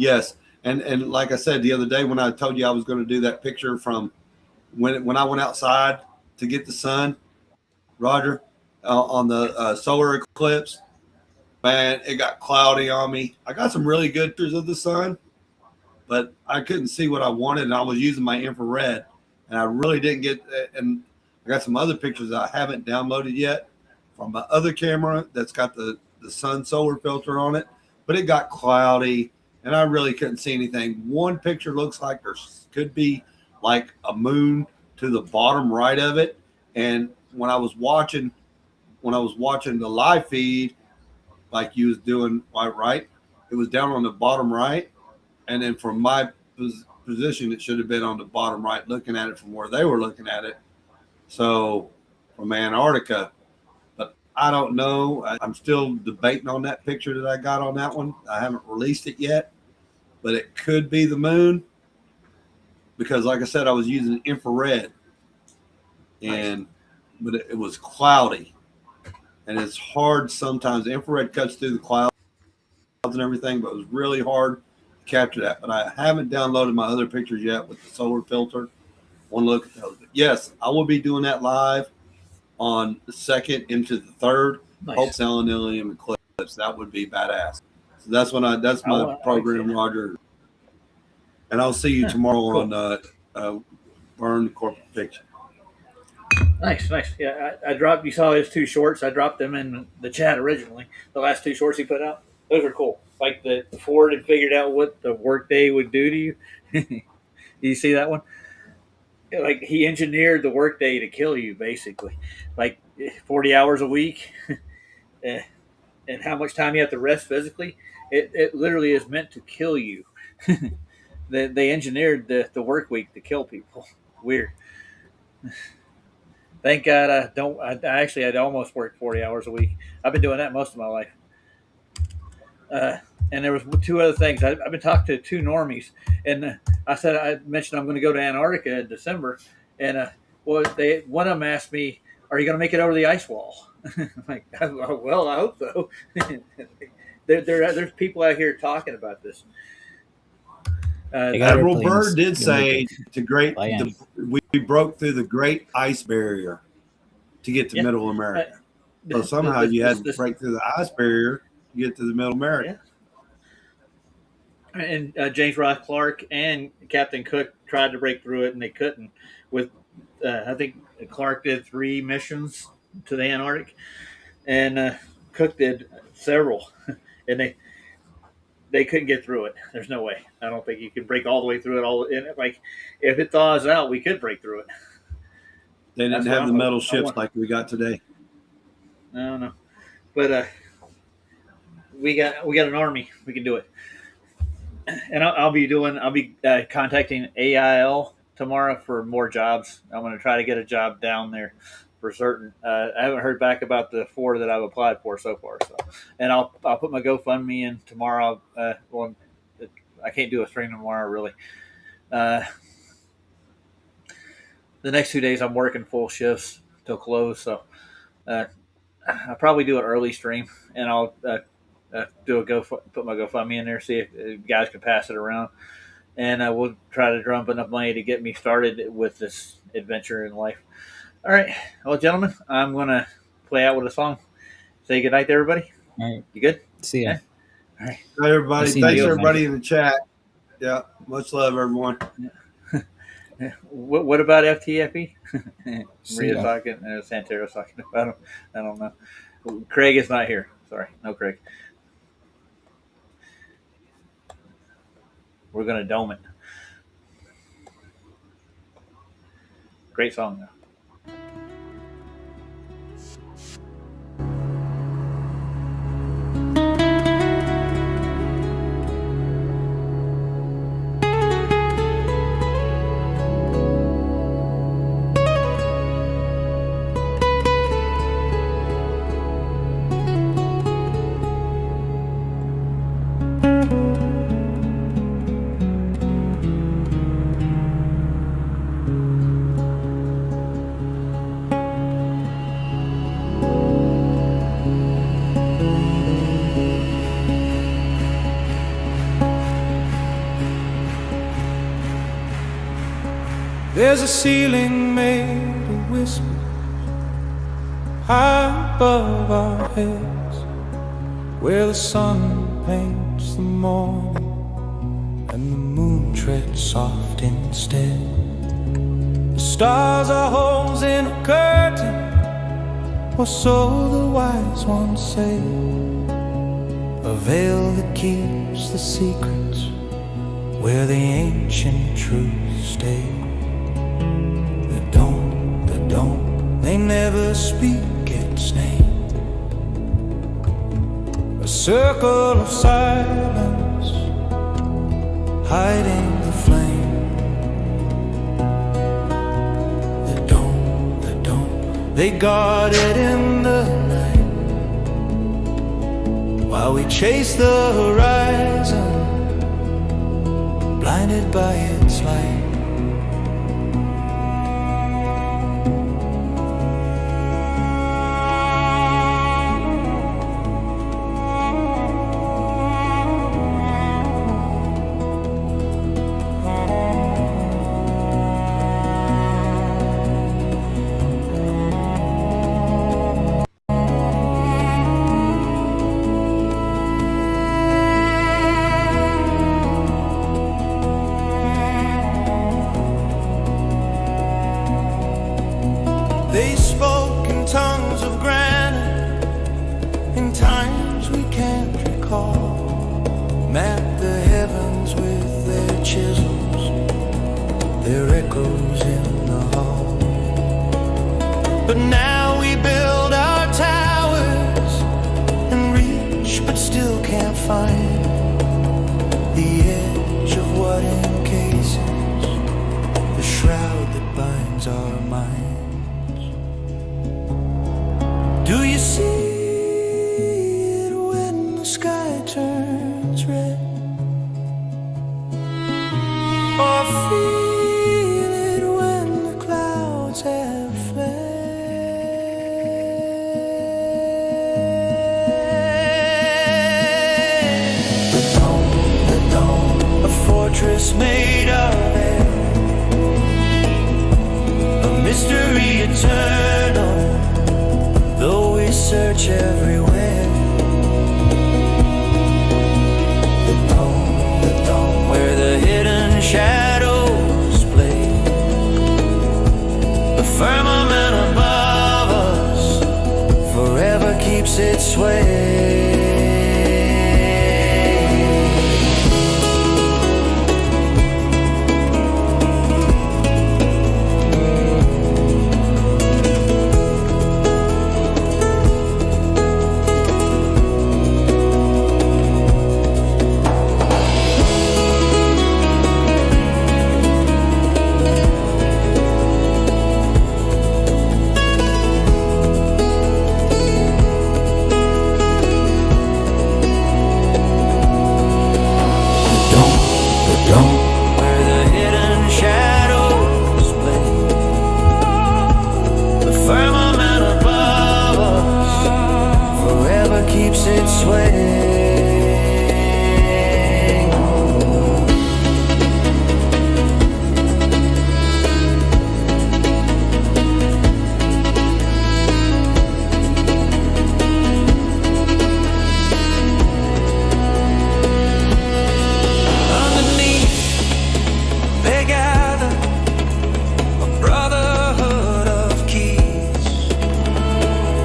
Yes. And like I said the other day when I told you I was going to do that picture from when I went outside to get the sun, Roger, on the solar eclipse, man, it got cloudy on me. I got some really good pictures of the sun, but I couldn't see what I wanted, and I was using my infrared, and I really didn't get. And I got some other pictures that I haven't downloaded yet from my other camera that's got the sun solar filter on it, but it got cloudy, and I really couldn't see anything. One picture looks like there could be like a moon to the bottom right of it, and when I was watching the live feed, like you was doing right, it was down on the bottom right, and then from my position, it should have been on the bottom right, looking at it from where they were looking at it. So from Antarctica, but I don't know. I'm still debating on that picture that I got on that one. I haven't released it yet, but it could be the moon because, like I said, I was using infrared, but it was cloudy, and it's hard sometimes. The infrared cuts through the clouds and everything, but it was really hard to capture that. But I haven't downloaded my other pictures yet with the solar filter. Want to look at those? But yes, I will be doing that live on the 2nd into the 3rd. Nice. Hope Selenium eclipse. That would be badass. So that's my program, Roger. And I'll see you tomorrow on Burn Corporate Fiction. Nice. Yeah, I dropped. You saw his 2 shorts. I dropped them in the chat originally. The last 2 shorts he put out. Those are cool. Like the Ford had figured out what the workday would do to you. Do you see that one? Like he engineered the workday to kill you, basically. Like 40 hours a week, and how much time you have to rest physically. It literally is meant to kill you. They engineered the work week to kill people. Weird. Thank God I don't. I'd almost worked 40 hours a week. I've been doing that most of my life. And there was 2 other things. I've been talking to 2 normies, and I mentioned I'm going to go to Antarctica in December, and one of them asked me, "Are you going to make it over the ice wall?" I'm like, well, I hope so. There's people out here talking about this. Admiral Byrd did say we broke through the Great Ice Barrier to get to Middle America. So somehow you had to break through the ice barrier to get to the Middle America. Yeah. And James Ross Clark and Captain Cook tried to break through it, and they couldn't. With I think Clark did 3 missions to the Antarctic, and Cook did several, and they couldn't get through it. There's no way. I don't think you can break all the way through it. Like if it thaws out, we could break through it. They didn't have the metal ships like we got today. No, but we got an army. We can do it. And I'll be contacting AIL tomorrow for more jobs. I'm going to try to get a job down there for certain. I haven't heard back about the 4 that I've applied for so far. So, and I'll put my GoFundMe in tomorrow. Well, I can't do a stream tomorrow really. The next 2 days I'm working full shifts till close. So I'll probably do an early stream, and I'll put my GoFundMe in there, see if guys can pass it around, and we'll try to drum up enough money to get me started with this adventure in life. All right, well, gentlemen, I'm gonna play out with a song. Say good night to everybody. All right, you good? See ya. Yeah? All right, hi everybody. Thanks everybody in the chat. Yeah, much love, everyone. What about FTFE? Maria's talking. Santero's talking about him. I don't know. Craig is not here. Sorry, no Craig. We're going to dome it. Great song, though. There's a ceiling made of whispers high above our heads, where the sun paints the morning and the moon treads soft instead. The stars are holes in a curtain, or so the wise ones say, a veil that keeps the secrets where the ancient truths stay. The don't, they never speak its name. A circle of silence hiding the flame. The don't, they guard it in the night, while we chase the horizon, blinded by its light. They spoke in tongues of granite, in times we can't recall, mapped the heavens with their chisels, their echoes in the hall. But now we build our towers and reach, but still can't find the edge of what encases the shroud that binds our minds. Do you see it when the sky turns red? Or feel it when the clouds have fled? The dome, a fortress made of air, a mystery eternal, though we search everywhere. The dome, where the hidden shadows play, the firmament above us forever keeps its sway. Where the hidden shadows play, the firmament above us forever keeps its sway. They gather, a brotherhood of keys,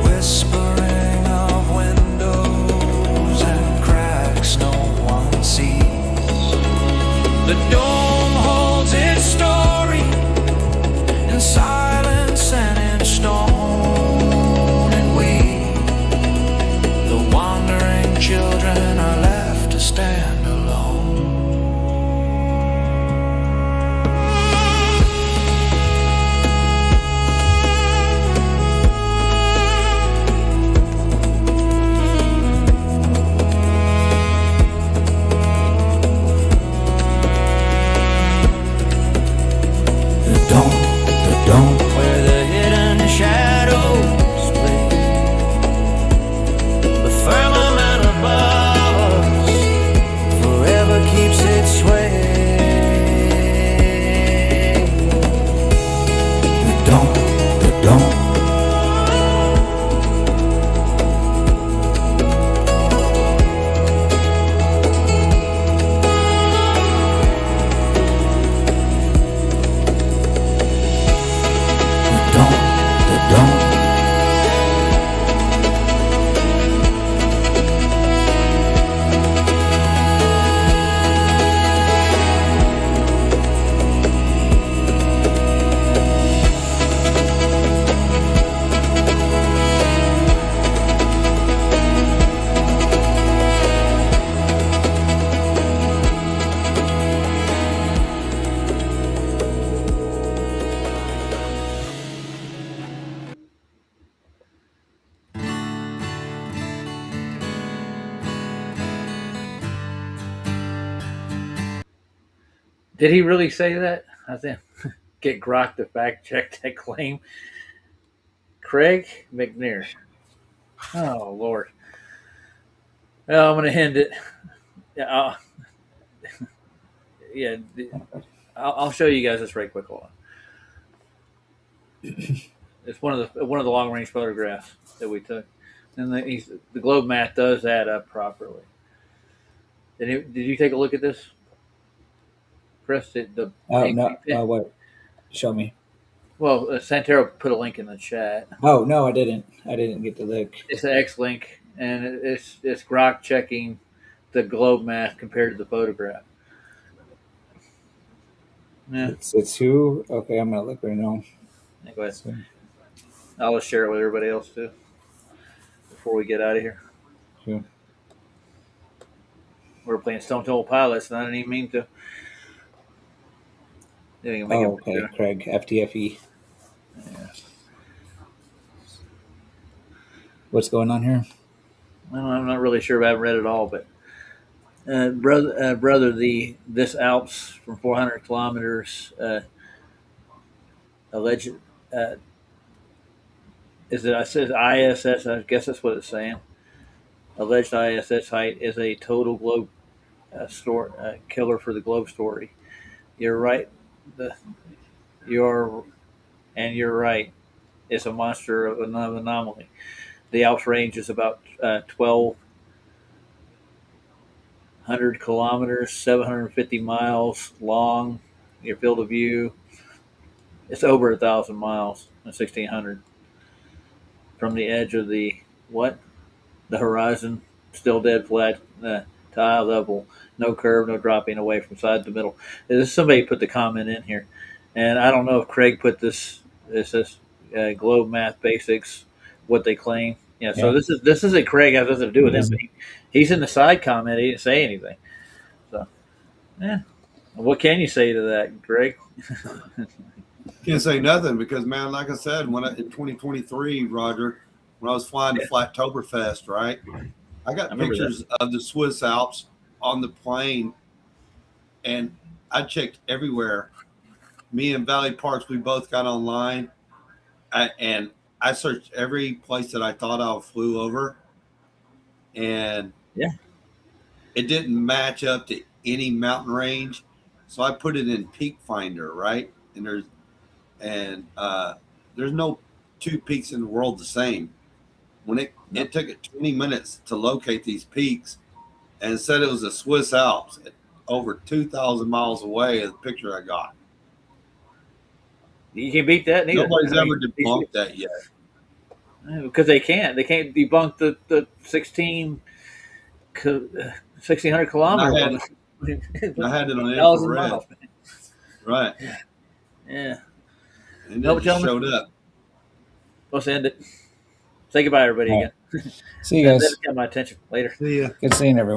whispering of windows Did he really say that? I think get Grok to fact check that claim. Craig McNair. Oh Lord. Well, I'm going to end it. Yeah, I'll show you guys this right quick. Hold on. It's one of the long range photographs that we took, and the globe math does add up properly. Did you take a look at this, Chris? No. What? Show me. Well, Santero put a link in the chat. Oh no, I didn't. I didn't get the link. It's an X link, and it's Grok checking the globe math compared to the photograph. Yeah. It's who? Okay, I'm gonna look right now. Yeah, go ahead. I'll just share it with everybody else too before we get out of here. Sure. We're playing Stone Temple Pilots, and I didn't even mean to. Okay, Craig, FTFE. Yeah. What's going on here? Well, I'm not really sure. I haven't read it all, but brother, this Alps from 400 kilometers alleged. Is it? I said ISS. I guess that's what it's saying. Alleged ISS height is a total globe killer for the globe story. You're right. You're right. It's a monster of an anomaly. The Alps range is about 1,200 kilometers, 750 miles long. Your field of view, it's over 1,000 miles, 1,600. From the edge of the horizon, still dead flat to eye level, no curve, no dropping away from side to middle. Somebody put the comment in here, and I don't know if Craig put this. This is Globe Math Basics, what they claim. Yeah, so this isn't Craig. Has nothing to do with him. He's in the side comment. He didn't say anything. So, yeah. What can you say to that, Greg? Can't say nothing because, man, like I said, in 2023, Roger, when I was flying to Flattoberfest, right, I got pictures of the Swiss Alps on the plane, and I checked everywhere. Me and Valley Parks, we both got online, and I searched every place that I thought I flew over, and it didn't match up to any mountain range, so I put it in Peak Finder, right, and there's no two peaks in the world the same. When it took it 20 minutes to locate these peaks, and said it was the Swiss Alps over 2,000 miles away. The picture I got. You can beat that. Neither. Nobody's ever debunked that yet. Because they can't. They can't debunk the 1,600 kilometers. I had it on infrared. Miles, right. Yeah. And it showed up. Let's end it. Say goodbye, everybody, again. See you guys. That got my attention. Later. See ya. Good seeing everyone.